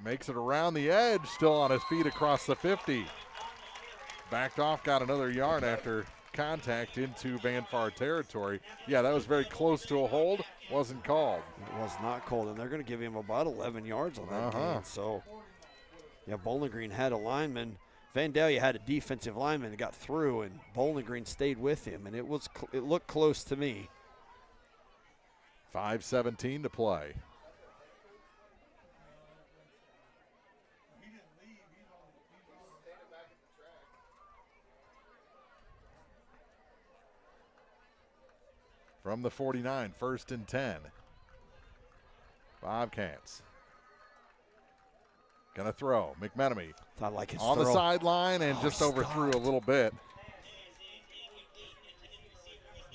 makes it around the edge, still on his feet across the 50. Backed off, got another yard after contact into Van Far territory. Yeah, that was very close to a hold. Wasn't called. It was not called, and they're going to give him about 11 yards on that gain. So, yeah, Bowling Green had a lineman. Vandalia had a defensive lineman that got through, and Bowling Green stayed with him, and it looked close to me. 5:17 to play. from the 49, 1st and 10. Bobcats. Gonna throw. McMenemy I like his on throw. the sideline and just overthrew a little bit.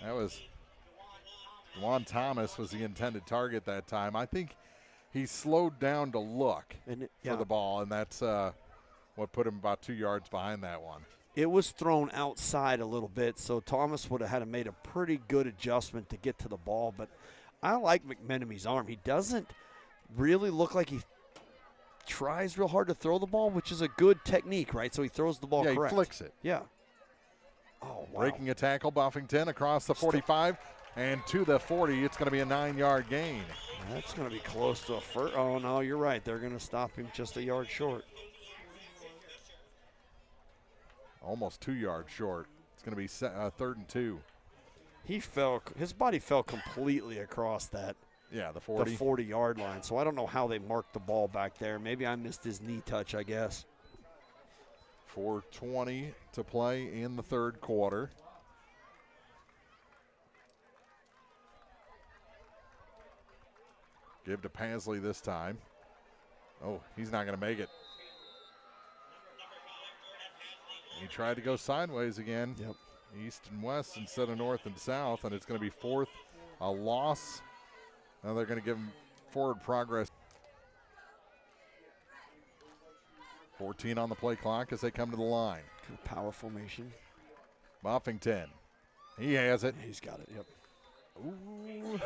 That was Juwan Thomas was the intended target that time. I think he slowed down to look for the ball, and that's what put him about 2 yards behind that one. It was thrown outside a little bit, so Thomas would have had to made a pretty good adjustment to get to the ball. But I like McMenemy's arm. He doesn't really look like he tries real hard to throw the ball, which is a good technique, right? So he throws the ball correct. He flicks it. Yeah. Oh, wow. Breaking a tackle, Buffington across the 45 and to the 40. It's going to be a 9-yard gain. That's going to be close to a first. Oh, no, you're right. They're going to stop him just a yard short. Almost 2 yards short. It's going to be 3rd and 2. His body fell completely across that. Yeah, the 40. The 40-yard line. So I don't know how they marked the ball back there. Maybe I missed his knee touch, I guess. 4:20 to play in the 3rd quarter. Give to Pasley this time. Oh, he's not going to make it. He tried to go sideways again. Yep. East and west instead of north and south, and it's going to be 4th, a loss. Now they're going to give him forward progress. 14 on the play clock as they come to the line. Good power formation. Buffington. He has it. He's got it, yep. Ooh.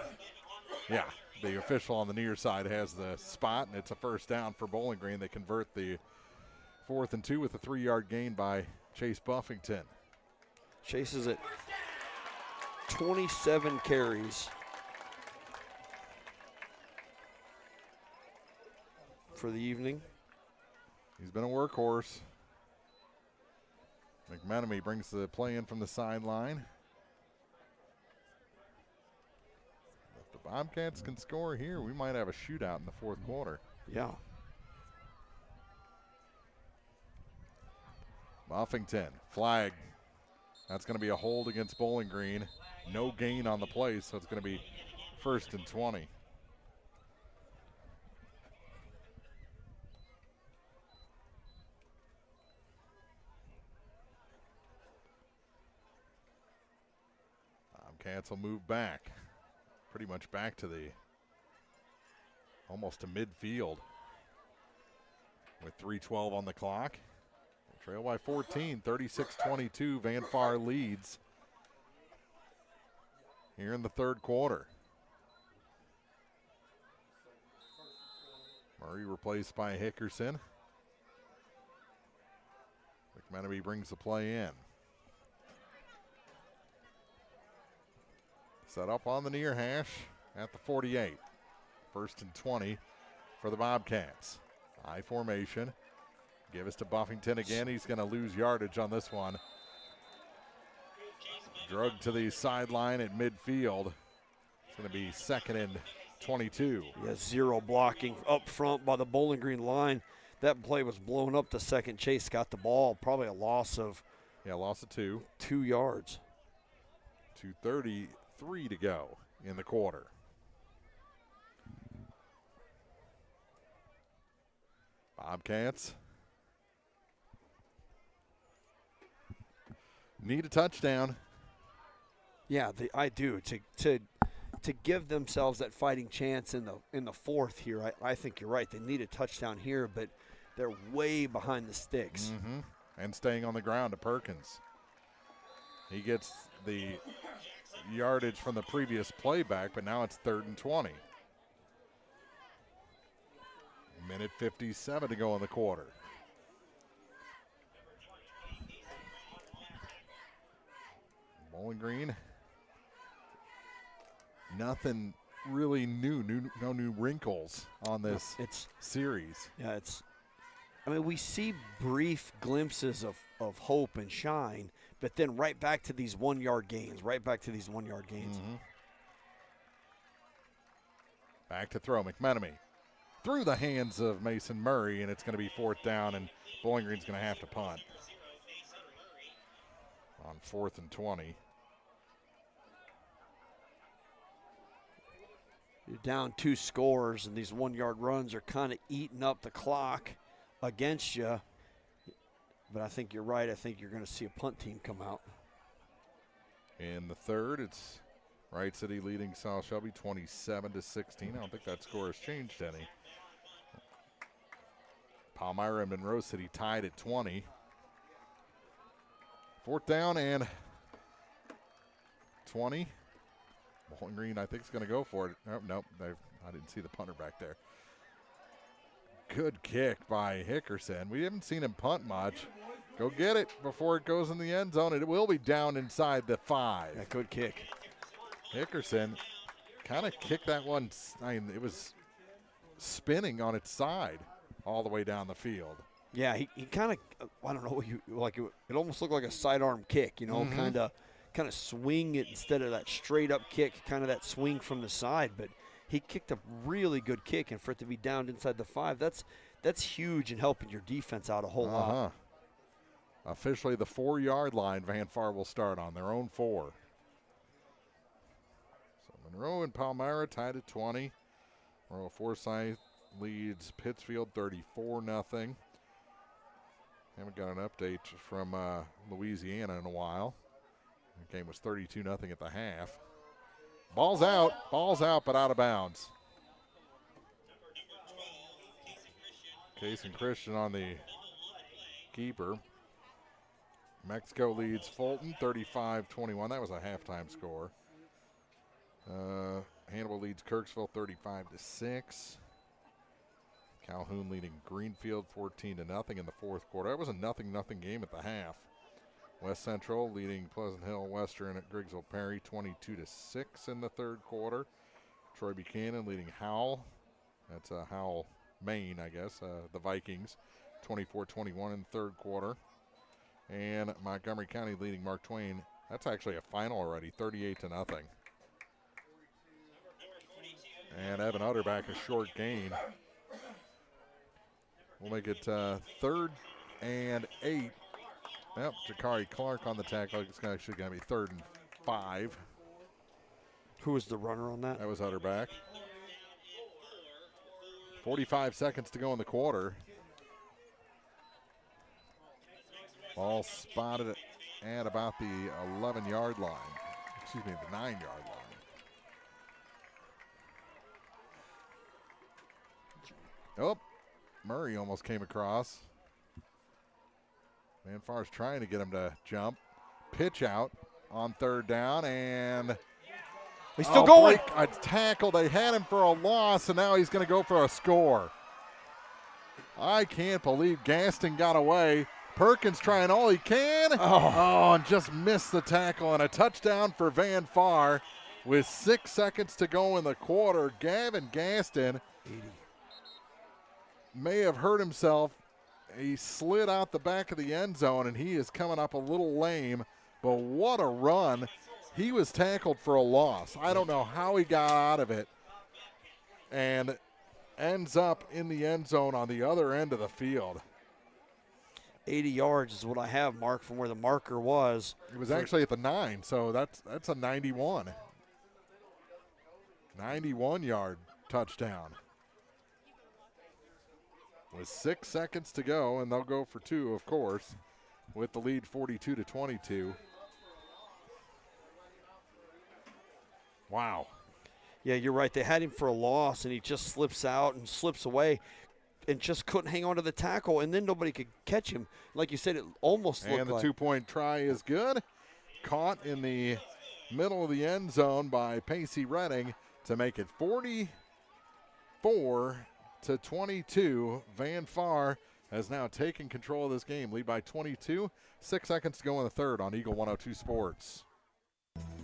Yeah, the official on the near side has the spot, and it's a first down for Bowling Green. They convert the 4th and 2 with a 3-yard gain by Chase Buffington. Chase is at 27 carries for the evening. He's been a workhorse. McMenemy brings the play in from the sideline. If the Bobcats can score here, we might have a shootout in the 4th quarter. Yeah. Buffington, flag. That's going to be a hold against Bowling Green. No gain on the play, so it's going to be 1st and 20. Bobcats will move back. Pretty much back to almost to midfield. With 3:12 on the clock. Trail by 14, 36-22. Van Far leads here in the 3rd quarter. Murray replaced by Hickerson. McMenemy brings the play in. Set up on the near hash at the 48. 1st and 20 for the Bobcats. I formation. Give us to Buffington again. He's going to lose yardage on this one. Drug to the sideline at midfield. It's going to be 2nd and 22. He has 0 blocking up front by the Bowling Green line. That play was blown up the second Chase got the ball. Probably a loss of 2. 2 yards. 2:33 to go in the quarter. Bobcats need a touchdown. Yeah, I do. To give themselves that fighting chance in the 4th here, I think you're right. They need a touchdown here, but they're way behind the sticks. Mm-hmm. And staying on the ground to Perkins. He gets the yardage from the previous playback, but now it's 3rd and 20. Minute 57 to go in the quarter. Bowling Green, nothing really new, no new wrinkles on this series. Yeah, I mean, we see brief glimpses of hope and shine, but then right back to these 1-yard gains, Mm-hmm. Back to throw, McMenemy. Through the hands of Mason Murray, and it's going to be 4th down, and Bowling Green's going to have to punt. On 4th and 20. you're down 2 scores, and these 1-yard runs are kind of eating up the clock against you. But I think you're right. I think you're going to see a punt team come out. In the third, it's Wright City leading South Shelby 27-16. I don't think that score has changed any. Palmyra and Monroe City tied at 20. 4th down and 20. Bowling Green, I think, is going to go for it. Oh, nope, I didn't see the punter back there. Good kick by Hickerson. We haven't seen him punt much. Go get it before it goes in the end zone. It will be down inside the 5. Yeah, good kick. Hickerson kind of kicked that one. I mean, it was spinning on its side all the way down the field. Yeah, he kind of, I don't know, it almost looked like a sidearm kick, you know, kind of swing it instead of that straight up kick, kind of that swing from the side. But he kicked a really good kick, and for it to be down inside the 5, that's huge in helping your defense out a whole lot. Officially the 4-yard line, Van Far will start on their own 4. So Monroe and Palmyra tied at 20. Royal Forsyth leads Pittsfield 34-0. Haven't got an update from Louisiana in a while. The game was 32-0 at the half. Ball's out, but out of bounds. Case and Christian on the keeper. Mexico leads Fulton 35-21. That was a halftime score. Hannibal leads Kirksville 35-6. Calhoun leading Greenfield 14-0 in the 4th quarter. That was a 0-0 game at the half. West Central leading Pleasant Hill Western at Griggsville Perry 22-6 in the 3rd quarter. Troy Buchanan leading Howell. That's Howell, Maine, I guess. The Vikings 24-21 in the 3rd quarter. And Montgomery County leading Mark Twain. That's actually a final already, 38-0. And Evan Utterback a short gain. We'll make it 3rd and 8. Yep, Jakari Clark on the tackle. It's actually going to be 3rd and 5. Who was the runner on that? That was Utterback. 45 seconds to go in the quarter. Ball spotted at about the 11-yard line. Excuse me, the 9-yard line. Oh, Murray almost came across. Van Far's trying to get him to jump. Pitch out on 3rd down, and he's still going. A tackle. They had him for a loss, and now he's going to go for a score. I can't believe Gaston got away. Perkins trying all he can. And just missed the tackle, and a touchdown for Van Far with 6 seconds to go in the quarter. Gavin Gaston may have hurt himself. He slid out the back of the end zone, and he is coming up a little lame, but what a run. He was tackled for a loss. I don't know how he got out of it and ends up in the end zone on the other end of the field. 80 yards is what I have, Mark, from where the marker was. It was actually at the 9, so that's a 91. 91-yard touchdown. With 6 seconds to go, and they'll go for 2, of course, with the lead 42-22. Wow. Yeah, you're right. They had him for a loss, and he just slips out and slips away and just couldn't hang on to the tackle, and then nobody could catch him. Like you said, it almost looked like. And the 2-point try is good. Caught in the middle of the end zone by Pacey Redding to make it 44-22. Van Far has now taken control of this game. Lead by 22. 6 seconds to go in the third on Eagle 102 Sports.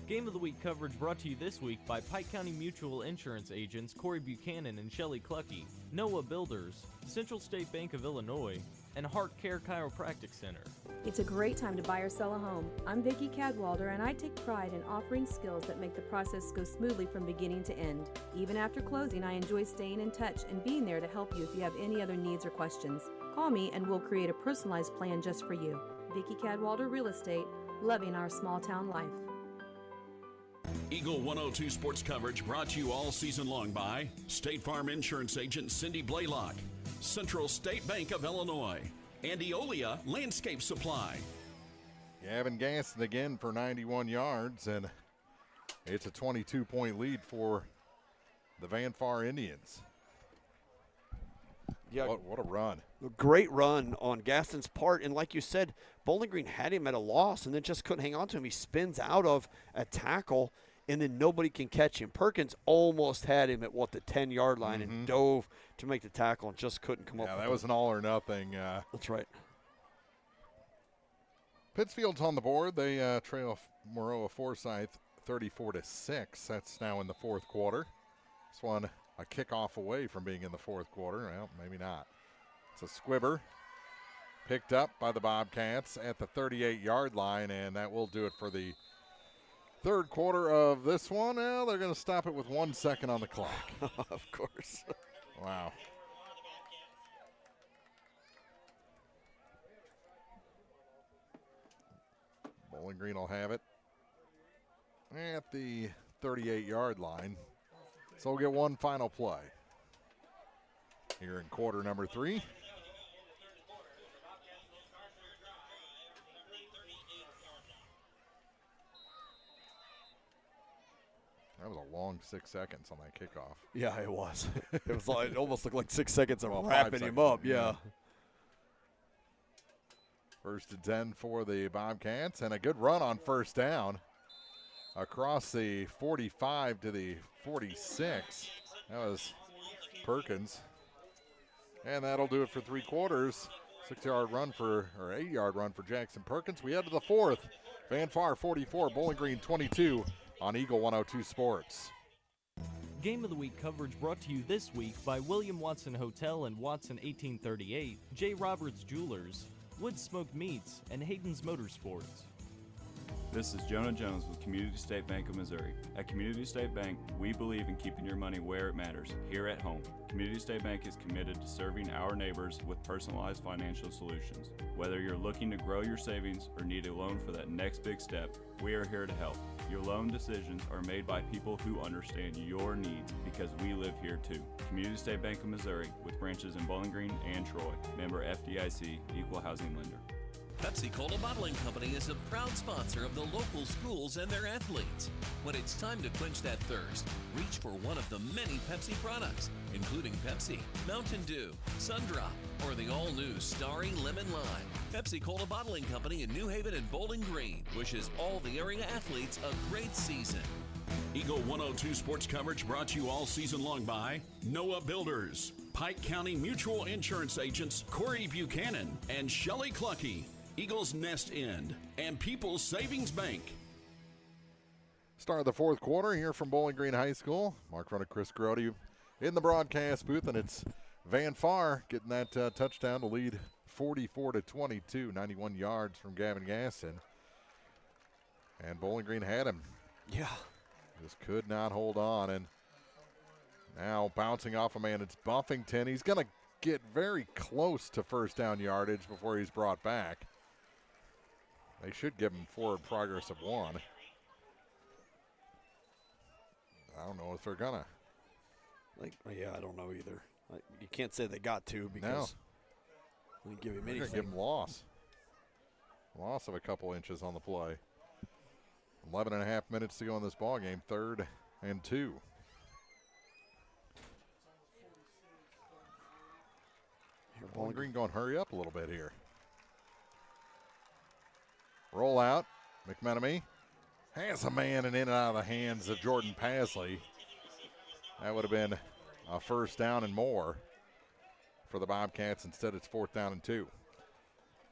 Game of the Week coverage brought to you this week by Pike County Mutual Insurance agents Corey Buchanan and Shelley Clucky, Noah Builders, Central State Bank of Illinois, and Heart Care Chiropractic Center. It's a great time to buy or sell a home. I'm Vicki Cadwalder, and I take pride in offering skills that make the process go smoothly from beginning to end. Even after closing, I enjoy staying in touch and being there to help you if you have any other needs or questions. Call me and we'll create a personalized plan just for you. Vicki Cadwalder Real Estate, loving our small town life. Eagle 102 sports coverage brought to you all season long by State Farm Insurance Agent Cindy Blaylock, Central State Bank of Illinois, and Eolia Landscape Supply. Gavin Gaston again for 91 yards, and it's a 22-point lead for the Van Far Indians. Yeah, what a run. A great run on Gaston's part. And like you said, Bowling Green had him at a loss and then just couldn't hang on to him. He spins out of a tackle, and then nobody can catch him. Perkins almost had him at, the 10-yard line and dove to make the tackle and just couldn't come up with it. Yeah, that was an all or nothing. That's right. Pittsfield's on the board. They trail Moroa Forsyth 34-6. That's now in the fourth quarter. This one a kickoff away from being in the fourth quarter. Well, maybe not. It's a squibber picked up by the Bobcats at the 38-yard line, and that will do it for the third quarter of this one. Well, they're going to stop it with 1 second on the clock. Of course. Wow. Bowling Green will have it at the 38-yard line. So we'll get one final play here in quarter number 3. That was a long 6 seconds on that kickoff. Yeah, it was. It almost looked like 6 seconds of Well, wrapping 5 him up. seconds, Yeah. First and 10 for the Bobcats, and a good run on first down across the 45 to the 46. That was Perkins. And that'll do it for 3 quarters. 8-yard run for Jackson Perkins. We head to the fourth. Van Far 44, Bowling Green 22 on Eagle 102 Sports. Game of the Week coverage brought to you this week by William Watson Hotel and Watson 1838, J. Roberts Jewelers, Wood Smoked Meats, and Hayden's Motorsports. This is Jonah Jones with Community State Bank of Missouri. At Community State Bank, we believe in keeping your money where it matters, here at home. Community State Bank is committed to serving our neighbors with personalized financial solutions. Whether you're looking to grow your savings or need a loan for that next big step, we are here to help. Your loan decisions are made by people who understand your needs because we live here too. Community State Bank of Missouri with branches in Bowling Green and Troy. Member FDIC, Equal Housing Lender. Pepsi-Cola Bottling Company is a proud sponsor of the local schools and their athletes. When it's time to quench that thirst, reach for one of the many Pepsi products, including Pepsi, Mountain Dew, Sundrop, or the all-new Starry Lemon Lime. Pepsi-Cola Bottling Company in New Haven and Bowling Green wishes all the area athletes a great season. Eagle 102 sports coverage brought to you all season long by Noah Builders, Pike County Mutual Insurance Agents Corey Buchanan and Shelley Clucky, Eagles Nest End, and People's Savings Bank. Start of the fourth quarter here from Bowling Green High School. Mark Runner, Chris Grody in the broadcast booth, and it's Van Far getting that touchdown to lead 44-22, 91 yards from Gavin Gaston. And Bowling Green had him. Yeah. Just could not hold on, and now bouncing off a man, it's Buffington. He's going to get very close to first down yardage before he's brought back. They should give him forward progress of 1. I don't know if they're gonna. I don't know either. You can't say they got to because they didn't give him anything. Give him loss of a couple inches on the play. 11 and a half minutes to go in this ball game. 3rd and 2. Bowling Green going to hurry up a little bit here. Roll out. McMenemy has a man and in and out of the hands of Jordan Pasley. That would have been a first down and more for the Bobcats. Instead, it's 4th down and 2.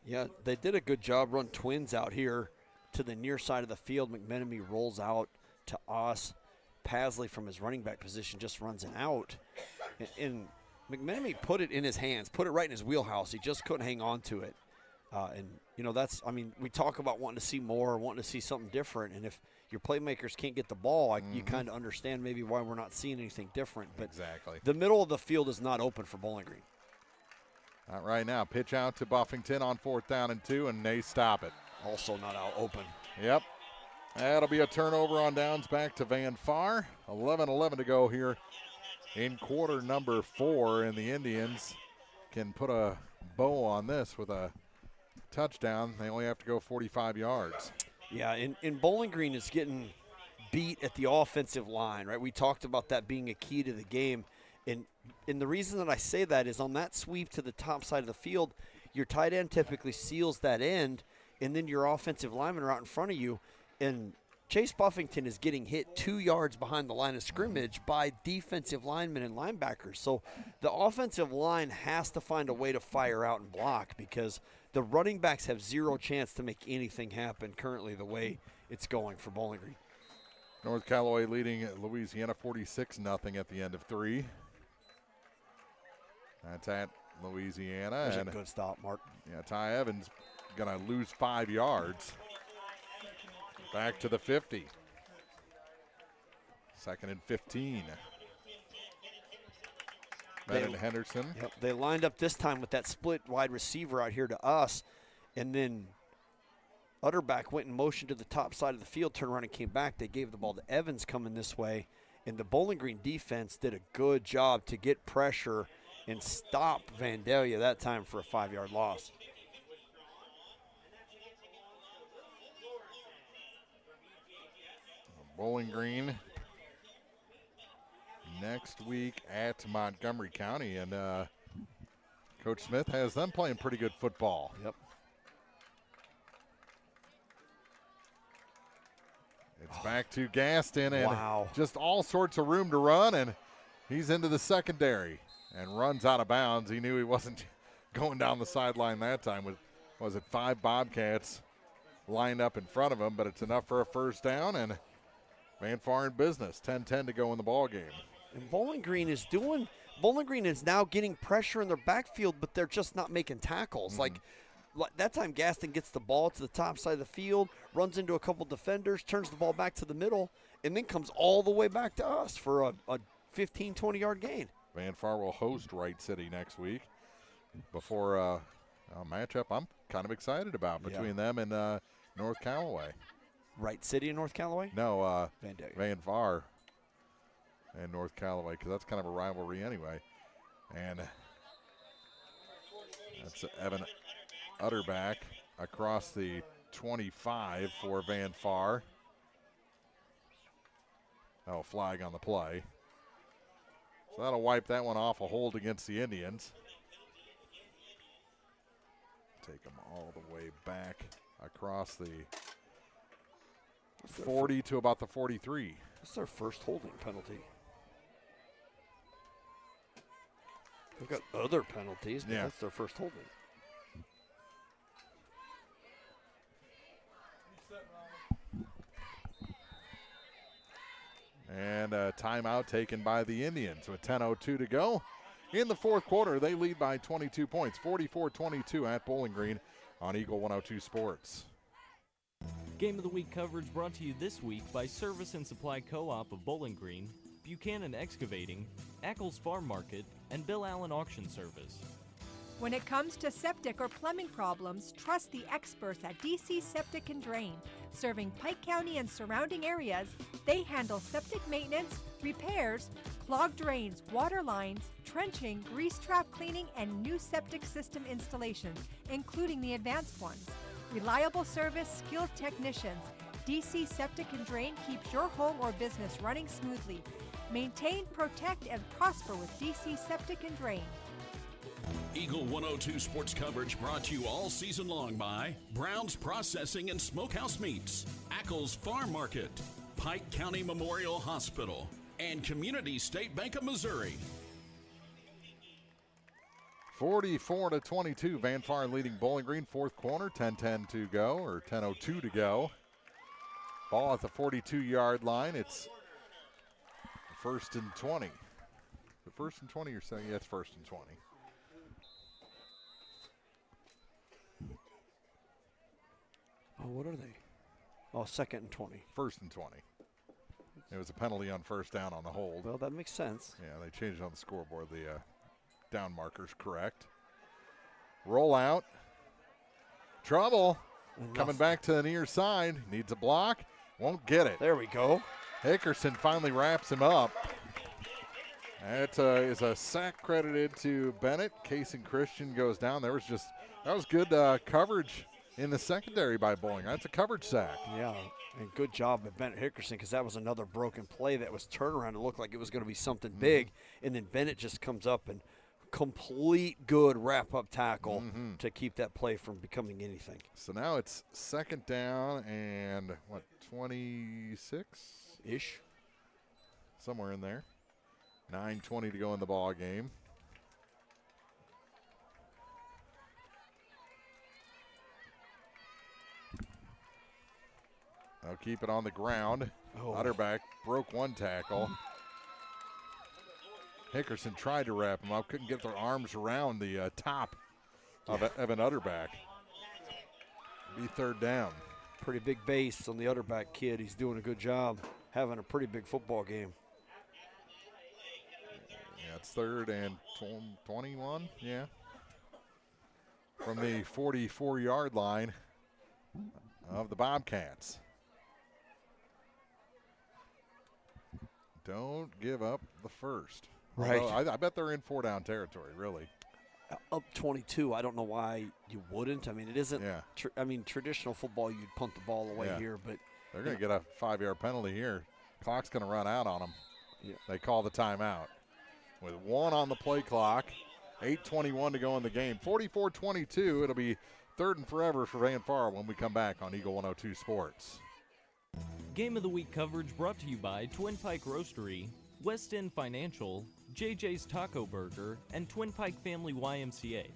Yeah, they did a good job run twins out here to the near side of the field. McMenemy rolls out to us. Pasley from his running back position just runs an out. And McMenemy put it in his hands, put it right in his wheelhouse. He just couldn't hang on to it. We talk about wanting to see more, wanting to see something different. And if your playmakers can't get the ball, you kind of understand maybe why we're not seeing anything different. But exactly. The middle of the field is not open for Bowling Green. Not right now. Pitch out to Buffington on 4th down and 2, and they stop it. Also not out open. Yep. That'll be a turnover on downs back to Van Far. 11-11 to go here in quarter number 4, and the Indians can put a bow on this with a touchdown. They only have to go 45 yards. Yeah, in Bowling Green is getting beat at the offensive line, right? We talked about that being a key to the game. And the reason that I say that is on that sweep to the top side of the field, your tight end typically seals that end, and then your offensive linemen are out in front of you. And Chase Buffington is getting hit 2 yards behind the line of scrimmage by defensive linemen and linebackers. So the offensive line has to find a way to fire out and block because the running backs have zero chance to make anything happen currently the way it's going for Bowling Green. North Callaway leading Louisiana 46-0 at the end of 3. That's at Louisiana. That's a good stop, Mark. Yeah, Ty Evans going to lose 5 yards. Back to the 50. 2nd and 15. Ben Henderson. Yep, they lined up this time with that split wide receiver out here to us, and then Utterback went in motion to the top side of the field, turned around and came back. They gave the ball to Evans coming this way, and the Bowling Green defense did a good job to get pressure and stop Vandalia that time for a 5-yard loss. Bowling Green next week at Montgomery County, and Coach Smith has them playing pretty good football. Yep. It's back to Gaston, and just all sorts of room to run, and he's into the secondary and runs out of bounds. He knew he wasn't going down the sideline that time with, was it 5 Bobcats lined up in front of him, but it's enough for a first down, and Van Far in business. 10-10 to go in the ball game. And Bowling Green is now getting pressure in their backfield, but they're just not making tackles. Like that time Gaston gets the ball to the top side of the field, runs into a couple defenders, turns the ball back to the middle, and then comes all the way back to us for a 15, 20-yard gain. Van Far will host Wright City next week before a matchup I'm kind of excited about between them and North Callaway. Wright City and North Callaway? No, Van Far and North Callaway, because that's kind of a rivalry anyway. And that's Evan Utterback across the 25 for Van Far. Oh, flag on the play. So that'll wipe that one off a hold against the Indians. Take them all the way back across the 40 to about the 43. That's their first holding penalty. They've got other penalties, but that's their first holding. And a timeout taken by the Indians with 10:02 to go. In the fourth quarter, they lead by 22 points, 44-22 at Bowling Green on Eagle 102 Sports. Game of the Week coverage brought to you this week by Service and Supply Co-op of Bowling Green, Buchanan Excavating, Ackles Farm Market, and Bill Allen Auction Service. When it comes to septic or plumbing problems, trust the experts at DC Septic and Drain. Serving Pike County and surrounding areas, they handle septic maintenance, repairs, clogged drains, water lines, trenching, grease trap cleaning, and new septic system installations, including the advanced ones. Reliable service, skilled technicians. DC Septic and Drain keeps your home or business running smoothly. Maintain, protect, and prosper with DC Septic and Drain. Eagle 102 sports coverage brought to you all season long by Brown's Processing and Smokehouse Meats, Ackles Farm Market, Pike County Memorial Hospital, and Community State Bank of Missouri. 44-22, Van Far leading Bowling Green, fourth quarter, 10:10 to go, or 10:02 to go. Ball at the 42-yard line. It's first and 20. The first and 20 you're saying? Yeah, it's first and 20. Oh, what are they? Oh, 2nd and 20. First and 20. It was a penalty on first down on the hold. Well, that makes sense. Yeah, they changed it on the scoreboard. The down marker's correct. Roll out. Trouble. Coming back to the near side. Needs a block. Won't get it. There we go. Hickerson finally wraps him up. That is a sack credited to Bennett. Case and Christian goes down. That was good coverage in the secondary by Bowling. That's a coverage sack. Yeah, and good job by Bennett Hickerson, because that was another broken play that was turnaround. It looked like it was going to be something big, and then Bennett just comes up and complete good wrap-up tackle to keep that play from becoming anything. So now it's second down and, 26-ish? Somewhere in there. 9:20 to go in the ball game. They'll keep it on the ground. Utterback broke one tackle. Hickerson tried to wrap him up, couldn't get their arms around the top of Evan Utterback. Be third down. Pretty big base on the Utterback kid. He's doing a good job, having a pretty big football game. Yeah, it's third and 21, yeah. From the 44-yard line of the Bobcats. Don't give up the first. Right. Although I bet they're in four-down territory, really. Up 22, I don't know why you wouldn't. I mean, it isn't. Yeah. Traditional football, you'd punt the ball away here, but they're going to get a 5-yard penalty here. Clock's going to run out on them. Yeah. They call the timeout. With 1 on the play clock, 8:21 to go in the game. 44-22. It'll be third and forever for Van Far when we come back on Eagle 102 Sports. Game of the Week coverage brought to you by Twin Pike Roastery, West End Financial, JJ's Taco Burger, and Twin Pike Family YMCA.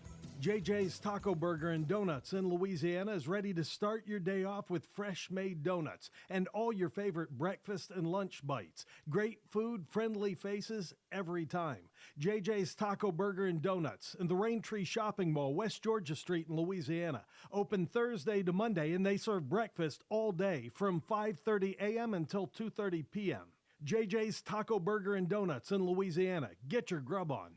JJ's Taco Burger and Donuts in Louisiana is ready to start your day off with fresh-made donuts and all your favorite breakfast and lunch bites. Great food, friendly faces every time. JJ's Taco Burger and Donuts in the Raintree Shopping Mall, West Georgia Street in Louisiana. Open Thursday to Monday, and they serve breakfast all day from 5:30 a.m. until 2:30 p.m. JJ's Taco Burger and Donuts in Louisiana. Get your grub on.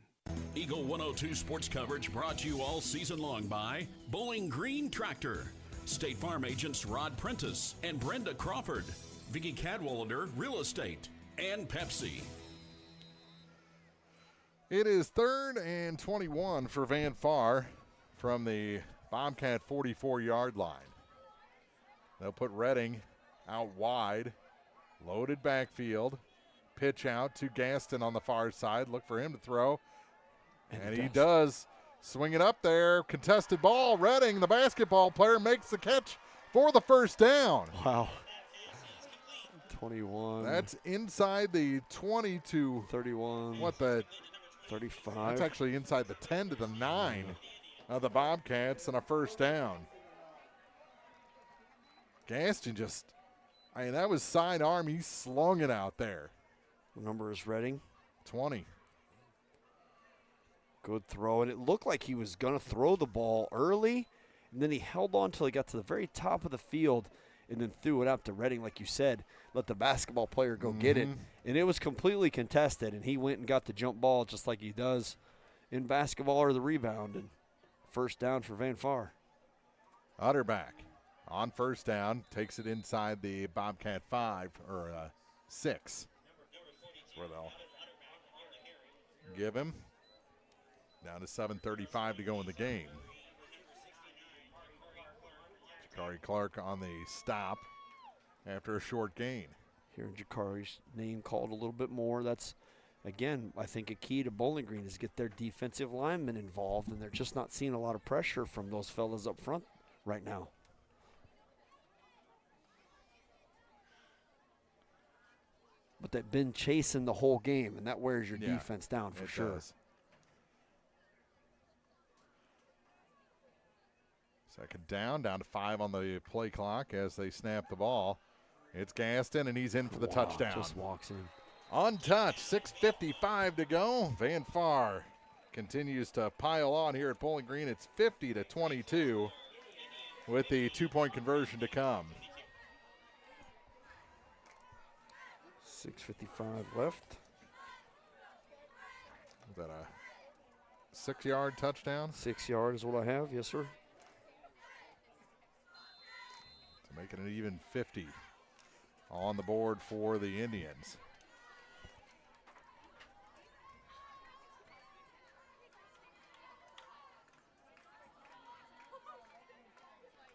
Eagle 102 sports coverage brought to you all season long by Bowling Green Tractor, State Farm agents Rod Prentice and Brenda Crawford, Vicky Cadwallader Real Estate, and Pepsi. It is third and 21 for Van Far from the Bobcat 44-yard line. They'll put Redding out wide, loaded backfield, pitch out to Gaston on the far side. Look for him to throw. And he does. Swing it up there. Contested ball. Redding, the basketball player, makes the catch for the first down. Wow. 21. That's inside the 20 to 31. 35. That's actually inside the 10 to the 9 of the Bobcats, and a first down. Gaston that was sidearm. He slung it out there. What number is Redding? 20. Good throw, and it looked like he was going to throw the ball early, and then he held on until he got to the very top of the field and then threw it up to Redding, like you said, let the basketball player go get it. And it was completely contested, and he went and got the jump ball just like he does in basketball or the rebound, and first down for Van Far. Utterback on first down, takes it inside the Bobcat 5 or 6. That's where they'll give him. Down to 7:35 to go in the game. Jakari Clark on the stop after a short gain. Hearing Jakari's name called a little bit more. That's, again, I think a key to Bowling Green is get their defensive linemen involved, and they're just not seeing a lot of pressure from those fellas up front right now. But they've been chasing the whole game, and that wears your defense down for sure. Does. Second down to 5 on the play clock as they snap the ball. It's Gaston, and he's in for the touchdown. Just walks in. Untouched, 6:55 to go. Van Far continues to pile on here at Bowling Green. It's 50-22 with the 2-point conversion to come. 6:55 left. Is that a 6-yard touchdown? 6 yard is what I have, yes, sir. Making it even 50. on the board for the Indians.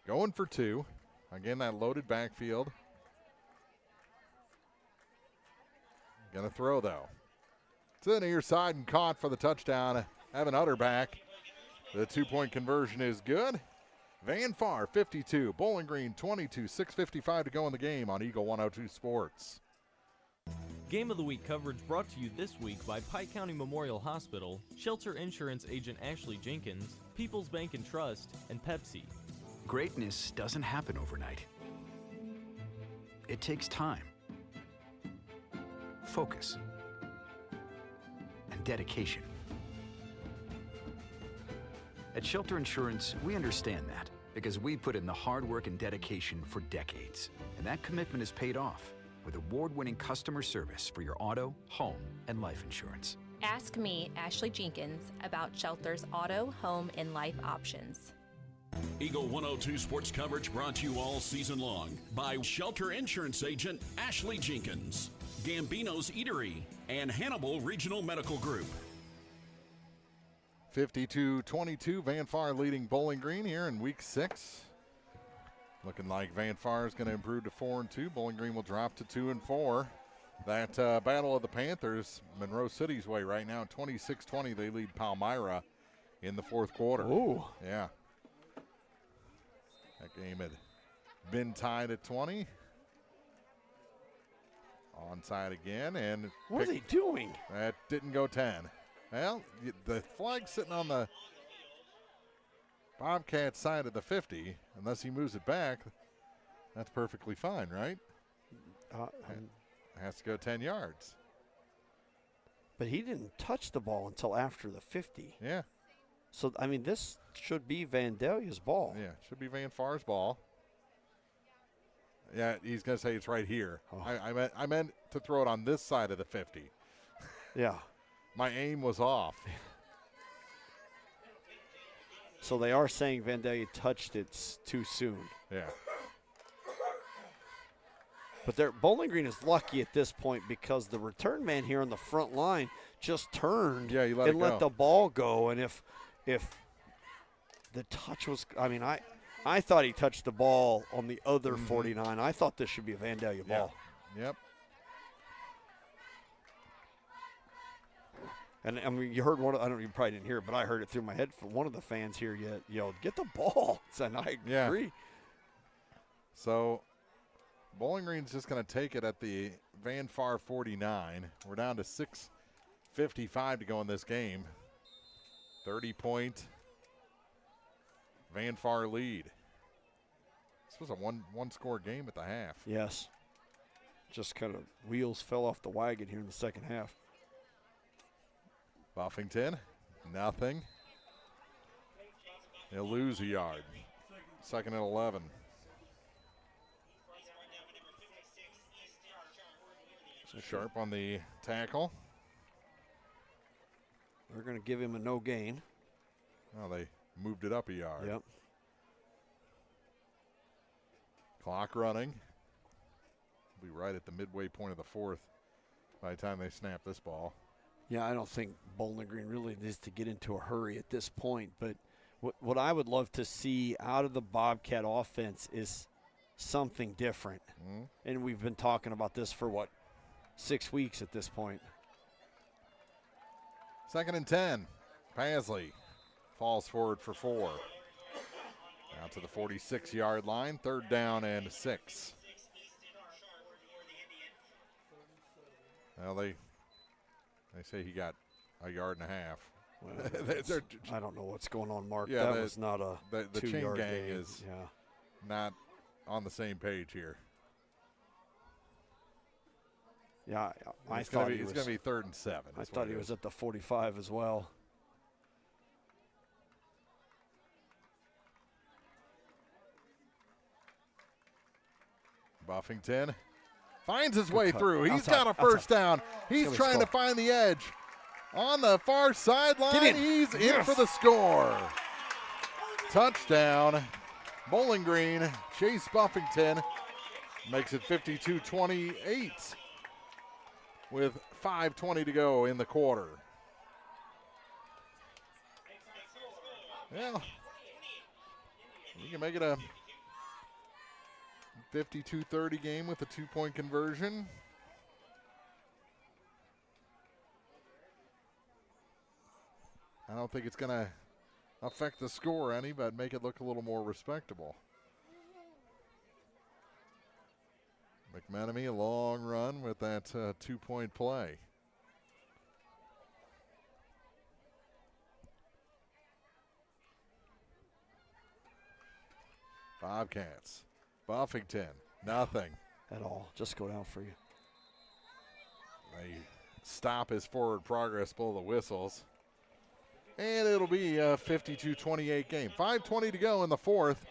Going for two. Again, that loaded backfield. Gonna throw, though. To the near side and caught for the touchdown. Evan Utterback. The two-point conversion is good. Van Far 52, Bowling Green 22, 6:55 to go in the game on Eagle 102 Sports. Game of the Week coverage brought to you this week by Pike County Memorial Hospital, Shelter Insurance agent Ashley Jenkins, People's Bank and Trust, and Pepsi. Greatness doesn't happen overnight. It takes time, focus, and dedication. At Shelter Insurance, we understand that because we put in the hard work and dedication for decades. And that commitment is paid off with award-winning customer service for your auto, home, and life insurance. Ask me, Ashley Jenkins, about Shelter's auto, home, and life options. Eagle 102 sports coverage brought to you all season long by Shelter Insurance agent Ashley Jenkins, Gambino's Eatery, and Hannibal Regional Medical Group. 52-22, Van Far leading Bowling Green here in week 6. Looking like Van Far is going to improve to 4-2. Bowling Green will drop to 2-4. That Battle of the Panthers, Monroe City's way right now, 26-20. They lead Palmyra in the fourth quarter. Ooh. Yeah. That game had been tied at 20. Onside again. And what are they doing? That didn't go 10. Well, the flag's sitting on the Bobcat side of the 50. Unless he moves it back, that's perfectly fine, right? Has to go 10 yards. But he didn't touch the ball until after the 50. Yeah. So, I mean, this should be Vandalia's ball. Yeah, should be Van Far's ball. Yeah, he's going to say it's right here. Oh. I meant to throw it on this side of the 50. Yeah. My aim was off. So they are saying Vandalia touched it too soon. Yeah. But Bowling Green is lucky at this point because the return man here on the front line just turned he let and it let go. the ball go. And if the touch was, I mean, I thought he touched the ball on the other 49. I thought this should be a Vandalia ball. Yep. And I mean, you heard one. You probably didn't hear it, but I heard it through my head. One of the fans here yelled, "Get the ball!" And I agree. So, Bowling Green's just going to take it at the Van Far 49. We're down to 6:55 to go in this game. 30-point Van Far lead. This was a one-score game at the half. Yes. Just kind of wheels fell off the wagon here in the second half. Buffington, nothing. They'll lose a yard. Second and 11. So Sharp on the tackle. They're going to give him a no gain. Oh, they moved it up a yard. Yep. Clock running. Be right at the midway point of the fourth by the time they snap this ball. Yeah, I don't think Bowling Green really needs to get into a hurry at this point. But what I would love to see out of the Bobcat offense is something different. Mm-hmm. And we've been talking about this for, 6 weeks at this point. Second and 10. Pasley falls forward for 4. Out to the 46-yard line. Third down and 6. Well, they say he got a yard and a half. Well, I don't know what's going on, Mark. Yeah, that was not a the chain 2-yard gang gain. is not on the same page here. Yeah, it's going to be 3rd and 7. I thought he was at the 45 as well. Buffington finds his way through. He's Outside. got a first down. He's Gonna trying to score. find the edge. On the far sideline, he's in Yes. for the score. Touchdown, Bowling Green. Chase Buffington Makes it 52-28 with 5:20 to go in the quarter. Well, we can make it a 52-30 game with a 2-point conversion. I don't think it's going to affect the score any, but make it look a little more respectable. McMenemy, a long run with that 2-point play. Bobcats. Buffington, nothing. At all. Just go down for you. They stop his forward progress, blow the whistles. And it'll be a 52-28 game. 5:20 to go in the fourth.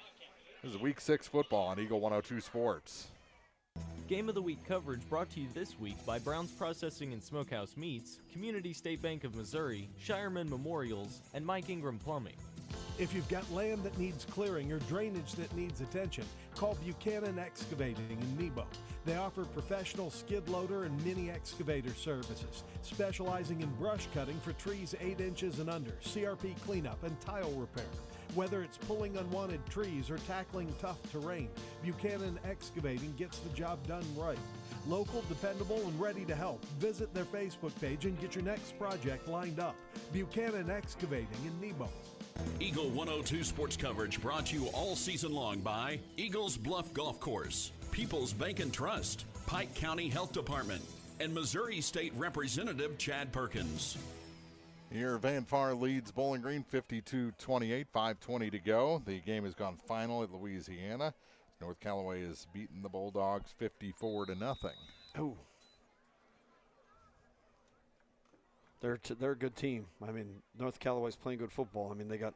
This is Week 6 football on Eagle 102 Sports. Game of the Week coverage brought to you this week by Brown's Processing and Smokehouse Meats, Community State Bank of Missouri, Shireman Memorials, and Mike Ingram Plumbing. If you've got land that needs clearing or drainage that needs attention, call Buchanan Excavating in Nebo. They offer professional skid loader and mini excavator services, specializing in brush cutting for trees 8 inches and under, CRP cleanup, and tile repair. Whether it's pulling unwanted trees or tackling tough terrain, Buchanan Excavating gets the job done right. Local, dependable, and ready to help. Visit their Facebook page and get your next project lined up. Buchanan Excavating in Nebo. Eagle 102 sports coverage brought to you all season long by Eagles Bluff Golf Course, People's Bank and Trust, Pike County Health Department, and Missouri State Representative Chad Perkins. Here, Van Far leads Bowling Green 52-28, 5:20 to go. The game has gone final at Louisiana. North Callaway has beaten the Bulldogs 54-0. Oh. They're a good team. I mean, North Callaway's playing good football. I mean, they got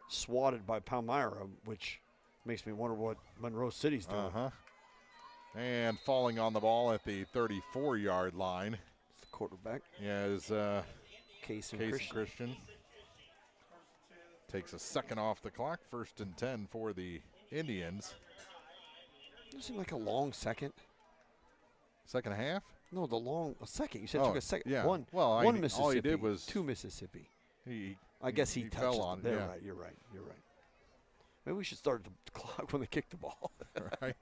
swatted by Palmyra, which makes me wonder what Monroe City's doing. And falling on the ball at the 34-yard line. It's the quarterback. Yeah, is Case Christian. Takes a second off the clock. 1st and 10 for the Indians. Doesn't seem like a long second. Second half? No, a second. You said it took a second. Yeah. One Mississippi. All he did was 2 Mississippi. I guess he touched fell on. They're Yeah. right. You're right. Maybe we should start the clock when they kick the ball. Right.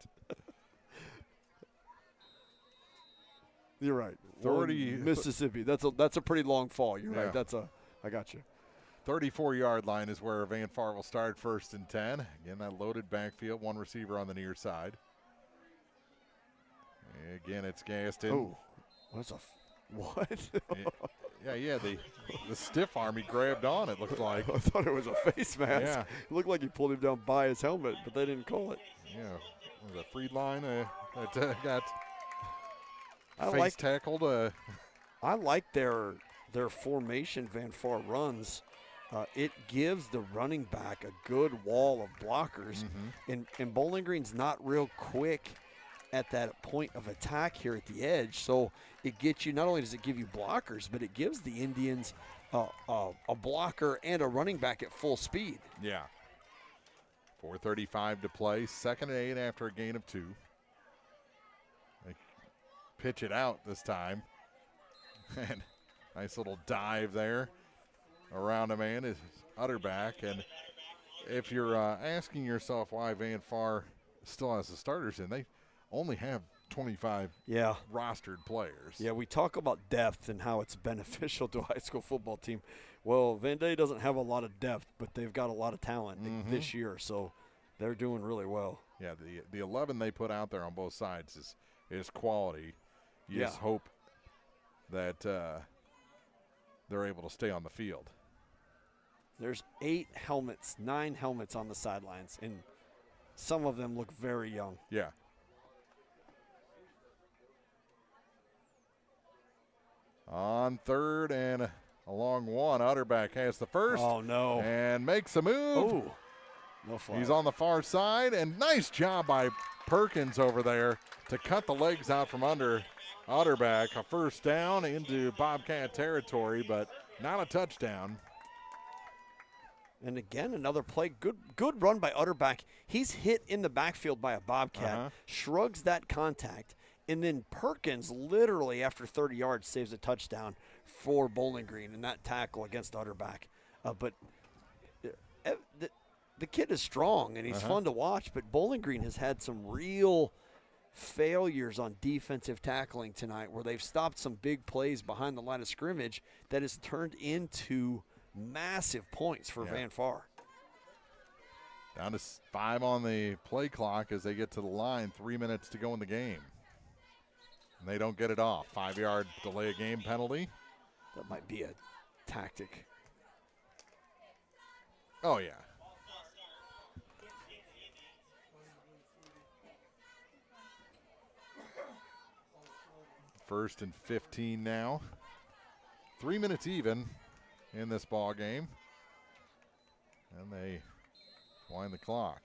You're right. 30 Mississippi. That's a pretty long fall. You're Yeah. right. I got you. 34-yard line is where Van Far will start. 1st and 10. Again, that loaded backfield. One receiver on the near side. Again, it's gassed in. Oh, what's what? Yeah. The stiff arm he grabbed on. It looked like. I thought it was a face mask. Yeah. It looked like he pulled him down by his helmet, but they didn't call it. Yeah, was a freed line that got tackled. I like their formation. Van Far runs. It gives the running back a good wall of blockers, and Bowling Green's not real quick at that point of attack here at the edge. So it gets you, not only does it give you blockers, but it gives the Indians a blocker and a running back at full speed. Yeah. 4:35 to play. 2nd and 8 after a gain of 2. They pitch it out this time. And nice little dive there around a man is Utterback. And if you're asking yourself why Van Far still has the starters in, they only have 25 rostered players. Yeah, we talk about depth and how it's beneficial to a high school football team. Well, Van Day doesn't have a lot of depth, but they've got a lot of talent this year, so they're doing really well. Yeah, the 11 they put out there on both sides is quality. You just hope that they're able to stay on the field. There's 9 helmets on the sidelines, and some of them look very young. Yeah. On 3rd and a long one, Utterback has the first. Oh, no. And makes a move. Oh, no flag. He's on the far side, and nice job by Perkins over there to cut the legs out from under Utterback. A first down into Bobcat territory, but not a touchdown. And again, another play. Good run by Utterback. He's hit in the backfield by a Bobcat, shrugs that contact, and then Perkins literally after 30 yards saves a touchdown for Bowling Green in that tackle against Utterback. But the kid is strong, and he's fun to watch, but Bowling Green has had some real failures on defensive tackling tonight where they've stopped some big plays behind the line of scrimmage that has turned into massive points for Van Far. Down to 5 on the play clock as they get to the line. 3 minutes to go in the game. And they don't get it off. 5-yard delay of game penalty. That might be a tactic. Oh, yeah. First and 15 now. 3 minutes even in this ball game. And they wind the clock.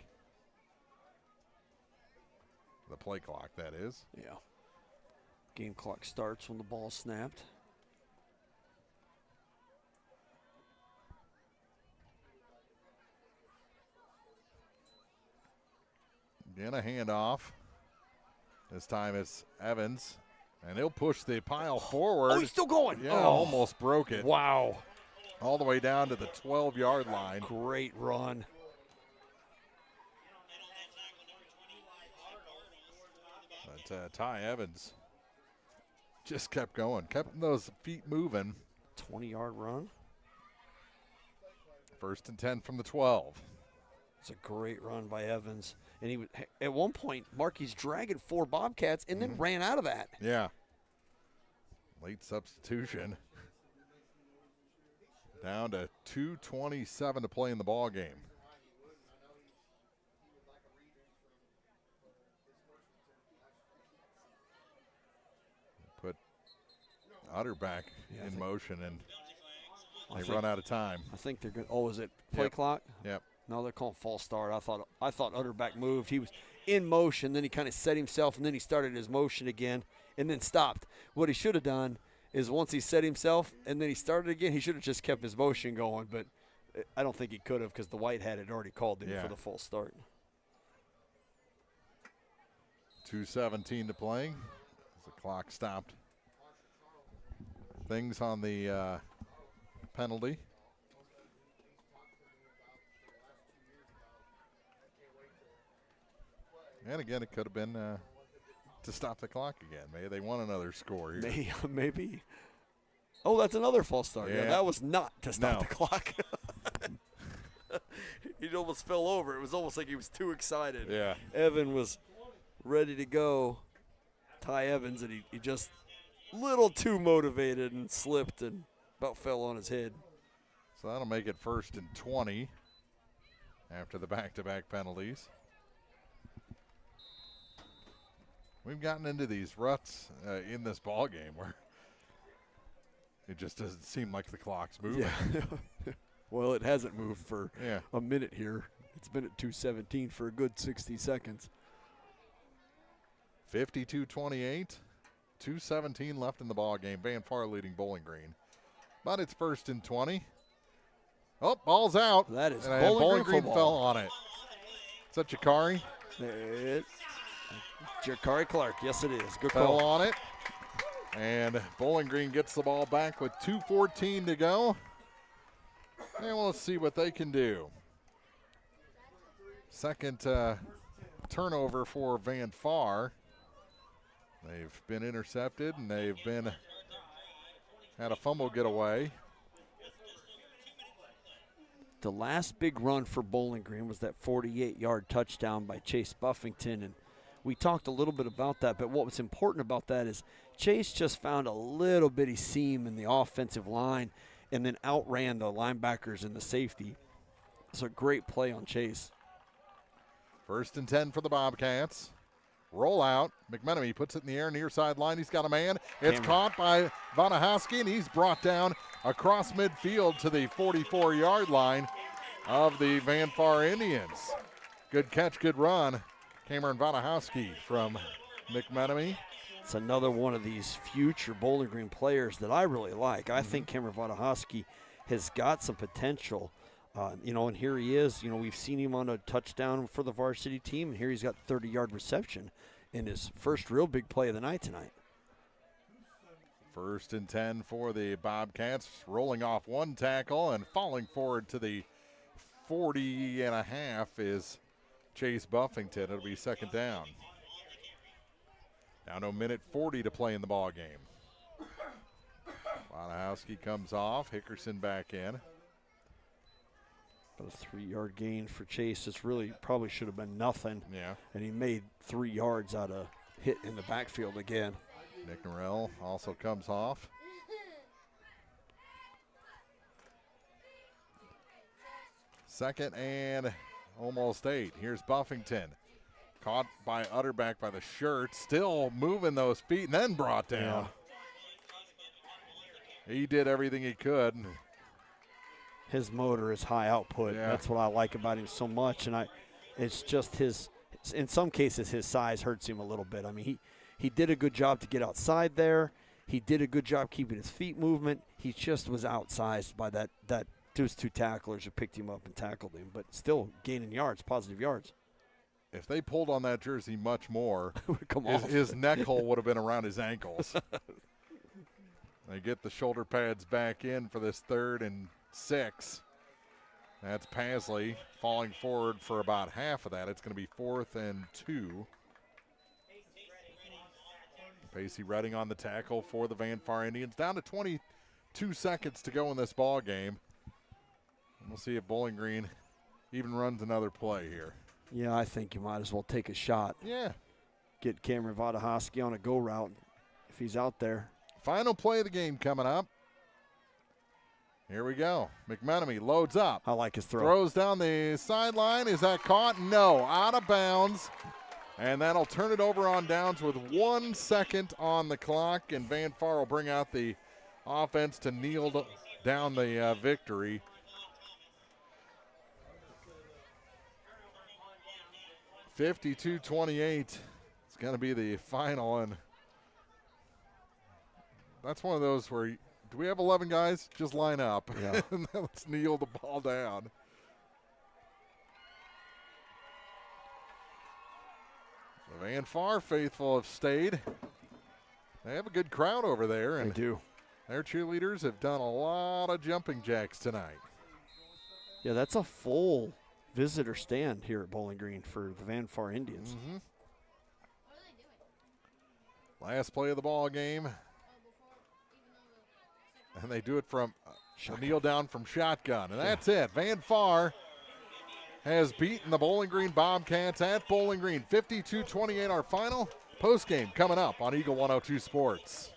The play clock, that is. Yeah. Game clock starts when the ball's snapped. Again, a handoff. This time it's Evans. And he'll push the pile forward. Oh, he's still going. Yeah, almost broke it. Wow. All the way down to the 12-yard line. Great run. But Ty Evans just kept going, kept those feet moving. 20-yard run. First and 10 from the 12. It's a great run by Evans. And he was, at one point, Markey's dragging 4 Bobcats and then ran out of that. Yeah. Late substitution. Down to 2:27 to play in the ball game. Put Utterback in motion, and they run out of time. I think they're going. Oh, is it play clock? Yep. No, they're calling false start. I thought Utterback moved. He was in motion, then he kind of set himself, and then he started his motion again, and then stopped. What he should have done is once he set himself and then he started again, he should have just kept his motion going, but I don't think he could have because the white hat had already called him for the false start. 2:17 to play as the clock stopped. Things on the penalty. And again, it could have been to stop the clock again. Maybe they want another score here. Maybe. Oh, that's another false start. Yeah, that was not to stop the clock. He almost fell over. It was almost like he was too excited. Yeah. Evan was ready to go. Ty Evans, and he just a little too motivated and slipped and about fell on his head. So that'll make it first and 20 after the back-to-back penalties. We've gotten into these ruts in this ball game where it just doesn't seem like the clock's moving. Yeah. Well, it hasn't moved for a minute here. It's been at 2:17 for a good 60 seconds. 52-28, 2:17 left in the ball game. Van Far leading Bowling Green. But it's first and 20. Oh, ball's out. That is and Bowling Green football. fell on it. Is that Jakari? Jakari Clark, yes it is. Good fell call. on it. And Bowling Green gets the ball back with 2:14 to go. And we'll see what they can do. Second turnover for Van Far. They've been intercepted, and they've had a fumble get away. The last big run for Bowling Green was that 48-yard touchdown by Chase Buffington, and we talked a little bit about that, but what was important about that is Chase just found a little bitty seam in the offensive line and then outran the linebackers and the safety. It's a great play on Chase. First and 10 for the Bobcats. Roll out. McMenemy puts it in the air, near sideline. He's got a man. It's caught by Vanahowski, and he's brought down across midfield to the 44-yard line of the Van Far Indians. Good catch, good run. Cameron Vanahowski from McMenemy. It's another one of these future Bowling Green players that I really like. I think Cameron Vanahowski has got some potential. And here he is. We've seen him on a touchdown for the varsity team, and here he's got 30-yard reception in his first real big play of the night tonight. 1st and 10 for the Bobcats, rolling off one tackle and falling forward to the 40.5 is Chase Buffington. It'll be 2nd down. Down to a minute 40 to play in the ball game. Wojciechowski comes off. Hickerson back in. But a 3-yard gain for Chase. This really probably should have been nothing. Yeah. And he made 3 yards out of hit in the backfield again. Nick Norrell also comes off. Second and almost 8. Here's Buffington. Caught by Utterback by the shirt. Still moving those feet and then brought down. Yeah. He did everything he could. His motor is high output. Yeah. That's what I like about him so much. And it's just in some cases, his size hurts him a little bit. I mean, he did a good job to get outside there. He did a good job keeping his feet movement. He just was outsized by those 2 tacklers who picked him up and tackled him, but still gaining yards, positive yards. If they pulled on that jersey much more, come off. His neck hole would have been around his ankles. They get the shoulder pads back in for this 3rd and 6. That's Pasley falling forward for about half of that. It's going to be 4th and 2. Pacey Redding on the tackle for the Van Far Indians. Down to 22 seconds to go in this ball game. We'll see if Bowling Green even runs another play here. Yeah, I think you might as well take a shot. Yeah. Get Cameron Wojciechowski on a go route if he's out there. Final play of the game coming up. Here we go. McMenemy loads up. I like his throw. Throws down the sideline. Is that caught? No. Out of bounds. And that'll turn it over on downs with 1 second on the clock. And Van Far will bring out the offense to kneel down the victory. (52-28). It's going to be the final. And that's one of those where, do we have 11 guys? Just line up. Yeah. And then let's kneel the ball down. The Van Far faithful have stayed. They have a good crowd over there. And they do. Their cheerleaders have done a lot of jumping jacks tonight. Yeah, that's a full visitor stand here at Bowling Green for the Van Far Indians. Mm-hmm. Last play of the ball game. And they do it from kneel down from shotgun. And that's it. Van Far has beaten the Bowling Green Bobcats at Bowling Green. 52-28 our final. Postgame coming up on Eagle 102 Sports.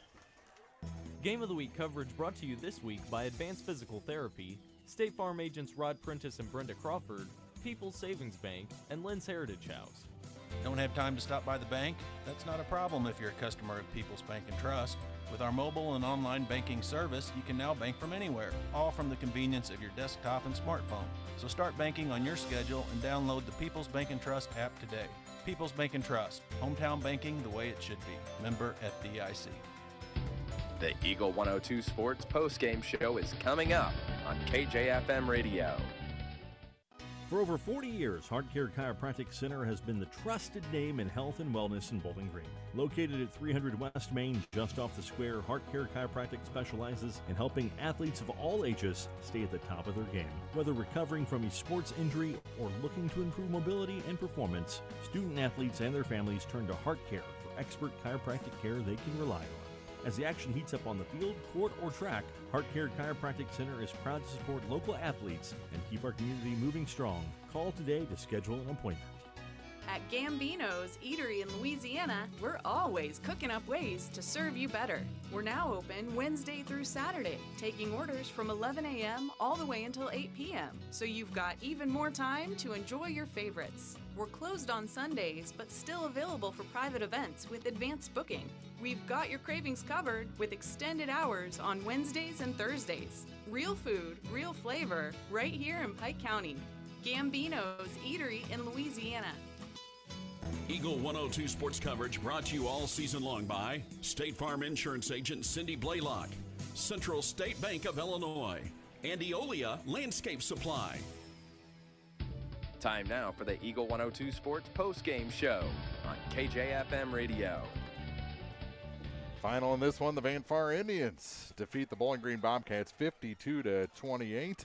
Game of the Week coverage brought to you this week by Advanced Physical Therapy, State Farm agents Rod Prentice and Brenda Crawford, People's Savings Bank, and Lynn's Heritage House. Don't have time to stop by the bank? That's not a problem if you're a customer of People's Bank and Trust. With our mobile and online banking service, you can now bank from anywhere, all from the convenience of your desktop and smartphone. So start banking on your schedule and download the People's Bank and Trust app today. People's Bank and Trust, hometown banking the way it should be. Member FDIC. The Eagle 102 Sports postgame show is coming up on KJFM Radio. For over 40 years, Heart Care Chiropractic Center has been the trusted name in health and wellness in Bowling Green. Located at 300 West Main, just off the square, Heart Care Chiropractic specializes in helping athletes of all ages stay at the top of their game. Whether recovering from a sports injury or looking to improve mobility and performance, student athletes and their families turn to Heart Care for expert chiropractic care they can rely on. As the action heats up on the field, court, or track, Heart Care Chiropractic Center is proud to support local athletes and keep our community moving strong. Call today to schedule an appointment. At Gambino's Eatery in Louisiana, we're always cooking up ways to serve you better. We're now open Wednesday through Saturday, taking orders from 11 a.m. all the way until 8 p.m. So you've got even more time to enjoy your favorites. We're closed on Sundays, but still available for private events with advanced booking. We've got your cravings covered with extended hours on Wednesdays and Thursdays. Real food, real flavor, right here in Pike County. Gambino's Eatery in Louisiana. Eagle 102 sports coverage brought to you all season long by State Farm Insurance Agent Cindy Blaylock, Central State Bank of Illinois, and Eolia Landscape Supply. Time now for the Eagle 102 Sports postgame show on KJFM Radio. Final in this one, the Van Far Indians defeat the Bowling Green Bobcats 52-28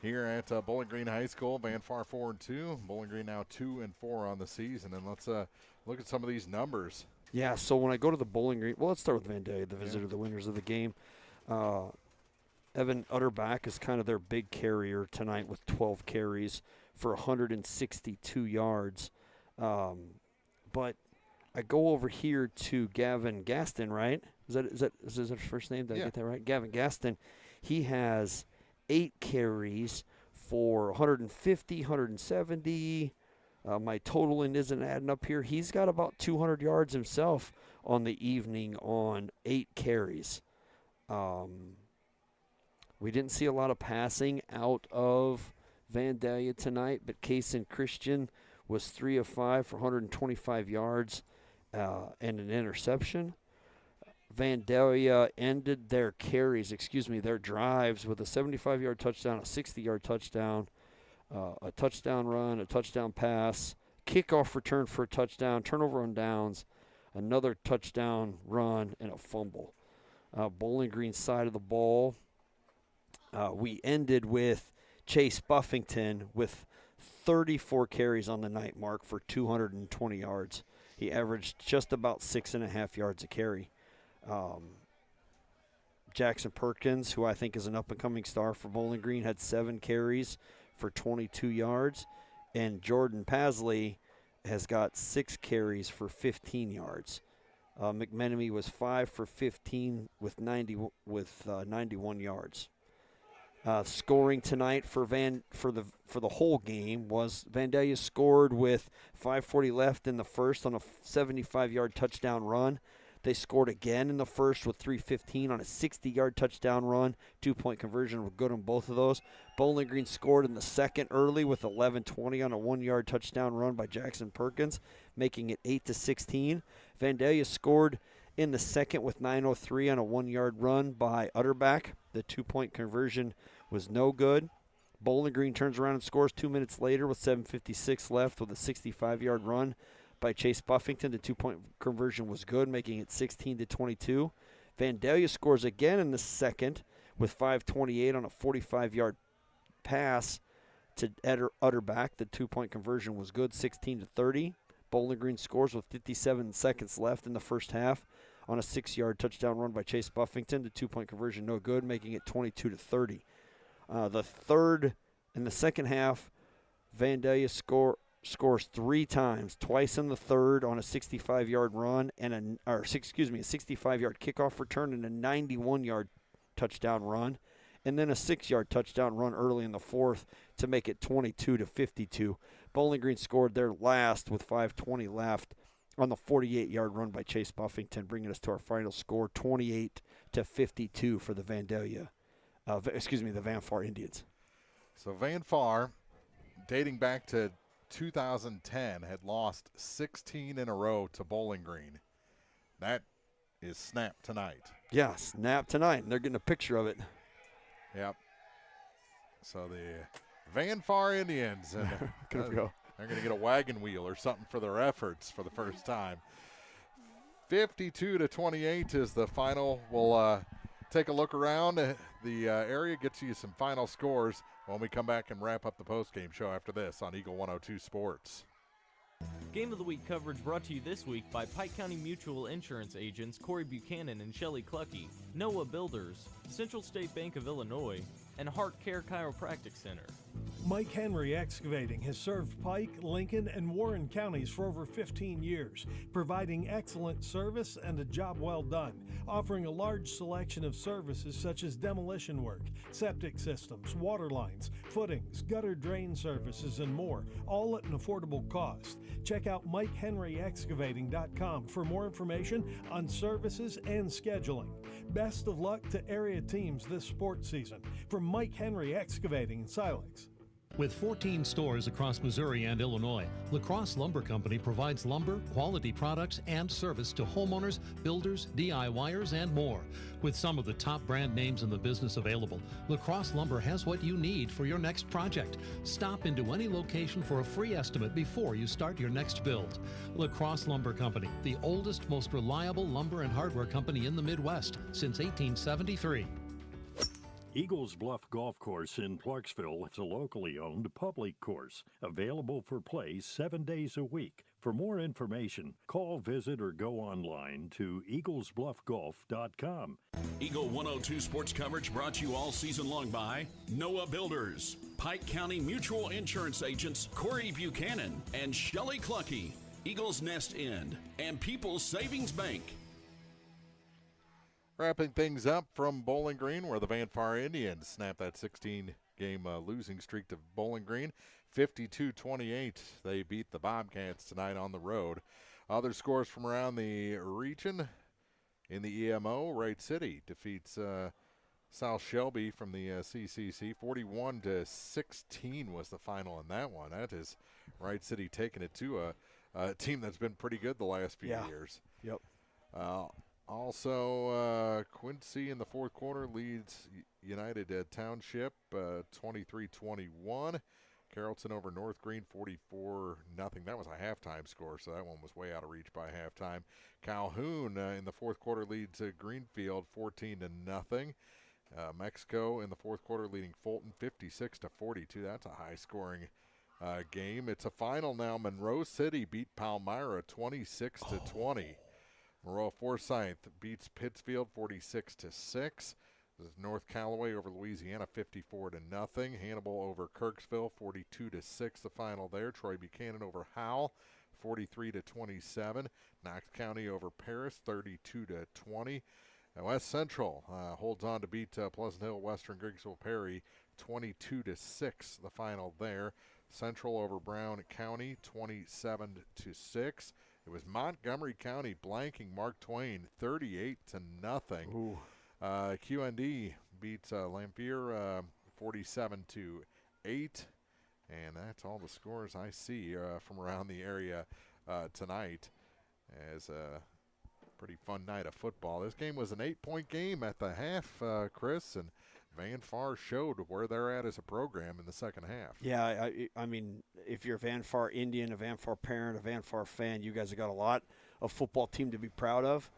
here at Bowling Green High School. Van Far 4-2, Bowling Green now 2-4 on the season. And let's look at some of these numbers. Yeah, so when I go to the Bowling Green, well, let's start with Vandalia, the visitor, the winners of the game. Evan Utterback is kind of their big carrier tonight with 12 carries for 162 yards. But I go over here to Gavin Gaston, right? Is that his first name? Did I get that right? Gavin Gaston. He has 8 carries for 150, 170. My totaling isn't adding up here. He's got about 200 yards himself on the evening on 8 carries. We didn't see a lot of passing out of Vandalia tonight, but Kaysen Christian was 3 of 5 for 125 yards and an interception. Vandalia ended their drives with a 75-yard touchdown, a 60-yard touchdown, a touchdown run, a touchdown pass, kickoff return for a touchdown, turnover on downs, another touchdown run, and a fumble. Bowling Green side of the ball, we ended with Chase Buffington with 34 carries on the night, Mark, for 220 yards. He averaged just about 6.5 yards a carry. Jackson Perkins, who I think is an up-and-coming star for Bowling Green, had 7 carries for 22 yards. And Jordan Pasley has got 6 carries for 15 yards. McMenemy was 5 for 15 with 91 yards. Scoring tonight for the whole game was Vandalia scored with 5:40 left in the first on a 75-yard touchdown run. They scored again in the first with 3:15 on a 60-yard touchdown run. 2-point conversion were good on both of those. Bowling Green scored in the second early with 11:20 on a 1-yard touchdown run by Jackson Perkins, making it 8-16. Vandalia scored in the second with 9:03 on a 1-yard run by Utterback. The 2-point conversion was no good. Bowling Green turns around and scores 2 minutes later with 7:56 left with a 65-yard run by Chase Buffington. The 2-point conversion was good, making it 16-22. Vandalia scores again in the second with 5:28 on a 45-yard pass to Utterback. The 2-point conversion was good, 16-30. Bowling Green scores with 57 seconds left in the first half on a 6-yard touchdown run by Chase Buffington. The 2-point conversion no good, making it 22-30. In the second half, Vandalia scores 3 times, twice in the third on a 65-yard run and a 65-yard kickoff return and a 91-yard touchdown run, and then a 6-yard touchdown run early in the fourth to make it 22-52. Bowling Green scored their last with 5:20 left on the 48-yard run by Chase Buffington, bringing us to our final score, 28-52 for the the Van Far Indians. So Van Far, dating back to 2010, had lost 16 in a row to Bowling Green. That is snapped tonight. Yeah, snapped tonight, and they're getting a picture of it. Yep. So the Van Far Indians, Good to go. They're going to get a wagon wheel or something for their efforts for the first time. 52-28 is the final. We'll take a look around the area, get you some final scores when we come back and wrap up the postgame show after this on Eagle 102 Sports. Game of the Week coverage brought to you this week by Pike County Mutual Insurance agents Corey Buchanan and Shelley Clucky, Noah Builders, Central State Bank of Illinois, and Heart Care Chiropractic Center. Mike Henry Excavating has served Pike, Lincoln, and Warren counties for over 15 years, providing excellent service and a job well done, offering a large selection of services such as demolition work, septic systems, water lines, footings, gutter drain services, and more, all at an affordable cost. Check out MikeHenryExcavating.com for more information on services and scheduling. Best of luck to area teams this sports season. From Mike Henry Excavating in Silex. With 14 stores across Missouri and Illinois, La Crosse Lumber Company provides lumber, quality products, and service to homeowners, builders, DIYers, and more. With some of the top brand names in the business available, La Crosse Lumber has what you need for your next project. Stop into any location for a free estimate before you start your next build. La Crosse Lumber Company, the oldest, most reliable lumber and hardware company in the Midwest since 1873. Eagles Bluff Golf Course in Clarksville is a locally owned public course, available for play 7 days a week. For more information, call, visit, or go online to eaglesbluffgolf.com. Eagle 102 sports coverage brought to you all season long by Noah Builders, Pike County Mutual Insurance Agents Corey Buchanan and Shelley Clucky, Eagles Nest Inn, and People's Savings Bank. Wrapping things up from Bowling Green, where the Van Far Indians snapped that 16-game losing streak to Bowling Green. 52-28, they beat the Bobcats tonight on the road. Other scores from around the region. In the EMO, Wright City defeats South Shelby from the CCC. 41-16 was the final in that one. That is Wright City taking it to a team that's been pretty good the last few years. Yep. Also, Quincy in the fourth quarter leads United Township 23-21. Carrollton over North Green 44-0. That was a halftime score, so that one was way out of reach by halftime. Calhoun in the fourth quarter leads Greenfield 14-0. Mexico in the fourth quarter leading Fulton 56-42. That's a high-scoring game. It's a final now. Monroe City beat Palmyra 26-20. Moreau Forsyth beats Pittsfield 46-6. This is North Callaway over Louisiana 54-0. Hannibal over Kirksville 42-6. The final there. Troy Buchanan over Howell 43-27. Knox County over Paris 32-20. And West Central holds on to beat Pleasant Hill Western Griggsville Perry 22-6. The final there. Central over Brown County 27-6. It was Montgomery County blanking Mark Twain 38-0. QND beats Lamphere 47-8. And that's all the scores I see from around the area tonight. As a pretty fun night of football. This game was an 8-point game at the half, Chris, and Van Far showed where they're at as a program in the second half. Yeah, I mean, if you're a Van Far Indian, a Van Far parent, a Van Far fan, you guys have got a lot of football team to be proud of.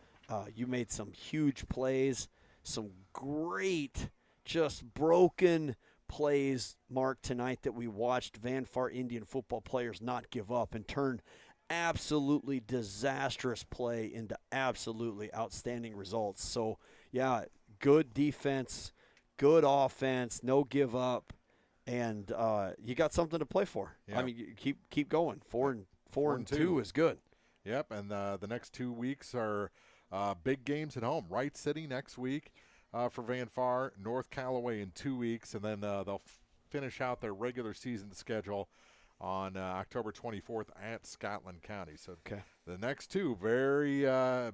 You made some huge plays, some great, just broken plays, Mark, tonight that we watched Van Far Indian football players not give up and turn absolutely disastrous play into absolutely outstanding results. So, yeah, good defense, good offense, no give up, and you got something to play for. Yep. I mean, you keep going. 4 and 2 is good. Yep, and the next 2 weeks are big games at home. Wright City next week for Van Far, North Callaway in 2 weeks, and then they'll finish out their regular season schedule on October 24th at Scotland County. So the next two very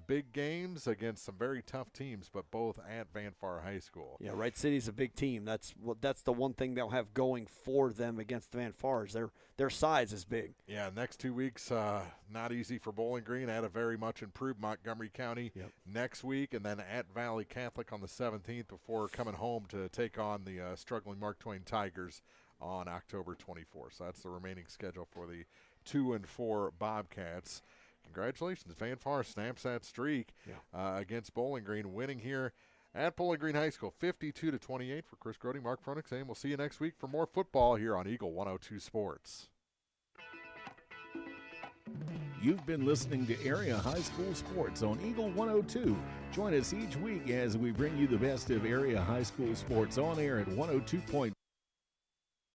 big games against some very tough teams, but both at Van Far High School. Yeah, Wright City's a big team. That's the one thing they'll have going for them against the Van Fars. Their size is big. Yeah, next 2 weeks not easy for Bowling Green. At a very much improved Montgomery County next week, and then at Valley Catholic on the 17th before coming home to take on the struggling Mark Twain Tigers on October 24th. So that's the remaining schedule for the 2 and 4 Bobcats. Congratulations, Van Far snaps that streak against Bowling Green, winning here at Bowling Green High School, 52-28 for Chris Grody, Mark Froenig saying we'll see you next week for more football here on Eagle 102 Sports. You've been listening to Area High School Sports on Eagle 102. Join us each week as we bring you the best of area high school sports on air at 102.